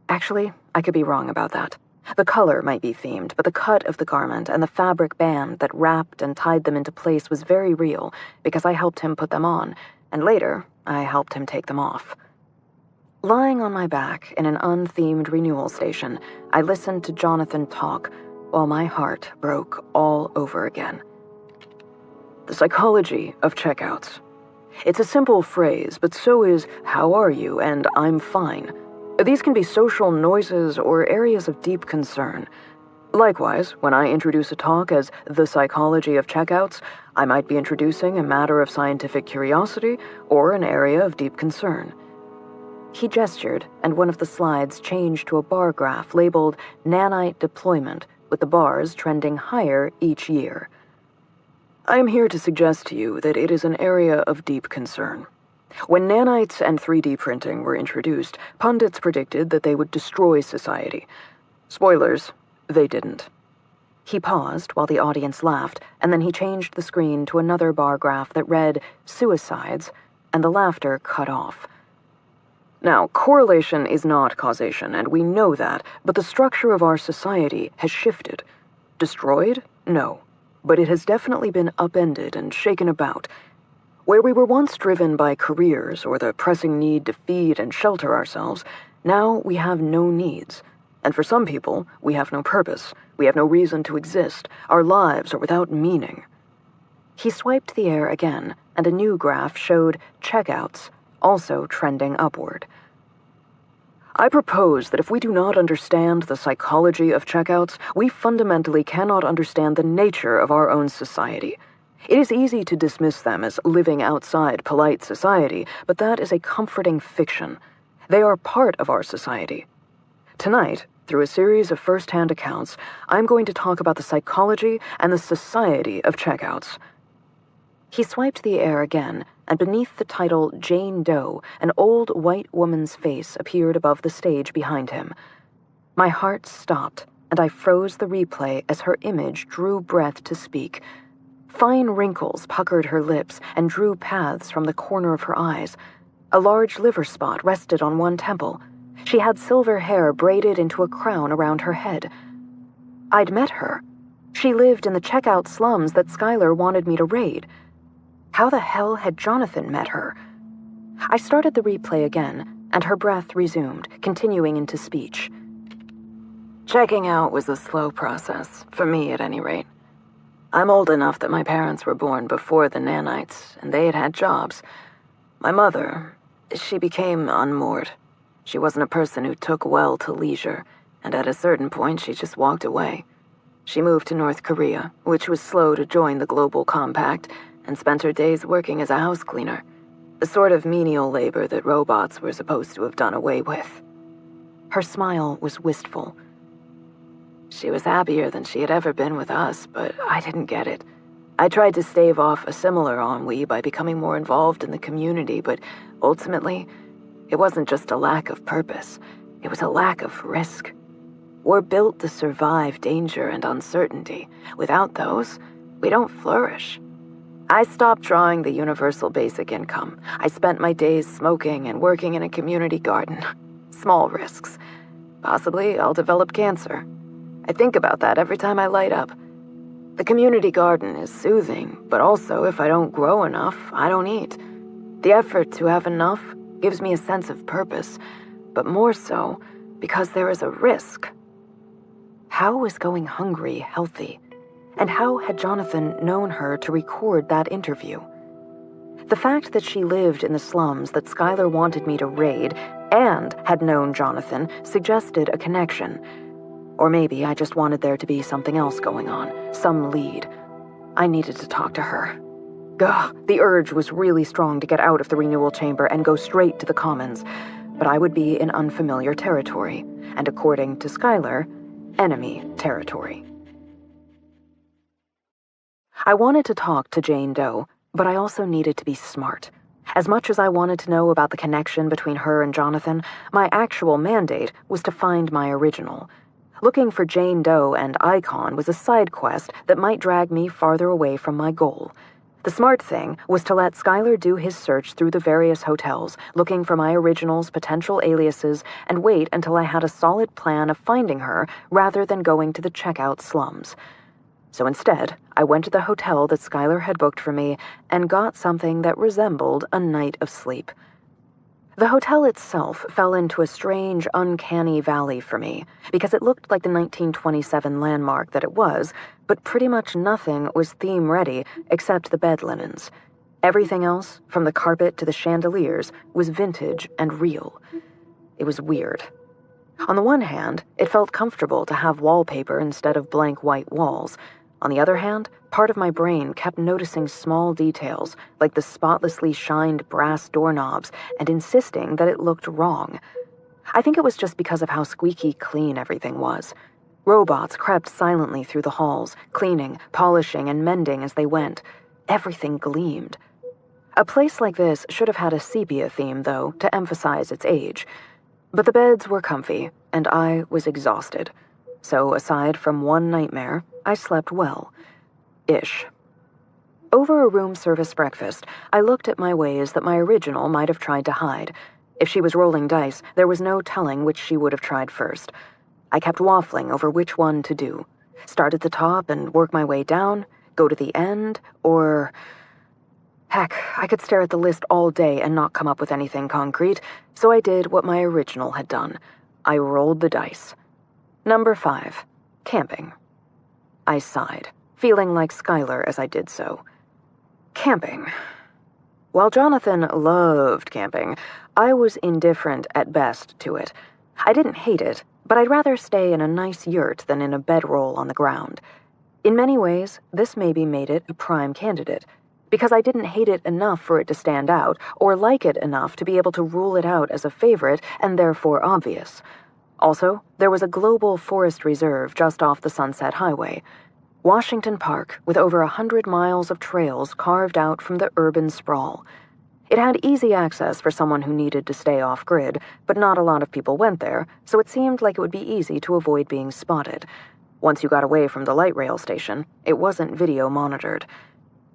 Actually, I could be wrong about that. The color might be themed, but the cut of the garment and the fabric band that wrapped and tied them into place was very real because I helped him put them on, and later I helped him take them off. Lying on my back in an unthemed renewal station, I listened to Jonathan talk while my heart broke all over again. The psychology of checkouts. It's a simple phrase, but so is "how are you" and "I'm fine." These can be social noises or areas of deep concern. Likewise, when I introduce a talk as "the psychology of checkouts," I might be introducing a matter of scientific curiosity or an area of deep concern. He gestured, and one of the slides changed to a bar graph labeled Nanite Deployment, with the bars trending higher each year. I am here to suggest to you that it is an area of deep concern. When nanites and 3D printing were introduced, pundits predicted that they would destroy society. Spoilers, they didn't. He paused while the audience laughed, and then he changed the screen to another bar graph that read Suicides, and the laughter cut off. Now, correlation is not causation, and we know that, but the structure of our society has shifted. Destroyed? No. But it has definitely been upended and shaken about. Where we were once driven by careers or the pressing need to feed and shelter ourselves, now we have no needs. And for some people, we have no purpose. We have no reason to exist. Our lives are without meaning. He swiped the air again, and a new graph showed checkouts, also trending upward. I propose that if we do not understand the psychology of checkouts, we fundamentally cannot understand the nature of our own society. It is easy to dismiss them as living outside polite society, but that is a comforting fiction. They are part of our society. Tonight, through a series of first-hand accounts, I'm going to talk about the psychology and the society of checkouts. He swiped the air again, and beneath the title Jane Doe, an old white woman's face appeared above the stage behind him. My heart stopped, and I froze the replay as her image drew breath to speak. Fine wrinkles puckered her lips and drew paths from the corner of her eyes. A large liver spot rested on one temple. She had silver hair braided into a crown around her head. I'd met her. She lived in the checkout slums that Skylar wanted me to raid. How the hell had Jonathan met her? I started the replay again, and her breath resumed, continuing into speech. Checking out was a slow process, for me at any rate. I'm old enough that my parents were born before the nanites, and they had had jobs. My mother, she became unmoored. She wasn't a person who took well to leisure, and at a certain point she just walked away. She moved to North Korea, which was slow to join the global compact, and spent her days working as a house cleaner, the sort of menial labor that robots were supposed to have done away with. Her smile was wistful. She was happier than she had ever been with us, but I didn't get it. I tried to stave off a similar ennui by becoming more involved in the community, but ultimately, it wasn't just a lack of purpose, it was a lack of risk. We're built to survive danger and uncertainty. Without those, we don't flourish. I stopped drawing the universal basic income. I spent my days smoking and working in a community garden. Small risks. Possibly I'll develop cancer. I think about that every time I light up. The community garden is soothing, but also if I don't grow enough, I don't eat. The effort to have enough gives me a sense of purpose, but more so because there is a risk. How was going hungry healthy? And how had Jonathan known her to record that interview? The fact that she lived in the slums that Skylar wanted me to raid and had known Jonathan suggested a connection. Or maybe I just wanted there to be something else going on, some lead. I needed to talk to her. Ugh, the urge was really strong to get out of the renewal chamber and go straight to the commons, but I would be in unfamiliar territory, and according to Skylar, enemy territory. I wanted to talk to Jane Doe, but I also needed to be smart. As much as I wanted to know about the connection between her and Jonathan, my actual mandate was to find my original. Looking for Jane Doe and Icon was a side quest that might drag me farther away from my goal. The smart thing was to let Skylar do his search through the various hotels, looking for my original's potential aliases, and wait until I had a solid plan of finding her rather than going to the checkout slums. So instead, I went to the hotel that Skylar had booked for me and got something that resembled a night of sleep. The hotel itself fell into a strange, uncanny valley for me, because it looked like the 1927 landmark that it was, but pretty much nothing was theme-ready except the bed linens. Everything else, from the carpet to the chandeliers, was vintage and real. It was weird. On the one hand, it felt comfortable to have wallpaper instead of blank white walls. On the other hand, part of my brain kept noticing small details, like the spotlessly shined brass doorknobs, and insisting that it looked wrong. I think it was just because of how squeaky clean everything was. Robots crept silently through the halls, cleaning, polishing, and mending as they went. Everything gleamed. A place like this should have had a sepia theme, though, to emphasize its age. But the beds were comfy, and I was exhausted. So, aside from one nightmare, I slept well. Ish. Over a room service breakfast, I looked at my ways that my original might have tried to hide. If she was rolling dice, there was no telling which she would have tried first. I kept waffling over which one to do. Start at the top and work my way down, go to the end, or... Heck, I could stare at the list all day and not come up with anything concrete, so I did what my original had done. I rolled the dice. Number 5. Camping. I sighed, feeling like Skylar as I did so. Camping. While Jonathan loved camping, I was indifferent at best to it. I didn't hate it, but I'd rather stay in a nice yurt than in a bedroll on the ground. In many ways, this maybe made it a prime candidate, because I didn't hate it enough for it to stand out, or like it enough to be able to rule it out as a favorite and therefore obvious. Also, there was a global forest reserve just off the Sunset Highway. Washington Park, with over 100 miles of trails carved out from the urban sprawl. It had easy access for someone who needed to stay off-grid, but not a lot of people went there, so it seemed like it would be easy to avoid being spotted. Once you got away from the light rail station, it wasn't video monitored.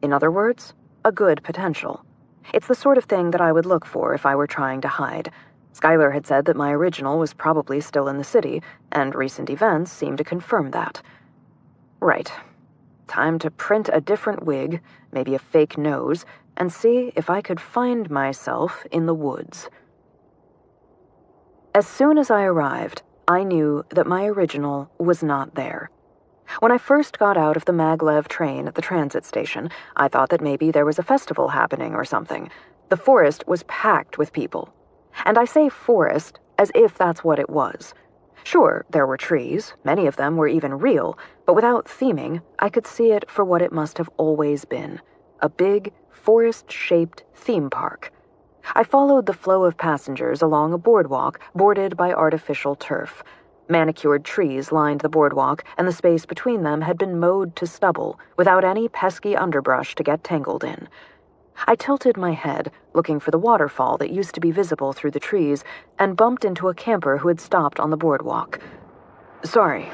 In other words, a good potential. It's the sort of thing that I would look for if I were trying to hide. Skylar had said that my original was probably still in the city, and recent events seemed to confirm that. Right. Time to print a different wig, maybe a fake nose, and see if I could find myself in the woods. As soon as I arrived, I knew that my original was not there. When I first got out of the maglev train at the transit station, I thought that maybe there was a festival happening or something. The forest was packed with people. And I say forest as if that's what it was. Sure, there were trees, many of them were even real, but without theming, I could see it for what it must have always been. A big, forest-shaped theme park. I followed the flow of passengers along a boardwalk bordered by artificial turf. Manicured trees lined the boardwalk, and the space between them had been mowed to stubble, without any pesky underbrush to get tangled in. I tilted my head, looking for the waterfall that used to be visible through the trees, and bumped into a camper who had stopped on the boardwalk. Sorry.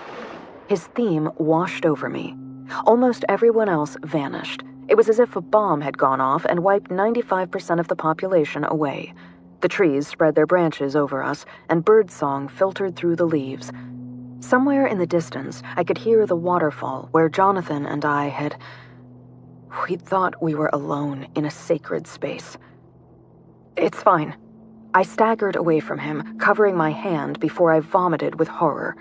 His theme washed over me. Almost everyone else vanished. It was as if a bomb had gone off and wiped 95% of the population away. The trees spread their branches over us, and birdsong filtered through the leaves. Somewhere in the distance, I could hear the waterfall where Jonathan and I had... We thought we were alone in a sacred space. It's fine. I staggered away from him, covering my hand before I vomited with horror.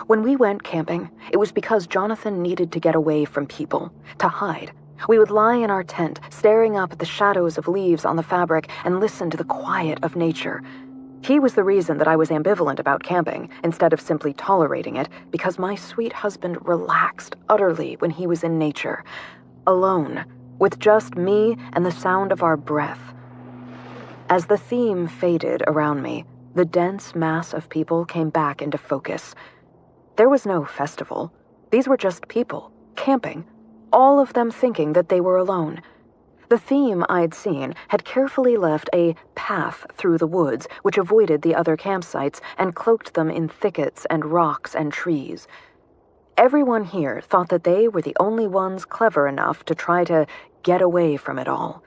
When we went camping, it was because Jonathan needed to get away from people, to hide. We would lie in our tent, staring up at the shadows of leaves on the fabric and listen to the quiet of nature. He was the reason that I was ambivalent about camping instead of simply tolerating it, because my sweet husband relaxed utterly when he was in nature, alone, with just me and the sound of our breath. As the theme faded around me, the dense mass of people came back into focus. There was no festival. These were just people, camping, all of them thinking that they were alone. The theme I'd seen had carefully left a path through the woods, which avoided the other campsites and cloaked them in thickets and rocks and trees. Everyone here thought that they were the only ones clever enough to try to get away from it all.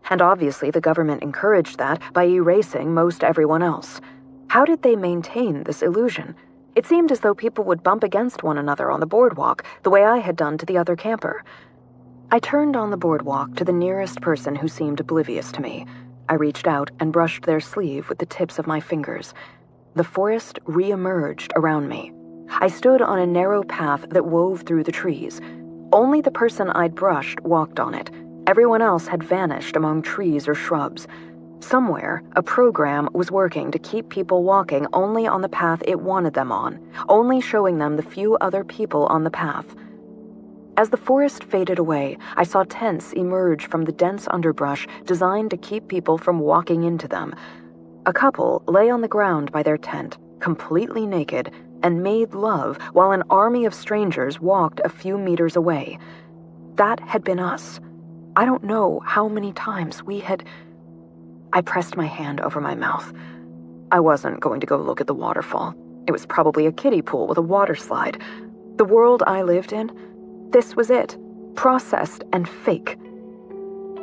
And obviously the government encouraged that by erasing most everyone else. How did they maintain this illusion? It seemed as though people would bump against one another on the boardwalk, the way I had done to the other camper. I turned on the boardwalk to the nearest person who seemed oblivious to me. I reached out and brushed their sleeve with the tips of my fingers. The forest re-emerged around me. I stood on a narrow path that wove through the trees. Only the person I'd brushed walked on it. Everyone else had vanished among trees or shrubs. Somewhere, a program was working to keep people walking only on the path it wanted them on, only showing them the few other people on the path. As the forest faded away, I saw tents emerge from the dense underbrush designed to keep people from walking into them. A couple lay on the ground by their tent, completely naked, and made love while an army of strangers walked a few meters away. That had been us. I don't know how many times we had... I pressed my hand over my mouth. I wasn't going to go look at the waterfall. It was probably a kiddie pool with a water slide. The world I lived in, this was it, processed and fake.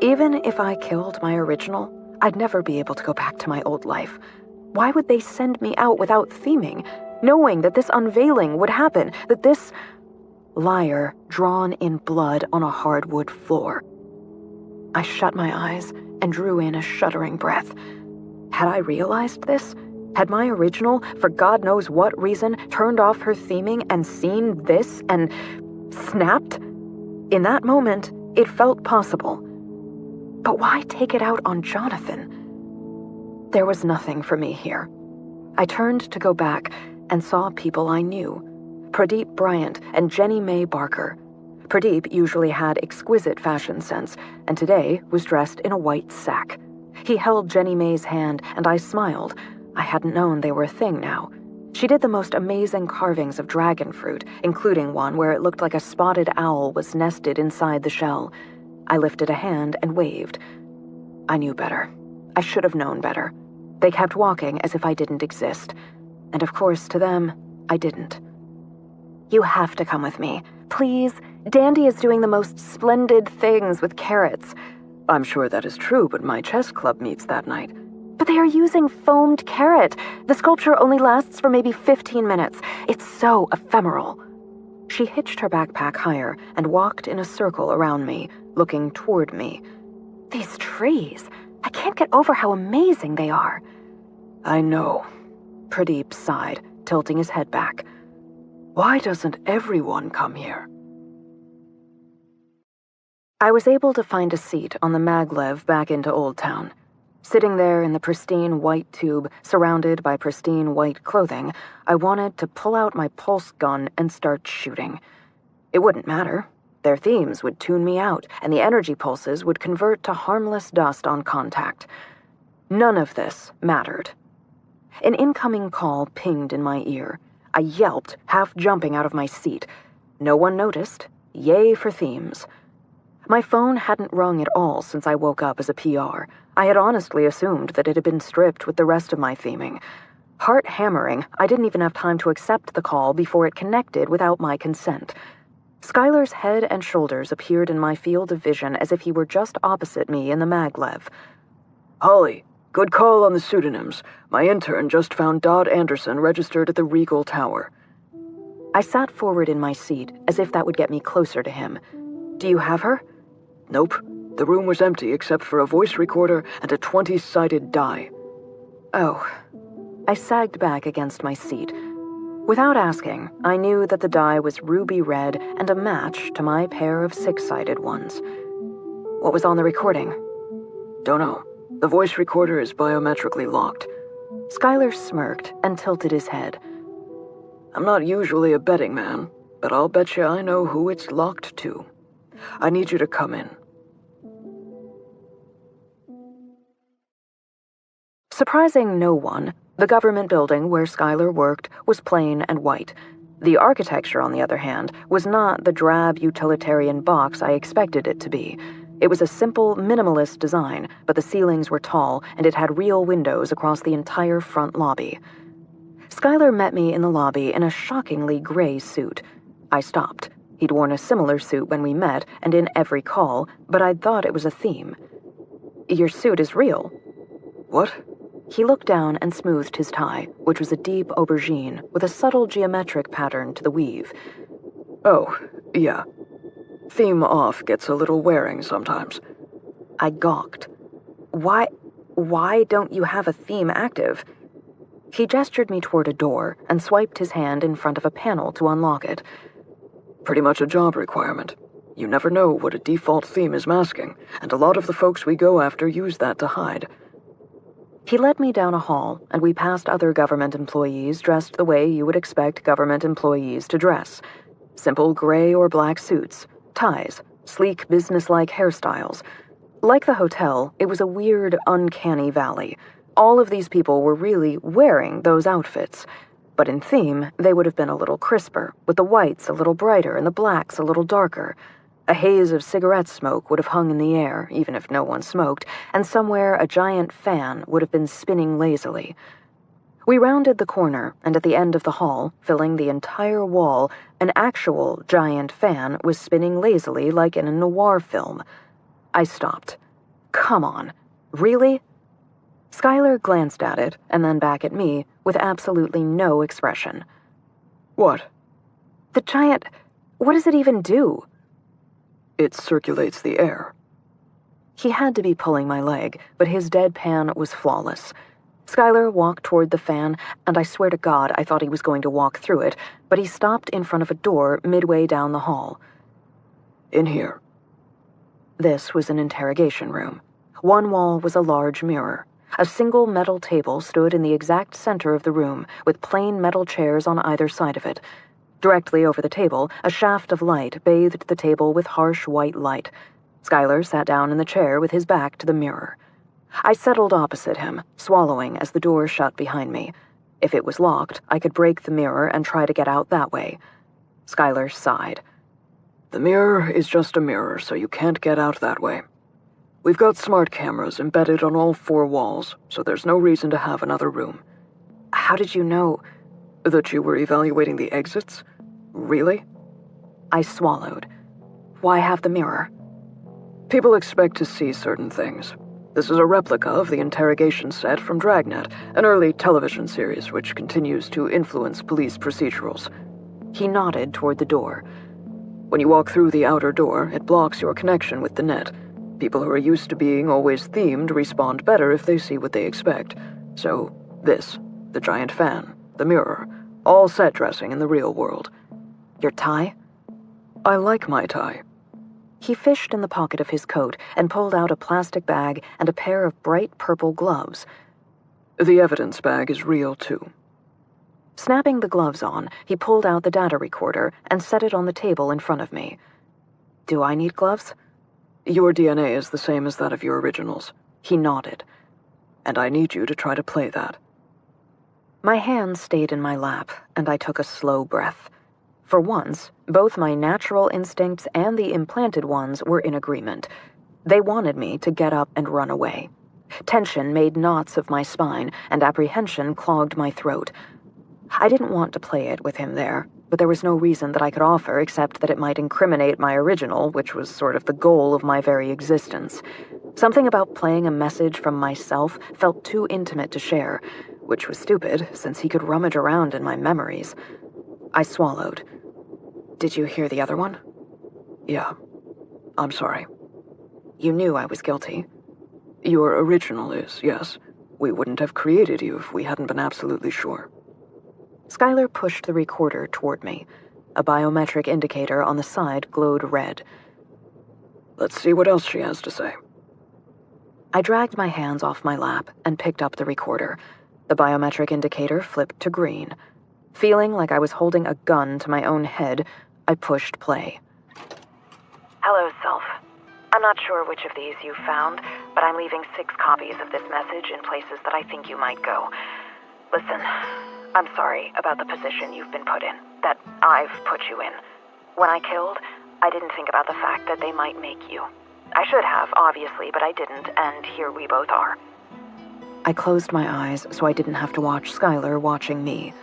Even if I killed my original, I'd never be able to go back to my old life. Why would they send me out without theming, knowing that this unveiling would happen, that this liar drawn in blood on a hardwood floor? I shut my eyes and drew in a shuddering breath. Had I realized this? Had my original, for God knows what reason, turned off her theming and seen this and snapped? In that moment, it felt possible. But why take it out on Jonathan? There was nothing for me here. I turned to go back and saw people I knew. Pradeep Bryant and Jenny Mae Barker. Pradeep usually had exquisite fashion sense, and today was dressed in a white sack. He held Jenny Mae's hand, and I smiled. I hadn't known they were a thing now. She did the most amazing carvings of dragon fruit, including one where it looked like a spotted owl was nested inside the shell. I lifted a hand and waved. I knew better. I should have known better. They kept walking as if I didn't exist. And of course, to them, I didn't. You have to come with me. Please. Dandy is doing the most splendid things with carrots. I'm sure that is true, but my chess club meets that night. But they are using foamed carrot. The sculpture only lasts for maybe 15 minutes. It's so ephemeral. She hitched her backpack higher and walked in a circle around me, looking toward me. These trees. I can't get over how amazing they are. I know. Pradeep sighed, tilting his head back. Why doesn't everyone come here? I was able to find a seat on the maglev back into Old Town. Sitting there in the pristine white tube, surrounded by pristine white clothing, I wanted to pull out my pulse gun and start shooting. It wouldn't matter. Their themes would tune me out, and the energy pulses would convert to harmless dust on contact. None of this mattered. An incoming call pinged in my ear. I yelped, half jumping out of my seat. No one noticed. Yay for themes. My phone hadn't rung at all since I woke up as a PR. I had honestly assumed that it had been stripped with the rest of my theming. Heart hammering, I didn't even have time to accept the call before it connected without my consent. Skylar's head and shoulders appeared in my field of vision as if he were just opposite me in the maglev. Holly, good call on the pseudonyms. My intern just found Dodd Anderson registered at the Regal Tower. I sat forward in my seat as if that would get me closer to him. Do you have her? Nope. The room was empty except for a voice recorder and a 20-sided die. Oh. I sagged back against my seat. Without asking, I knew that the die was ruby red and a match to my pair of 6-sided ones. What was on the recording? Don't know. The voice recorder is biometrically locked. Skylar smirked and tilted his head. I'm not usually a betting man, but I'll bet you I know who it's locked to. I need you to come in. Surprising no one, the government building where Skylar worked was plain and white. The architecture, on the other hand, was not the drab utilitarian box I expected it to be. It was a simple, minimalist design, but the ceilings were tall, and it had real windows across the entire front lobby. Skylar met me in the lobby in a shockingly gray suit. I stopped. He'd worn a similar suit when we met, and in every call, but I'd thought it was a theme. Your suit is real. What? He looked down and smoothed his tie, which was a deep aubergine with a subtle geometric pattern to the weave. Oh, yeah. Theme off gets a little wearing sometimes. I gawked. Why don't you have a theme active? He gestured me toward a door and swiped his hand in front of a panel to unlock it. Pretty much a job requirement. You never know what a default theme is masking, and a lot of the folks we go after use that to hide. He led me down a hall, and we passed other government employees dressed the way you would expect government employees to dress. Simple gray or black suits, ties, sleek businesslike hairstyles. Like the hotel, it was a weird, uncanny valley. All of these people were really wearing those outfits. But in theme, they would have been a little crisper, with the whites a little brighter and the blacks a little darker. A haze of cigarette smoke would have hung in the air, even if no one smoked, and somewhere a giant fan would have been spinning lazily. We rounded the corner, and at the end of the hall, filling the entire wall, an actual giant fan was spinning lazily like in a noir film. I stopped. Come on. Really? Skylar glanced at it, and then back at me, with absolutely no expression. What? The giant... What does it even do? It circulates the air. He had to be pulling my leg, but his deadpan was flawless. Skylar walked toward the fan, and I swear to God I thought he was going to walk through it, but he stopped in front of a door midway down the hall. In here. This was an interrogation room. One wall was a large mirror. A single metal table stood in the exact center of the room, with plain metal chairs on either side of it. Directly over the table, a shaft of light bathed the table with harsh white light. Skylar sat down in the chair with his back to the mirror. I settled opposite him, swallowing as the door shut behind me. If it was locked, I could break the mirror and try to get out that way. Skylar sighed. The mirror is just a mirror, so you can't get out that way. We've got smart cameras embedded on all 4 walls, so there's no reason to have another room. How did you know? That you were evaluating the exits? Really? I swallowed. Why have the mirror? People expect to see certain things. This is a replica of the interrogation set from Dragnet, an early television series which continues to influence police procedurals. He nodded toward the door. When you walk through the outer door, it blocks your connection with the net. People who are used to being always themed respond better if they see what they expect. So, this, the giant fan, the mirror, all set dressing in the real world. Your tie? I like my tie. He fished in the pocket of his coat and pulled out a plastic bag and a pair of bright purple gloves. The evidence bag is real, too. Snapping the gloves on, he pulled out the data recorder and set it on the table in front of me. Do I need gloves? Your DNA is the same as that of your originals. He nodded. And I need you to try to play that. My hands stayed in my lap, and I took a slow breath. For once, both my natural instincts and the implanted ones were in agreement. They wanted me to get up and run away. Tension made knots of my spine, and apprehension clogged my throat. I didn't want to play it with him there, but there was no reason that I could offer except that it might incriminate my original, which was sort of the goal of my very existence. Something about playing a message from myself felt too intimate to share, which was stupid, since he could rummage around in my memories. I swallowed. Did you hear the other one? Yeah. I'm sorry. You knew I was guilty. Your original is, yes. We wouldn't have created you if we hadn't been absolutely sure. Skylar pushed the recorder toward me. A biometric indicator on the side glowed red. Let's see what else she has to say. I dragged my hands off my lap and picked up the recorder. The biometric indicator flipped to green. Feeling like I was holding a gun to my own head, I pushed play. Hello, Self. I'm not sure which of these you found, but I'm leaving 6 copies of this message in places that I think you might go. Listen, I'm sorry about the position you've been put in, that I've put you in. When I killed, I didn't think about the fact that they might make you. I should have, obviously, but I didn't, and here we both are. I closed my eyes so I didn't have to watch Skylar watching me.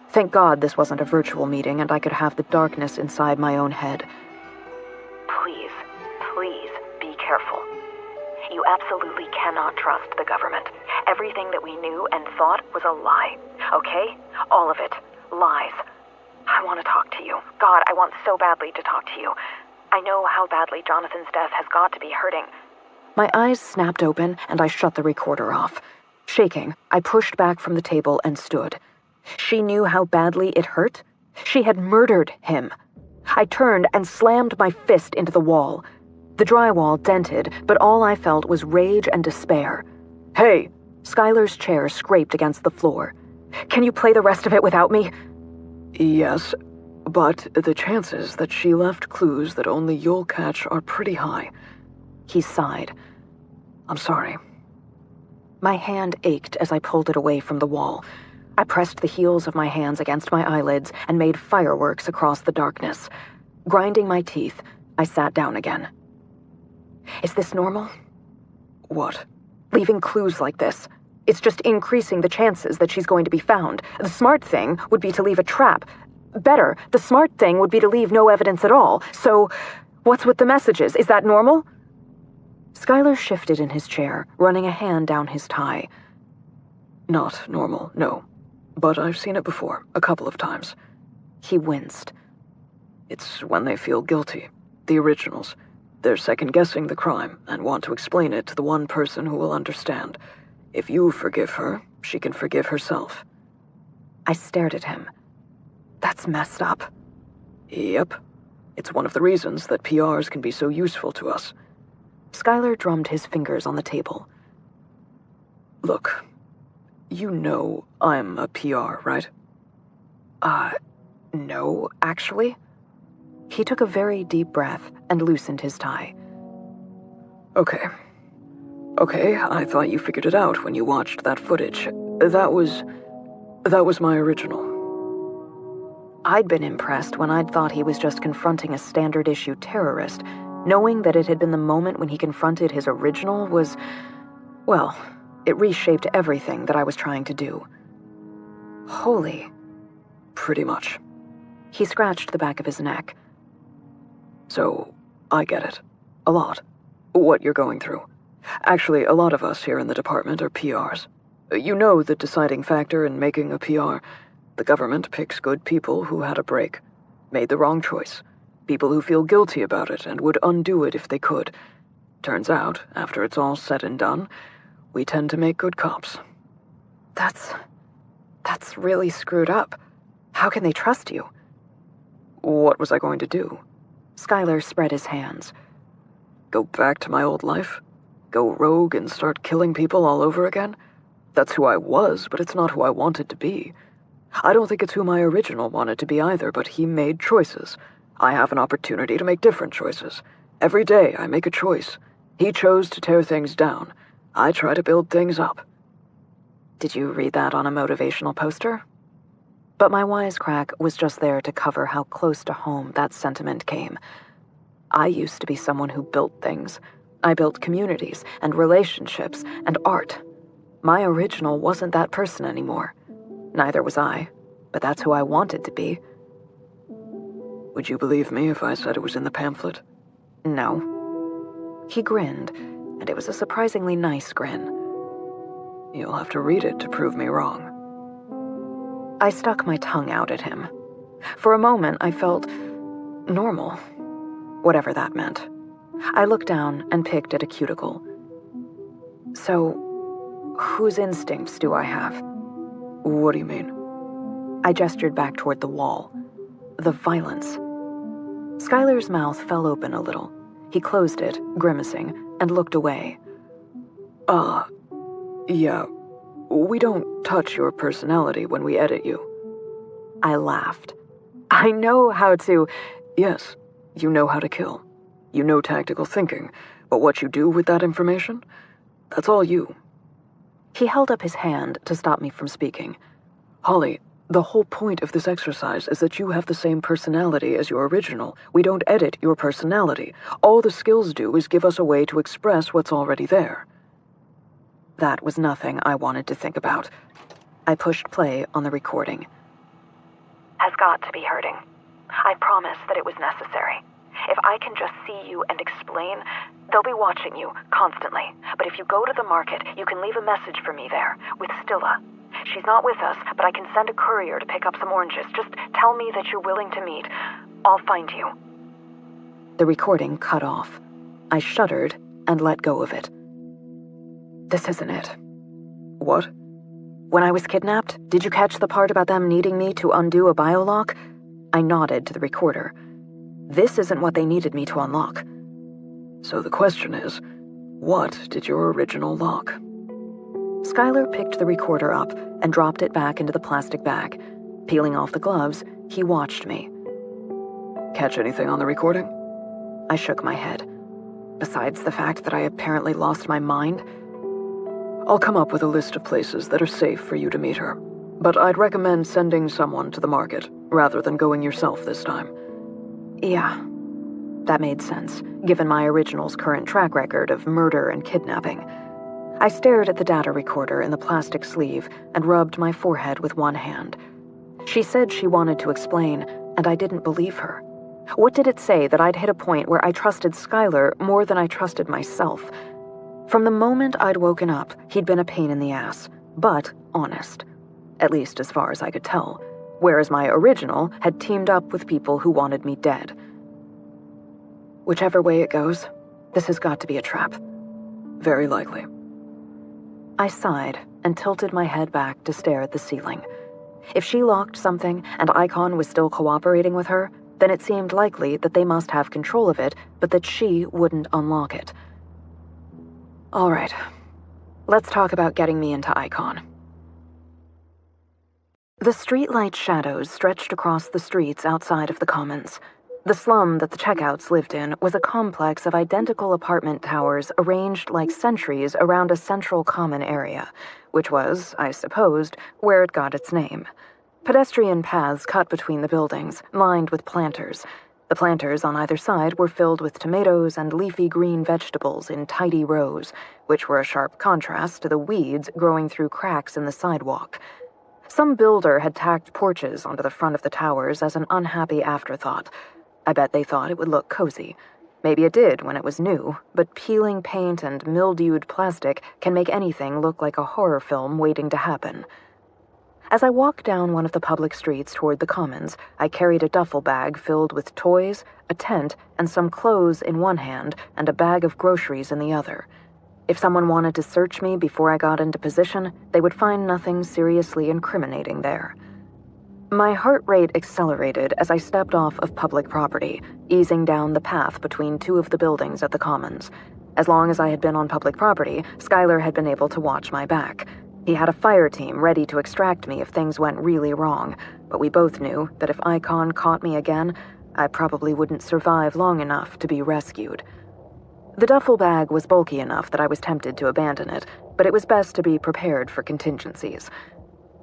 Thank God this wasn't a virtual meeting and I could have the darkness inside my own head. Please, please be careful. You absolutely cannot trust the government. Everything that we knew and thought was a lie, okay? All of it. Lies. I want to talk to you. God, I want so badly to talk to you. I know how badly Jonathan's death has got to be hurting. My eyes snapped open and I shut the recorder off. Shaking, I pushed back from the table and stood. She knew how badly it hurt. She had murdered him. I turned and slammed my fist into the wall. The drywall dented, but all I felt was rage and despair. Hey! Skylar's chair scraped against the floor. Can you play the rest of it without me? Yes, but the chances that she left clues that only you'll catch are pretty high. He sighed. I'm sorry. My hand ached as I pulled it away from the wall. I pressed the heels of my hands against my eyelids and made fireworks across the darkness. Grinding my teeth, I sat down again. Is this normal? What? Leaving clues like this. It's just increasing the chances that she's going to be found. The smart thing would be to leave a trap. Better, the smart thing would be to leave no evidence at all. So, what's with the messages? Is that normal? Skylar shifted in his chair, running a hand down his tie. Not normal, no. But I've seen it before, a couple of times. He winced. It's when they feel guilty. The originals. They're second-guessing the crime and want to explain it to the one person who will understand. If you forgive her, she can forgive herself. I stared at him. That's messed up. Yep. It's one of the reasons that PRs can be so useful to us. Skylar drummed his fingers on the table. Look, you know I'm a PR, right? No, actually. He took a very deep breath and loosened his tie. Okay, I thought you figured it out when you watched that footage. That was my original. I'd been impressed when I'd thought he was just confronting a standard-issue terrorist. Knowing that it had been the moment when he confronted his original was, well, it reshaped everything that I was trying to do. Holy. Pretty much. He scratched the back of his neck. So, I get it. A lot. What you're going through. Actually, a lot of us here in the department are PRs. You know the deciding factor in making a PR. The government picks good people who had a break, made the wrong choice. People who feel guilty about it and would undo it if they could. Turns out, after it's all said and done, we tend to make good cops. That's really screwed up. How can they trust you? What was I going to do? Skylar spread his hands. Go back to my old life? Go rogue and start killing people all over again? That's who I was, but it's not who I wanted to be. I don't think it's who my original wanted to be either, but he made choices. I have an opportunity to make different choices. Every day I make a choice. He chose to tear things down. I try to build things up. Did you read that on a motivational poster? But my wisecrack was just there to cover how close to home that sentiment came. I used to be someone who built things. I built communities and relationships and art. My original wasn't that person anymore. Neither was I, but that's who I wanted to be. Would you believe me if I said it was in the pamphlet? No. He grinned, and it was a surprisingly nice grin. You'll have to read it to prove me wrong. I stuck my tongue out at him. For a moment, I felt normal, whatever that meant. I looked down and picked at a cuticle. So, whose instincts do I have? What do you mean? I gestured back toward the wall. The violence. Skylar's mouth fell open a little. He closed it, grimacing, and looked away. Yeah. We don't touch your personality when we edit you. I laughed. I know how to... Yes, you know how to kill. You know tactical thinking, but what you do with that information, that's all you. He held up his hand to stop me from speaking. Holly, the whole point of this exercise is that you have the same personality as your original. We don't edit your personality. All the skills do is give us a way to express what's already there. That was nothing I wanted to think about. I pushed play on the recording. Has got to be hurting. I promise that it was necessary. If I can just see you and explain, they'll be watching you constantly. But if you go to the market, you can leave a message for me there with Stilla. She's not with us, but I can send a courier to pick up some oranges. Just tell me that you're willing to meet. I'll find you. The recording cut off. I shuddered and let go of it. This isn't it. What? When I was kidnapped, did you catch the part about them needing me to undo a biolock? I nodded to the recorder. This isn't what they needed me to unlock. So the question is, what did your original lock? Skylar picked the recorder up and dropped it back into the plastic bag. Peeling off the gloves, he watched me. Catch anything on the recording? I shook my head. Besides the fact that I apparently lost my mind, I'll come up with a list of places that are safe for you to meet her. But I'd recommend sending someone to the market, rather than going yourself this time. Yeah, that made sense, given my original's current track record of murder and kidnapping. I stared at the data recorder in the plastic sleeve and rubbed my forehead with one hand. She said she wanted to explain, and I didn't believe her. What did it say that I'd hit a point where I trusted Skylar more than I trusted myself? From the moment I'd woken up, he'd been a pain in the ass, but honest. At least as far as I could tell, whereas my original had teamed up with people who wanted me dead. Whichever way it goes, this has got to be a trap. Very likely. I sighed and tilted my head back to stare at the ceiling. If she locked something and Icon was still cooperating with her, then it seemed likely that they must have control of it, but that she wouldn't unlock it. All right, let's talk about getting me into Icon. The streetlight shadows stretched across the streets outside of the Commons. The slum that the checkouts lived in was a complex of identical apartment towers arranged like sentries around a central common area, which was, I supposed, where it got its name. Pedestrian paths cut between the buildings, lined with planters. The planters on either side were filled with tomatoes and leafy green vegetables in tidy rows, which were a sharp contrast to the weeds growing through cracks in the sidewalk. Some builder had tacked porches onto the front of the towers as an unhappy afterthought. I bet they thought it would look cozy. Maybe it did when it was new, but peeling paint and mildewed plastic can make anything look like a horror film waiting to happen. As I walked down one of the public streets toward the Commons, I carried a duffel bag filled with toys, a tent, and some clothes in one hand and a bag of groceries in the other. If someone wanted to search me before I got into position, they would find nothing seriously incriminating there. My heart rate accelerated as I stepped off of public property, easing down the path between two of the buildings at the Commons. As long as I had been on public property, Skylar had been able to watch my back. He had a fire team ready to extract me if things went really wrong, but we both knew that if Icon caught me again, I probably wouldn't survive long enough to be rescued. The duffel bag was bulky enough that I was tempted to abandon it, but it was best to be prepared for contingencies.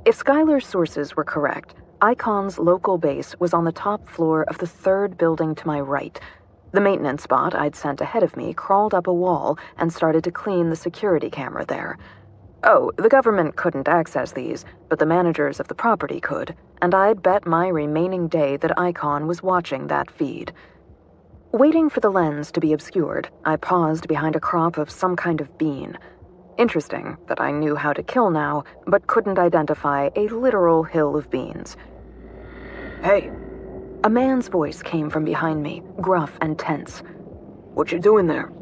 If Skylar's sources were correct, Icon's local base was on the top floor of the third building to my right. The maintenance bot I'd sent ahead of me crawled up a wall and started to clean the security camera there. Oh, the government couldn't access these, but the managers of the property could, and I'd bet my remaining day that Icon was watching that feed. Waiting for the lens to be obscured, I paused behind a crop of some kind of bean. Interesting that I knew how to kill now, but couldn't identify a literal hill of beans. Hey! A man's voice came from behind me, gruff and tense. What you doing there?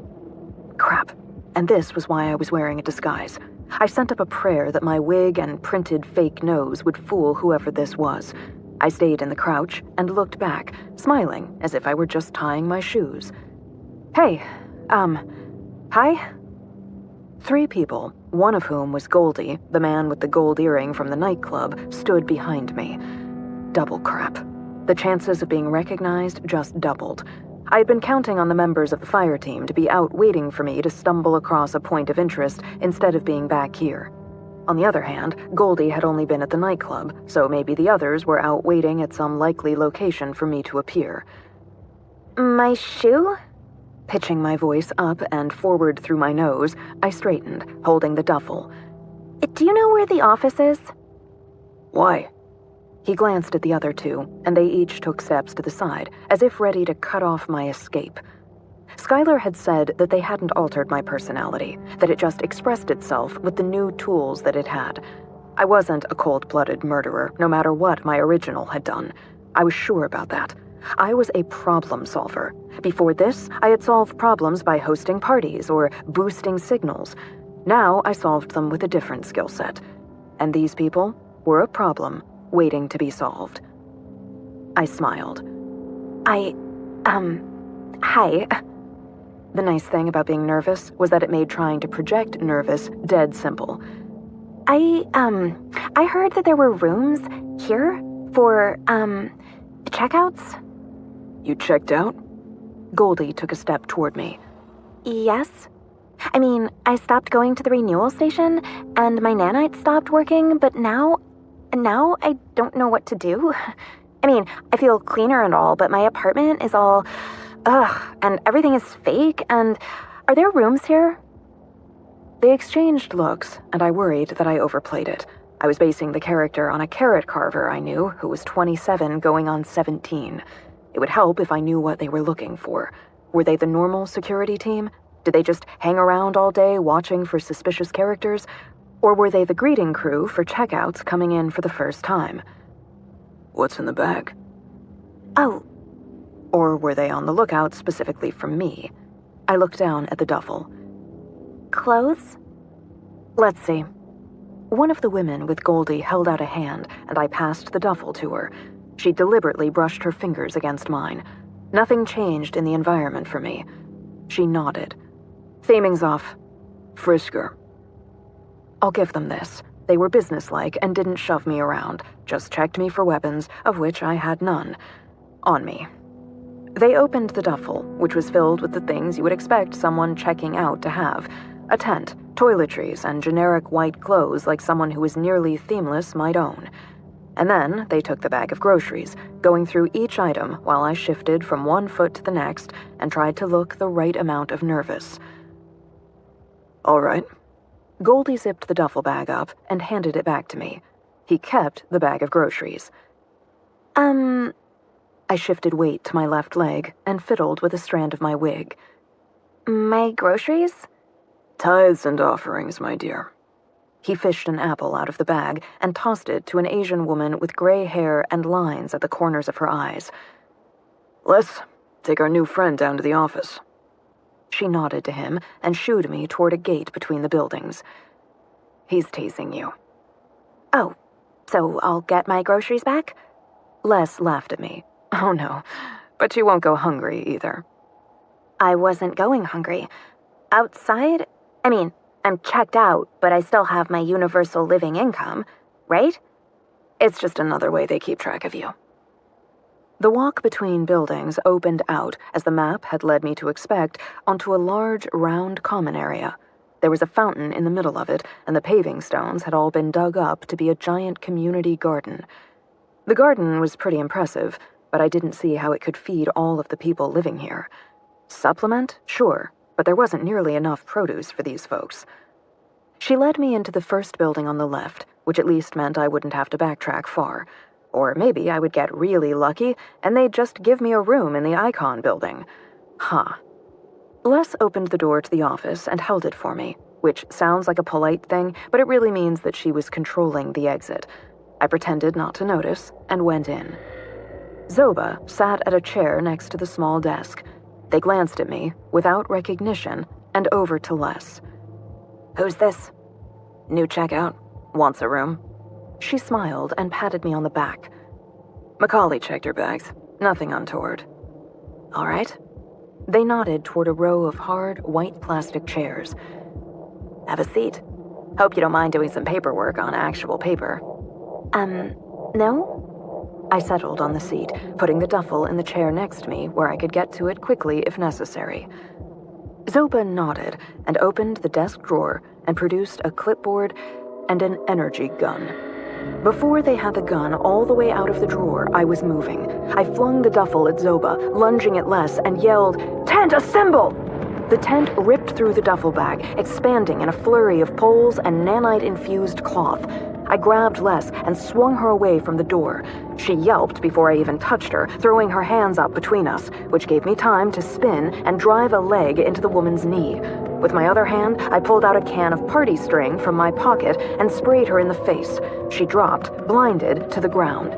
Crap. And this was why I was wearing a disguise. I sent up a prayer that my wig and printed fake nose would fool whoever this was. I stayed in the crouch and looked back, smiling as if I were just tying my shoes. Hey, hi? 3 people, one of whom was Goldie, the man with the gold earring from the nightclub, stood behind me. Double crap. The chances of being recognized just doubled. I had been counting on the members of the fire team to be out waiting for me to stumble across a point of interest instead of being back here. On the other hand, Goldie had only been at the nightclub, so maybe the others were out waiting at some likely location for me to appear. My shoe? Pitching my voice up and forward through my nose, I straightened, holding the duffel. Do you know where the office is? Why? He glanced at the other 2, and they each took steps to the side, as if ready to cut off my escape. Skylar had said that they hadn't altered my personality, that it just expressed itself with the new tools that it had. I wasn't a cold-blooded murderer, no matter what my original had done. I was sure about that. I was a problem solver. Before this, I had solved problems by hosting parties or boosting signals. Now I solved them with a different skill set. And these people were a problem waiting to be solved. I smiled. Hi. The nice thing about being nervous was that it made trying to project nervous dead simple. I heard that there were rooms here for, checkouts? You checked out? Goldie took a step toward me. Yes. I mean, I stopped going to the renewal station, and my nanite stopped working, but now I don't know what to do. I mean, I feel cleaner and all, but my apartment is all, and everything is fake, and are there rooms here? They exchanged looks, and I worried that I overplayed it. I was basing the character on a carrot carver I knew who was 27 going on 17. It would help if I knew what they were looking for. Were they the normal security team? Did they just hang around all day watching for suspicious characters? Or were they the greeting crew for checkouts coming in for the first time? What's in the bag? Oh. Or were they on the lookout specifically for me? I looked down at the duffel. Clothes? Let's see. One of the women with Goldie held out a hand, and I passed the duffel to her. She deliberately brushed her fingers against mine. Nothing changed in the environment for me. She nodded. Theming's off. Frisker. I'll give them this. They were businesslike and didn't shove me around, just checked me for weapons, of which I had none. On me. They opened the duffel, which was filled with the things you would expect someone checking out to have. A tent, toiletries, and generic white clothes like someone who was nearly themeless might own. And then they took the bag of groceries, going through each item while I shifted from one foot to the next and tried to look the right amount of nervous. All right. Goldie zipped the duffel bag up and handed it back to me. He kept the bag of groceries. I shifted weight to my left leg and fiddled with a strand of my wig. My groceries? Tithes and offerings, my dear. He fished an apple out of the bag and tossed it to an Asian woman with gray hair and lines at the corners of her eyes. Let's take our new friend down to the office. She nodded to him and shooed me toward a gate between the buildings. He's teasing you. Oh, so I'll get my groceries back? Les laughed at me. Oh no, but you won't go hungry either. I wasn't going hungry. Outside? I mean, I'm checked out, but I still have my universal living income, right? It's just another way they keep track of you. The walk between buildings opened out, as the map had led me to expect, onto a large, round common area. There was a fountain in the middle of it, and the paving stones had all been dug up to be a giant community garden. The garden was pretty impressive, but I didn't see how it could feed all of the people living here. Supplement? Sure, but there wasn't nearly enough produce for these folks. She led me into the first building on the left, which at least meant I wouldn't have to backtrack far. Or maybe I would get really lucky, and they'd just give me a room in the Icon building. Huh. Les opened the door to the office and held it for me, which sounds like a polite thing, but it really means that she was controlling the exit. I pretended not to notice and went in. Zoba sat at a chair next to the small desk. They glanced at me, without recognition, and over to Les. Who's this? New checkout. Wants a room. She smiled and patted me on the back. Macaulay checked your bags. Nothing untoward. All right. They nodded toward a row of hard, white plastic chairs. Have a seat. Hope you don't mind doing some paperwork on actual paper. No? I settled on the seat, putting the duffel in the chair next to me where I could get to it quickly if necessary. Zoba nodded and opened the desk drawer and produced a clipboard and an energy gun. Before they had the gun all the way out of the drawer, I was moving. I flung the duffel at Zoba, lunging at Les, and yelled, "Tent, assemble!" The tent ripped through the duffel bag, expanding in a flurry of poles and nanite-infused cloth. I grabbed Les and swung her away from the door. She yelped before I even touched her, throwing her hands up between us, which gave me time to spin and drive a leg into the woman's knee. With my other hand, I pulled out a can of party string from my pocket and sprayed her in the face. She dropped, blinded, to the ground.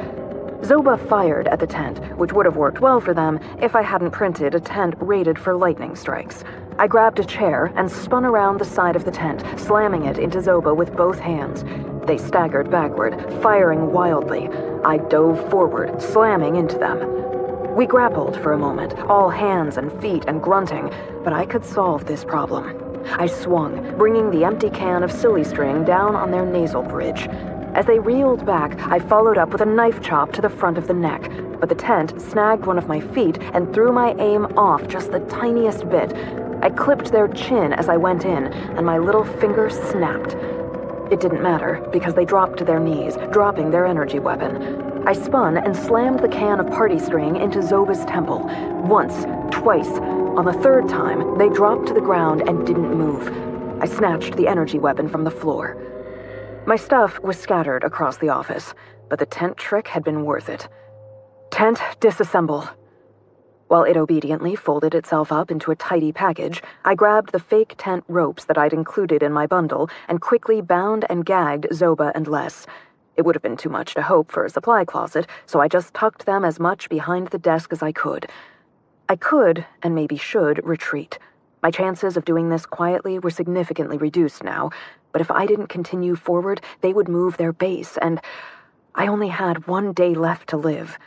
Zoba fired at the tent, which would have worked well for them if I hadn't printed a tent rated for lightning strikes. I grabbed a chair and spun around the side of the tent, slamming it into Zoba with both hands. They staggered backward, firing wildly. I dove forward, slamming into them. We grappled for a moment, all hands and feet and grunting, but I could solve this problem. I swung, bringing the empty can of silly string down on their nasal bridge. As they reeled back, I followed up with a knife chop to the front of the neck, but the tent snagged one of my feet and threw my aim off just the tiniest bit. I clipped their chin as I went in, and my little finger snapped. It didn't matter, because they dropped to their knees, dropping their energy weapon. I spun and slammed the can of party string into Zoba's temple. Once, twice. On the third time, they dropped to the ground and didn't move. I snatched the energy weapon from the floor. My stuff was scattered across the office, but the tent trick had been worth it. Tent, disassemble. While it obediently folded itself up into a tidy package, I grabbed the fake tent ropes that I'd included in my bundle and quickly bound and gagged Zoba and Les. It would have been too much to hope for a supply closet, so I just tucked them as much behind the desk as I could. I could, and maybe should, retreat. My chances of doing this quietly were significantly reduced now, but if I didn't continue forward, they would move their base, and I only had 1 day left to live.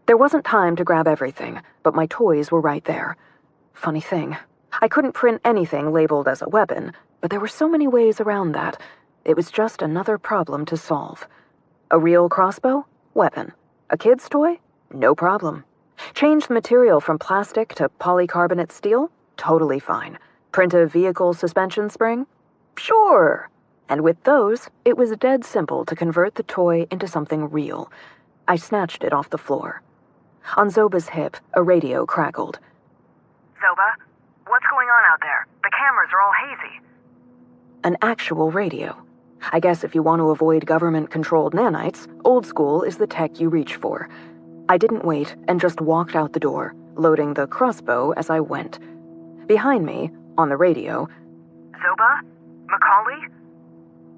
There wasn't time to grab everything, but my toys were right there. Funny thing, I couldn't print anything labeled as a weapon, but there were so many ways around that. It was just another problem to solve. A real crossbow? Weapon. A kid's toy? No problem. Change the material from plastic to polycarbonate steel? Totally fine. Print a vehicle suspension spring? Sure. And with those, it was dead simple to convert the toy into something real. I snatched it off the floor. On Zoba's hip, a radio crackled. Zoba, what's going on out there? The cameras are all hazy. An actual radio. I guess if you want to avoid government-controlled nanites, old school is the tech you reach for. I didn't wait and just walked out the door, loading the crossbow as I went. Behind me, on the radio, Zoba? Macaulay?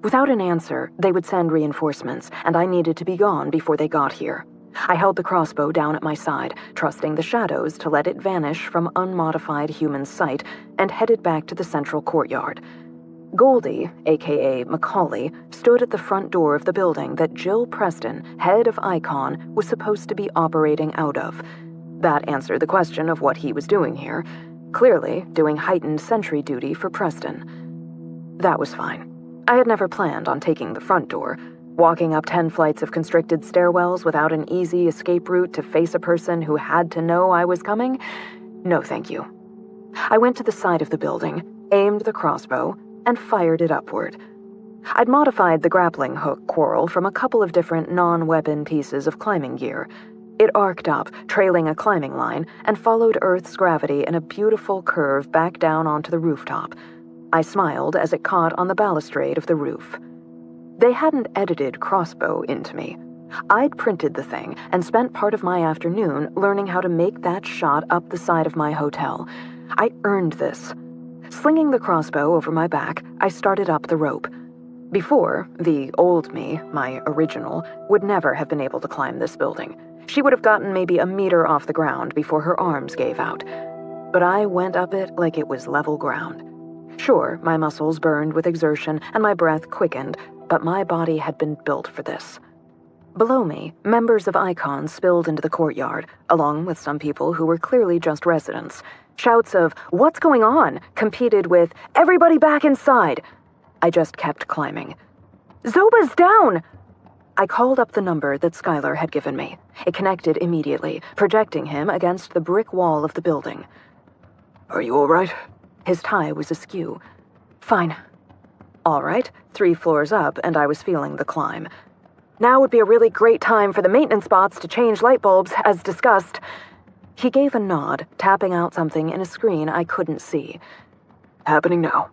Without an answer, they would send reinforcements, and I needed to be gone before they got here. I held the crossbow down at my side, trusting the shadows to let it vanish from unmodified human sight, and headed back to the central courtyard. Goldie, a.k.a. Macaulay, stood at the front door of the building that Jill Preston, head of Icon, was supposed to be operating out of. That answered the question of what he was doing here. Clearly, doing heightened sentry duty for Preston. That was fine. I had never planned on taking the front door. Walking up 10 flights of constricted stairwells without an easy escape route to face a person who had to know I was coming? No, thank you. I went to the side of the building, aimed the crossbow, and fired it upward. I'd modified the grappling hook quarrel from a couple of different non-weapon pieces of climbing gear. It arced up, trailing a climbing line, and followed Earth's gravity in a beautiful curve back down onto the rooftop. I smiled as it caught on the balustrade of the roof. They hadn't edited crossbow into me. I'd printed the thing and spent part of my afternoon learning how to make that shot up the side of my hotel. I earned this. Slinging the crossbow over my back, I started up the rope. Before, the old me, my original, would never have been able to climb this building. She would have gotten maybe a meter off the ground before her arms gave out. But I went up it like it was level ground. Sure, my muscles burned with exertion and my breath quickened, but my body had been built for this. Below me, members of Icon spilled into the courtyard, along with some people who were clearly just residents. Shouts of, "What's going on?" competed with, "Everybody back inside!" I just kept climbing. "Zoba's down!" I called up the number that Skylar had given me. It connected immediately, projecting him against the brick wall of the building. "Are you all right?" His tie was askew. "Fine." All right, 3 floors up, and I was feeling the climb. "Now would be a really great time for the maintenance bots to change light bulbs, as discussed." He gave a nod, tapping out something in a screen I couldn't see. "Happening now."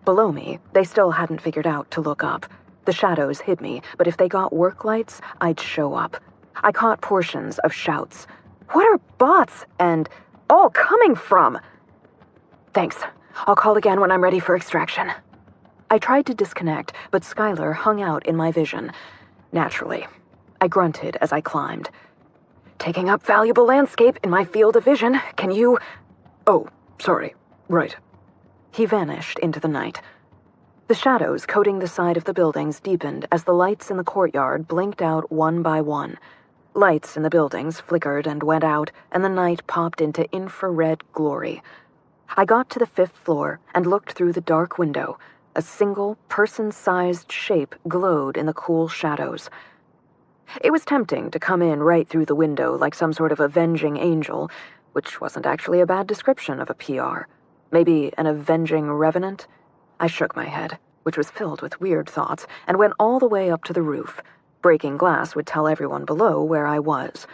Below me, they still hadn't figured out to look up. The shadows hid me, but if they got work lights, I'd show up. I caught portions of shouts. "What are bots and all coming from?" "Thanks. I'll call again when I'm ready for extraction." I tried to disconnect, but Skylar hung out in my vision. Naturally, I grunted as I climbed. "Taking up valuable landscape in my field of vision. Can you—" "Oh, sorry. Right." He vanished into the night. The shadows coating the side of the buildings deepened as the lights in the courtyard blinked out one by one. Lights in the buildings flickered and went out, and the night popped into infrared glory. I got to the 5th floor and looked through the dark window. A single, person-sized shape glowed in the cool shadows. It was tempting to come in right through the window like some sort of avenging angel, which wasn't actually a bad description of a PR. Maybe an avenging revenant? I shook my head, which was filled with weird thoughts, and went all the way up to the roof. Breaking glass would tell everyone below where I was.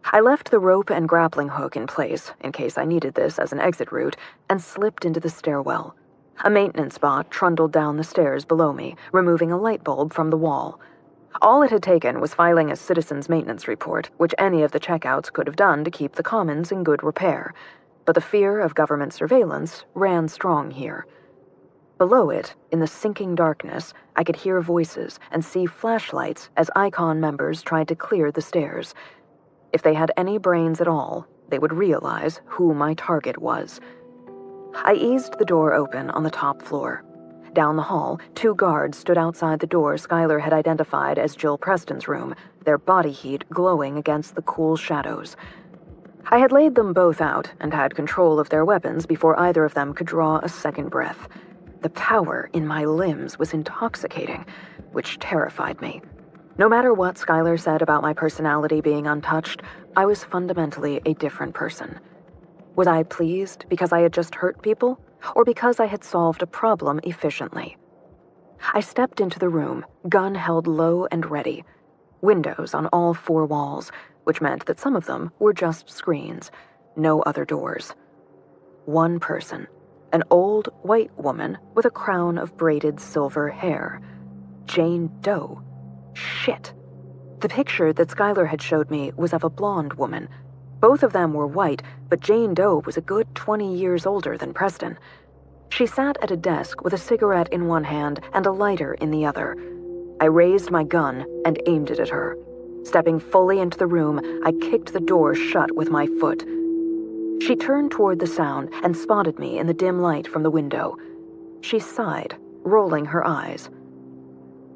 I left the rope and grappling hook in place, in case I needed this as an exit route, and slipped into the stairwell. A maintenance bot trundled down the stairs below me, removing a light bulb from the wall. All it had taken was filing a citizen's maintenance report, which any of the checkouts could have done to keep the commons in good repair. But the fear of government surveillance ran strong here. Below it, in the sinking darkness, I could hear voices and see flashlights as Icon members tried to clear the stairs. If they had any brains at all, they would realize who my target was. I eased the door open on the top floor. Down the hall, 2 guards stood outside the door Skylar had identified as Jill Preston's room, their body heat glowing against the cool shadows. I had laid them both out and had control of their weapons before either of them could draw a second breath. The power in my limbs was intoxicating, which terrified me. No matter what Skylar said about my personality being untouched, I was fundamentally a different person. Was I pleased because I had just hurt people, or because I had solved a problem efficiently? I stepped into the room, gun held low and ready. Windows on all 4 walls, which meant that some of them were just screens, no other doors. One person, an old white woman with a crown of braided silver hair. Jane Doe. Shit. The picture that Skylar had showed me was of a blonde woman. Both of them were white, but Jane Doe was a good 20 years older than Preston. She sat at a desk with a cigarette in one hand and a lighter in the other. I raised my gun and aimed it at her. Stepping fully into the room, I kicked the door shut with my foot. She turned toward the sound and spotted me in the dim light from the window. She sighed, rolling her eyes.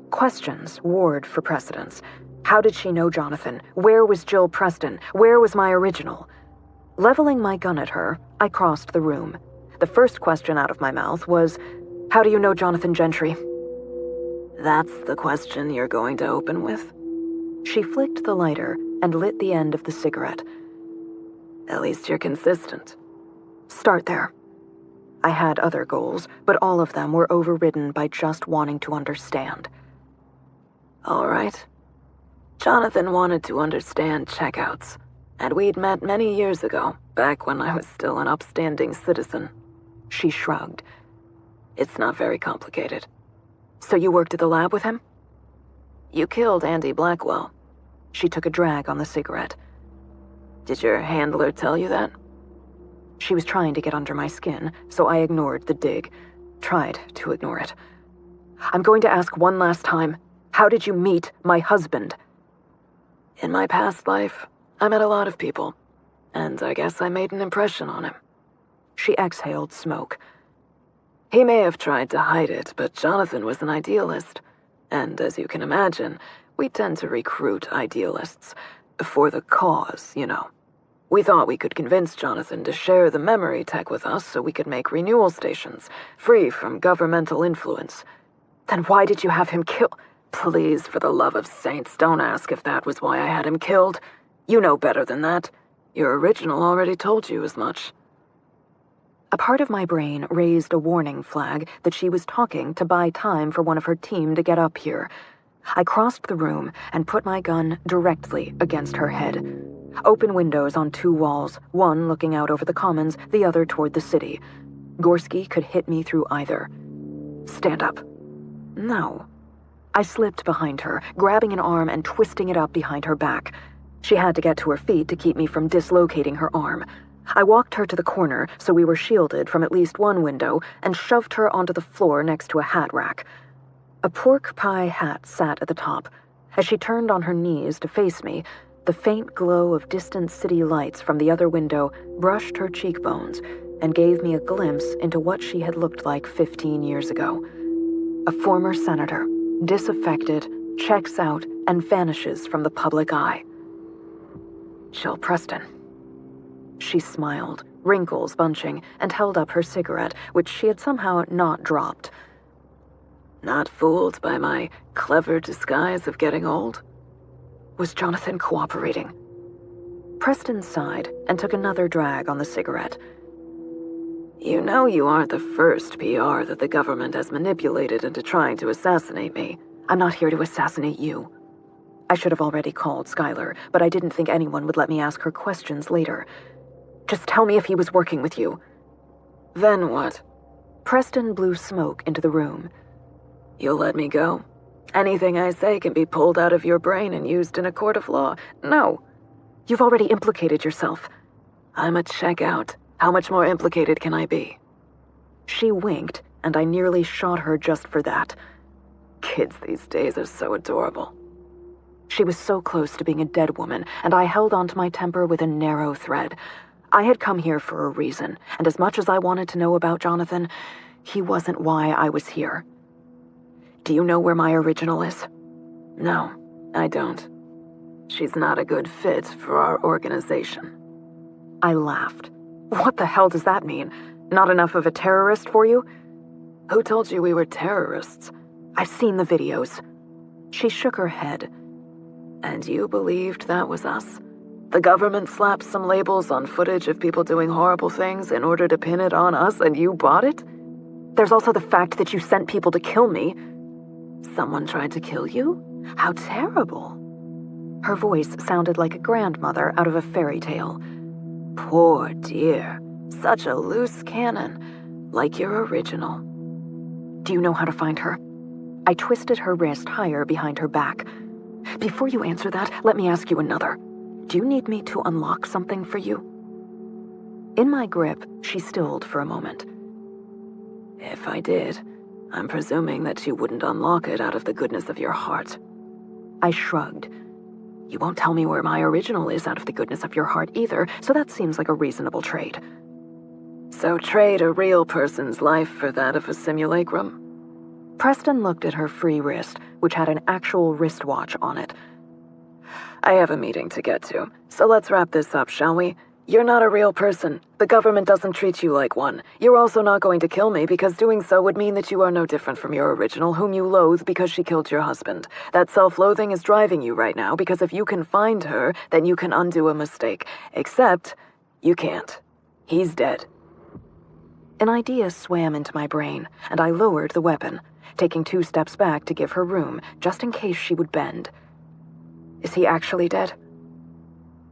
Questions warred for precedence. How did she know Jonathan? Where was Jill Preston? Where was my original? Leveling my gun at her, I crossed the room. The first question out of my mouth was, "How do you know Jonathan Gentry?" "That's the question you're going to open with?" She flicked the lighter and lit the end of the cigarette. "At least you're consistent." Start there. I had other goals, but all of them were overridden by just wanting to understand. "All right. Jonathan wanted to understand checkouts, and we'd met many years ago, back when I was still an upstanding citizen." She shrugged. "It's not very complicated." "So you worked at the lab with him?" "You killed Andy Blackwell." She took a drag on the cigarette. "Did your handler tell you that?" She was trying to get under my skin, so I ignored the dig. Tried to ignore it. "I'm going to ask one last time. How did you meet my husband?" "In my past life, I met a lot of people, and I guess I made an impression on him." She exhaled smoke. "He may have tried to hide it, but Jonathan was an idealist. And as you can imagine, we tend to recruit idealists. For the cause, you know. We thought we could convince Jonathan to share the memory tech with us so we could make renewal stations, free from governmental influence. Then why did you have him kill? Please, for the love of saints, don't ask if that was why I had him killed. You know better than that. Your original already told you as much. A part of my brain raised a warning flag that she was talking to buy time for one of her team to get up here. I crossed the room and put my gun directly against her head. Open windows on 2 walls, one looking out over the commons, the other toward the city. Gorski could hit me through either. Stand up. No. I slipped behind her, grabbing an arm and twisting it up behind her back. She had to get to her feet to keep me from dislocating her arm. I walked her to the corner so we were shielded from at least one window and shoved her onto the floor next to a hat rack. A pork pie hat sat at the top. As she turned on her knees to face me, the faint glow of distant city lights from the other window brushed her cheekbones and gave me a glimpse into what she had looked like 15 years ago. A former senator, disaffected, checks out, and vanishes from the public eye. Jill Preston. She smiled, wrinkles bunching, and held up her cigarette, which she had somehow not dropped. Not fooled by my clever disguise of getting old? Was Jonathan cooperating? Preston sighed and took another drag on the cigarette. You know you aren't the first PR that the government has manipulated into trying to assassinate me. I'm not here to assassinate you. I should have already called Skylar, but I didn't think anyone would let me ask her questions later. Just tell me if he was working with you. Then what? Preston blew smoke into the room. You'll let me go? Anything I say can be pulled out of your brain and used in a court of law. No. You've already implicated yourself. I'm a checkout. How much more implicated can I be? She winked, and I nearly shot her just for that. Kids these days are so adorable. She was so close to being a dead woman, and I held onto my temper with a narrow thread. I had come here for a reason, and as much as I wanted to know about Jonathan, he wasn't why I was here. Do you know where my original is? No, I don't. She's not a good fit for our organization. I laughed. What the hell does that mean? Not enough of a terrorist for you? Who told you we were terrorists? I've seen the videos. She shook her head. And you believed that was us? The government slapped some labels on footage of people doing horrible things in order to pin it on us, and you bought it? There's also the fact that you sent people to kill me. Someone tried to kill you? How terrible. Her voice sounded like a grandmother out of a fairy tale. Poor dear. Such a loose cannon. Like your original. Do you know how to find her? I twisted her wrist higher behind her back. Before you answer that, let me ask you another. Do you need me to unlock something for you? In my grip, she stilled for a moment. If I did, I'm presuming that you wouldn't unlock it out of the goodness of your heart. I shrugged. You won't tell me where my original is out of the goodness of your heart either, so that seems like a reasonable trade. So trade a real person's life for that of a simulacrum? Preston looked at her free wrist, which had an actual wristwatch on it. I have a meeting to get to, so let's wrap this up, shall we? You're not a real person. The government doesn't treat you like one. You're also not going to kill me because doing so would mean that you are no different from your original, whom you loathe because she killed your husband. That self-loathing is driving you right now because if you can find her, then you can undo a mistake. Except, you can't. He's dead. An idea swam into my brain, and I lowered the weapon, taking 2 steps back to give her room, just in case she would bend. Is he actually dead?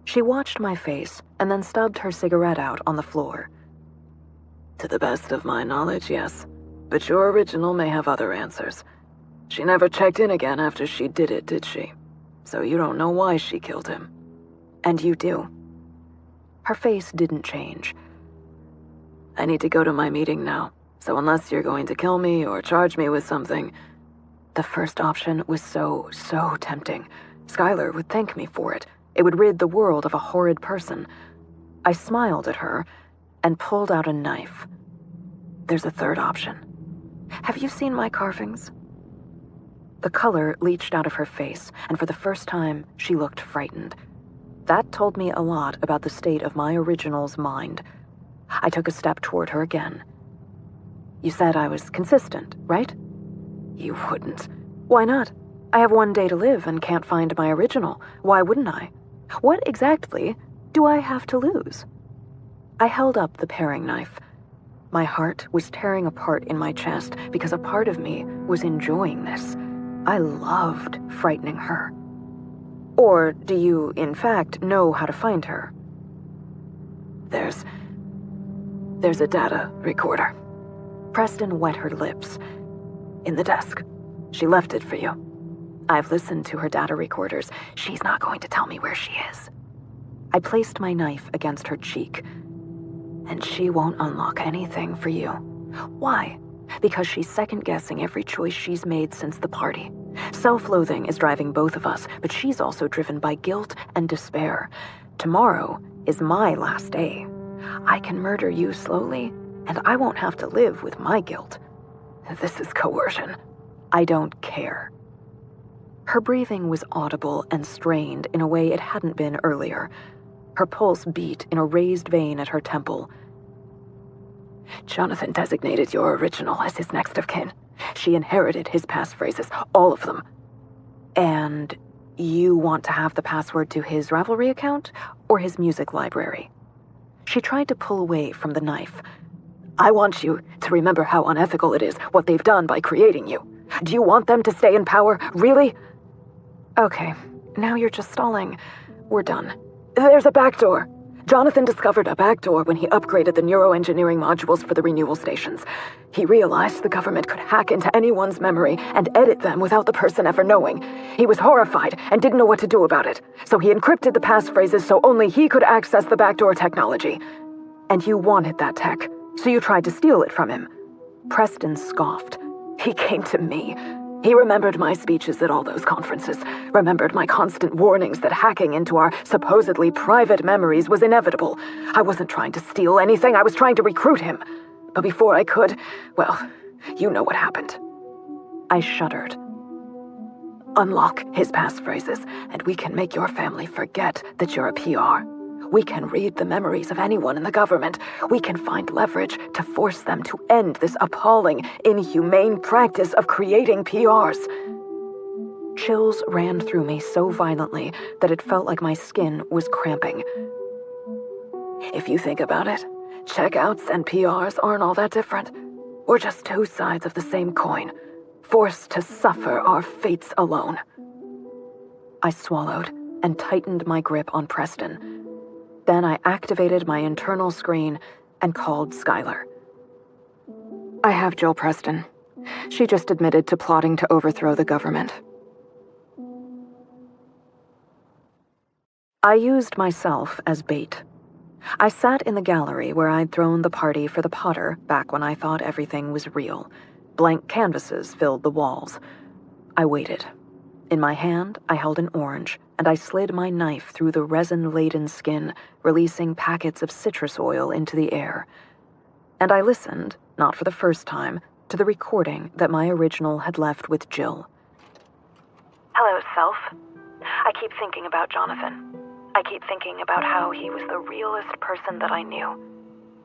She watched my face and then stubbed her cigarette out on the floor. To the best of my knowledge, yes. But your original may have other answers. She never checked in again after she did it, did she? So you don't know why she killed him. And you do. Her face didn't change. I need to go to my meeting now, so unless you're going to kill me or charge me with something... The first option was so tempting. Skylar would thank me for it. It would rid the world of a horrid person. I smiled at her and pulled out a knife. There's a third option. Have you seen my carvings? The color leached out of her face, and for the first time, she looked frightened. That told me a lot about the state of my original's mind. I took a step toward her again. You said I was consistent, right? You wouldn't. Why not? I have 1 day to live and can't find my original. Why wouldn't I? What exactly do I have to lose? I held up the paring knife. My heart was tearing apart in my chest because a part of me was enjoying this. I loved frightening her. Or do you, in fact, know how to find her? There's a data recorder. Preston wet her lips. In the desk. She left it for you. I've listened to her data recorders. She's not going to tell me where she is. I placed my knife against her cheek. And she won't unlock anything for you. Why? Because she's second-guessing every choice she's made since the party. Self-loathing is driving both of us, but she's also driven by guilt and despair. Tomorrow is my last day. I can murder you slowly, and I won't have to live with my guilt. This is coercion. I don't care. Her breathing was audible and strained in a way it hadn't been earlier. Her pulse beat in a raised vein at her temple. Jonathan designated your original as his next of kin. She inherited his passphrases, all of them. And you want to have the password to his Ravelry account or his music library? She tried to pull away from the knife. I want you to remember how unethical it is, what they've done by creating you. Do you want them to stay in power? Really? Okay, now you're just stalling. We're done. There's a backdoor. Jonathan discovered a backdoor when he upgraded the neuroengineering modules for the renewal stations. He realized the government could hack into anyone's memory and edit them without the person ever knowing. He was horrified and didn't know what to do about it, so he encrypted the passphrases so only he could access the backdoor technology. And you wanted that tech, so you tried to steal it from him. Preston scoffed. He came to me. He remembered my speeches at all those conferences, remembered my constant warnings that hacking into our supposedly private memories was inevitable. I wasn't trying to steal anything, I was trying to recruit him. But before I could, well, you know what happened. I shuddered. Unlock his passphrases, and we can make your family forget that you're a PR. We can read the memories of anyone in the government. We can find leverage to force them to end this appalling, inhumane practice of creating PRs. Chills ran through me so violently that it felt like my skin was cramping. If you think about it, checkouts and PRs aren't all that different. We're just two sides of the same coin, forced to suffer our fates alone. I swallowed and tightened my grip on Preston. Then I activated my internal screen and called Skylar. I have Jill Preston. She just admitted to plotting to overthrow the government. I used myself as bait. I sat in the gallery where I'd thrown the party for the Potter back when I thought everything was real. Blank canvases filled the walls. I waited. In my hand, I held an orange, and I slid my knife through the resin-laden skin, releasing packets of citrus oil into the air. And I listened, not for the first time, to the recording that my original had left with Jill. Hello, Self. I keep thinking about Jonathan. I keep thinking about how he was the realest person that I knew.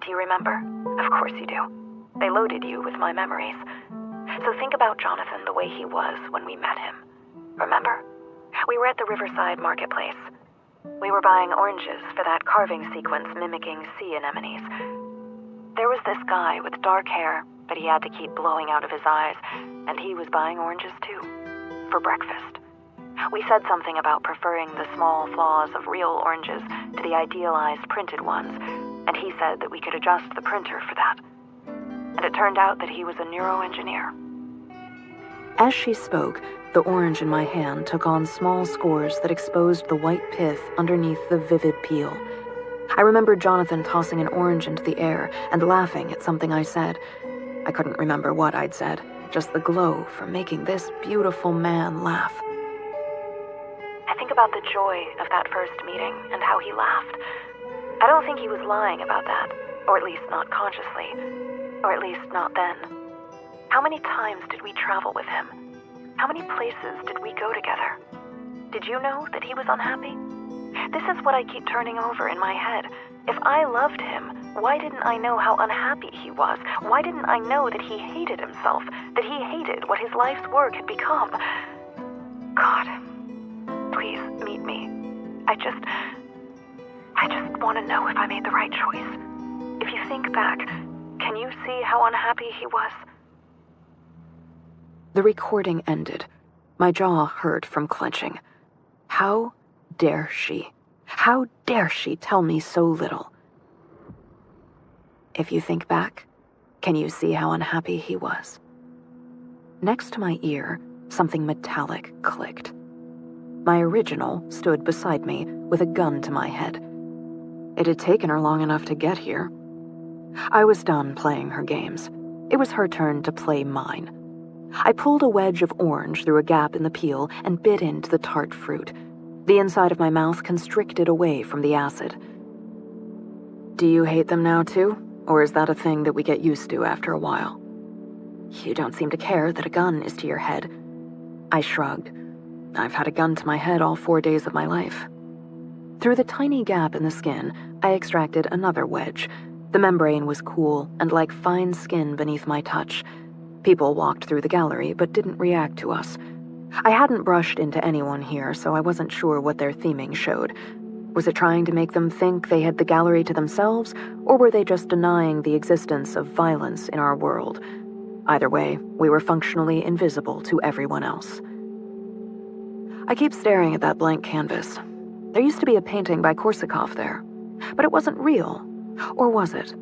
Do you remember? Of course you do. They loaded you with my memories. So think about Jonathan the way he was when we met him. Remember? We were at the Riverside Marketplace. We were buying oranges for that carving sequence mimicking sea anemones. There was this guy with dark hair, but he had to keep blowing out of his eyes, and he was buying oranges too, for breakfast. We said something about preferring the small flaws of real oranges to the idealized printed ones, and he said that we could adjust the printer for that. And it turned out that he was a neuroengineer. As she spoke, the orange in my hand took on small scores that exposed the white pith underneath the vivid peel. I remembered Jonathan tossing an orange into the air and laughing at something I said. I couldn't remember what I'd said, just the glow from making this beautiful man laugh. I think about the joy of that first meeting and how he laughed. I don't think he was lying about that, or at least not consciously, or at least not then. How many times did we travel with him? How many places did we go together? Did you know that he was unhappy? This is what I keep turning over in my head. If I loved him, Why didn't I know how unhappy he was? Why didn't I know that he hated himself, that he hated what his life's work had become? God, please meet me. I just want to know if I made the right choice. If you think back, can you see how unhappy he was? The recording ended. My jaw hurt from clenching. How dare she? How dare she tell me so little? If you think back, can you see how unhappy he was? Next to my ear, something metallic clicked. My original stood beside me with a gun to my head. It had taken her long enough to get here. I was done playing her games. It was her turn to play mine. I pulled a wedge of orange through a gap in the peel and bit into the tart fruit. The inside of my mouth constricted away from the acid. Do you hate them now too? Or is that a thing that we get used to after a while? You don't seem to care that a gun is to your head. I shrugged. I've had a gun to my head all 4 days of my life. Through the tiny gap in the skin, I extracted another wedge. The membrane was cool and like fine skin beneath my touch. People walked through the gallery but didn't react to us. I hadn't brushed into anyone here, so I wasn't sure what their theming showed. Was it trying to make them think they had the gallery to themselves, or were they just denying the existence of violence in our world? Either way, we were functionally invisible to everyone else. I keep staring at that blank canvas. There used to be a painting by Korsakov there, but it wasn't real. Or was it?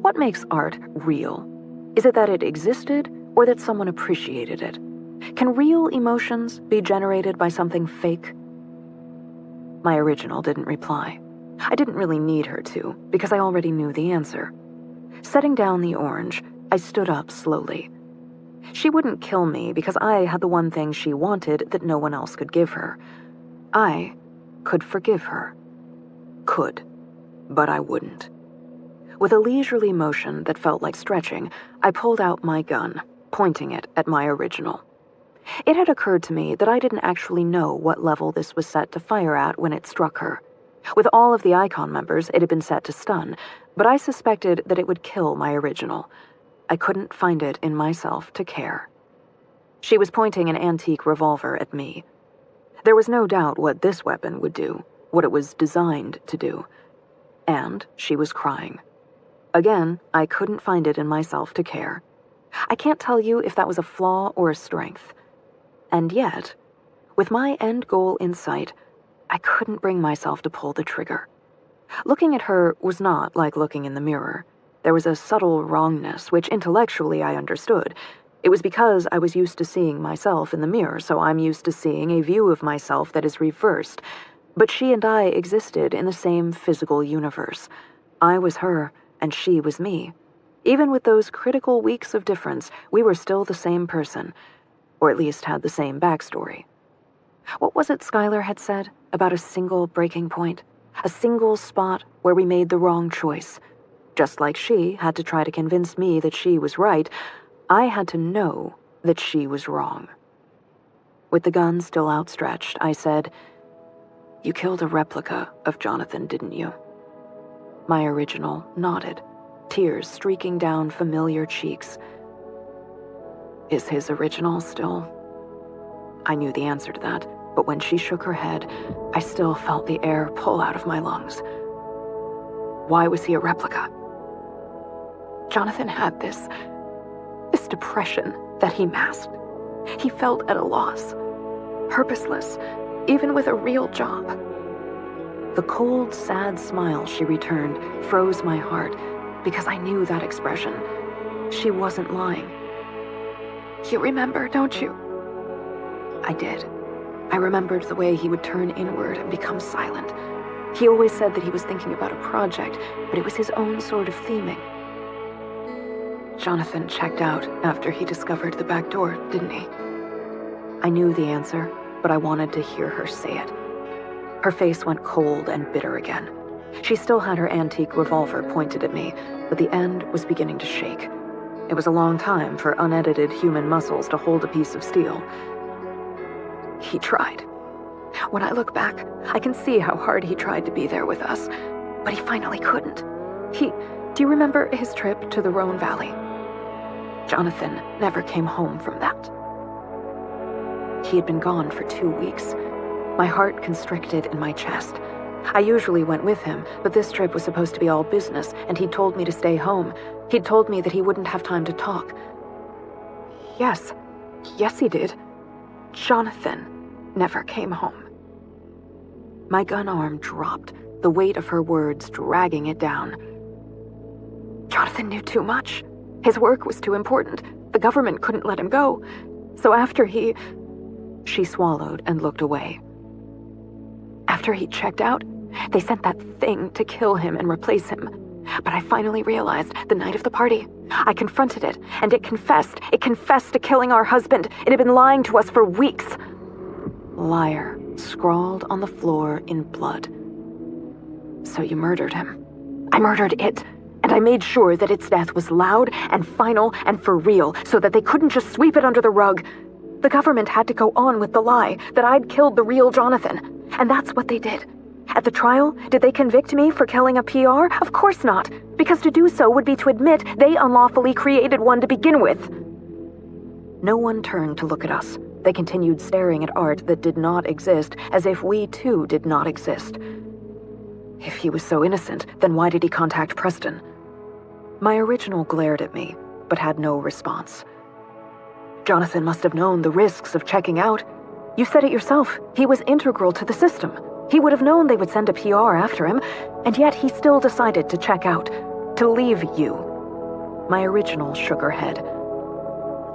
What makes art real? Is it that it existed, or that someone appreciated it? Can real emotions be generated by something fake? My original didn't reply. I didn't really need her to, because I already knew the answer. Setting down the orange, I stood up slowly. She wouldn't kill me because I had the one thing she wanted that no one else could give her. I could forgive her. Could, but I wouldn't. With a leisurely motion that felt like stretching, I pulled out my gun, pointing it at my original. It had occurred to me that I didn't actually know what level this was set to fire at when it struck her. With all of the Icon members, it had been set to stun, but I suspected that it would kill my original. I couldn't find it in myself to care. She was pointing an antique revolver at me. There was no doubt what this weapon would do, what it was designed to do. And she was crying. Again, I couldn't find it in myself to care. I can't tell you if that was a flaw or a strength. And yet, with my end goal in sight, I couldn't bring myself to pull the trigger. Looking at her was not like looking in the mirror. There was a subtle wrongness, which intellectually I understood. It was because I was used to seeing myself in the mirror, so I'm used to seeing a view of myself that is reversed. But she and I existed in the same physical universe. I was her, and she was me. Even with those critical weeks of difference, we were still the same person. Or at least had the same backstory. What was it Skylar had said about a single breaking point? A single spot where we made the wrong choice. Just like she had to try to convince me that she was right, I had to know that she was wrong. With the gun still outstretched, I said, "You killed a replica of Jonathan, didn't you?" My original nodded, tears streaking down familiar cheeks. Is his original still? I knew the answer to that, but when she shook her head, I still felt the air pull out of my lungs. Why was he a replica? Jonathan had this depression that he masked. He felt at a loss, purposeless, even with a real job. The cold, sad smile she returned froze my heart because I knew that expression. She wasn't lying. You remember, don't you? I did. I remembered the way he would turn inward and become silent. He always said that he was thinking about a project, but it was his own sort of theming. Jonathan checked out after he discovered the back door, didn't he? I knew the answer, but I wanted to hear her say it. Her face went cold and bitter again. She still had her antique revolver pointed at me, but the end was beginning to shake. It was a long time for unedited human muscles to hold a piece of steel. He tried. When I look back, I can see how hard he tried to be there with us, but he finally couldn't. Do you remember his trip to the Rhone Valley? Jonathan never came home from that. He had been gone for 2 weeks. My heart constricted in my chest. I usually went with him, but this trip was supposed to be all business, and he'd told me to stay home. He'd told me that he wouldn't have time to talk. Yes, he did. Jonathan never came home. My gun arm dropped, the weight of her words dragging it down. Jonathan knew too much. His work was too important. The government couldn't let him go. So after he... She swallowed and looked away. After he checked out, they sent that thing to kill him and replace him. But I finally realized the night of the party. I confronted it, and it confessed. It confessed to killing our husband. It had been lying to us for weeks. Liar, scrawled on the floor in blood. So you murdered him. I murdered it, and I made sure that its death was loud and final and for real, so that they couldn't just sweep it under the rug. The government had to go on with the lie that I'd killed the real Jonathan, and that's what they did. At the trial, did they convict me for killing a PR? Of course not, because to do so would be to admit they unlawfully created one to begin with. No one turned to look at us. They continued staring at art that did not exist, as if we too did not exist. If he was so innocent, then why did he contact Preston? My original glared at me, but had no response. Jonathan must have known the risks of checking out. You said it yourself, he was integral to the system. He would have known they would send a PR after him, and yet he still decided to check out, to leave you. My original shook her head.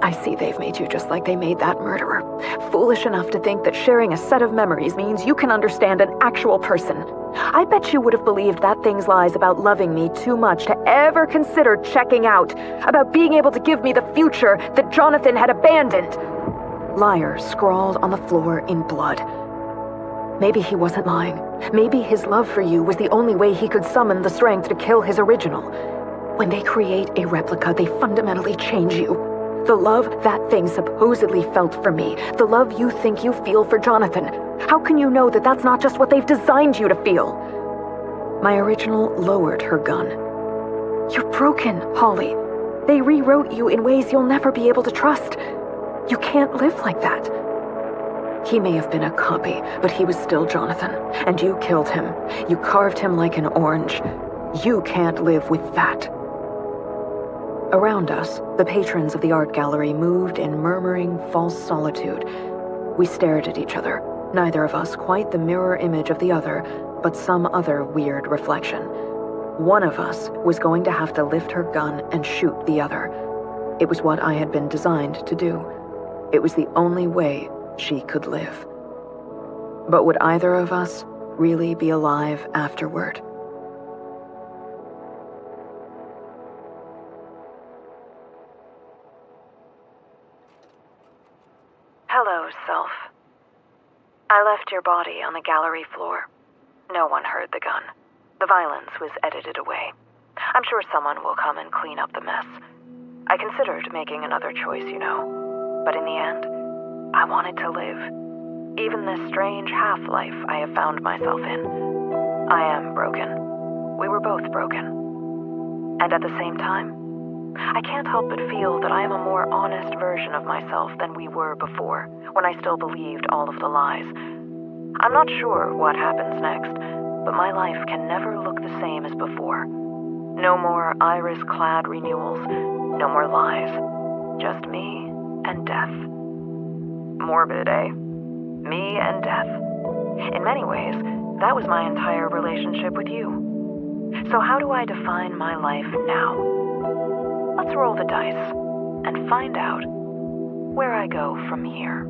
I see they've made you just like they made that murderer. Foolish enough to think that sharing a set of memories means you can understand an actual person. I bet you would have believed that thing's lies about loving me too much to ever consider checking out, about being able to give me the future that Jonathan had abandoned. Liar scrawled on the floor in blood. Maybe he wasn't lying. Maybe his love for you was the only way he could summon the strength to kill his original. When they create a replica, they fundamentally change you. The love that thing supposedly felt for me, the love you think you feel for Jonathan. How can you know that that's not just what they've designed you to feel? My original lowered her gun. You're broken, Holly. They rewrote you in ways you'll never be able to trust. You can't live like that. He may have been a copy, but he was still Jonathan, and you killed him. You carved him like an orange. You can't live with that. Around us, the patrons of the art gallery moved in murmuring false solitude. We stared at each other, neither of us quite the mirror image of the other, but some other weird reflection. One of us was going to have to lift her gun and shoot the other. It was what I had been designed to do. It was the only way she could live. But would either of us really be alive afterward? Hello, self. I left your body on the gallery floor. No one heard the gun. The violence was edited away. I'm sure someone will come and clean up the mess. I considered making another choice, you know. But in the end, I wanted to live. Even this strange half-life I have found myself in. I am broken. We were both broken. And at the same time, I can't help but feel that I am a more honest version of myself than we were before, when I still believed all of the lies. I'm not sure what happens next, but my life can never look the same as before. No more iris-clad renewals, no more lies. Just me and death. Morbid, eh? Me and death. In many ways, that was my entire relationship with you. So how do I define my life now? Let's roll the dice and find out where I go from here.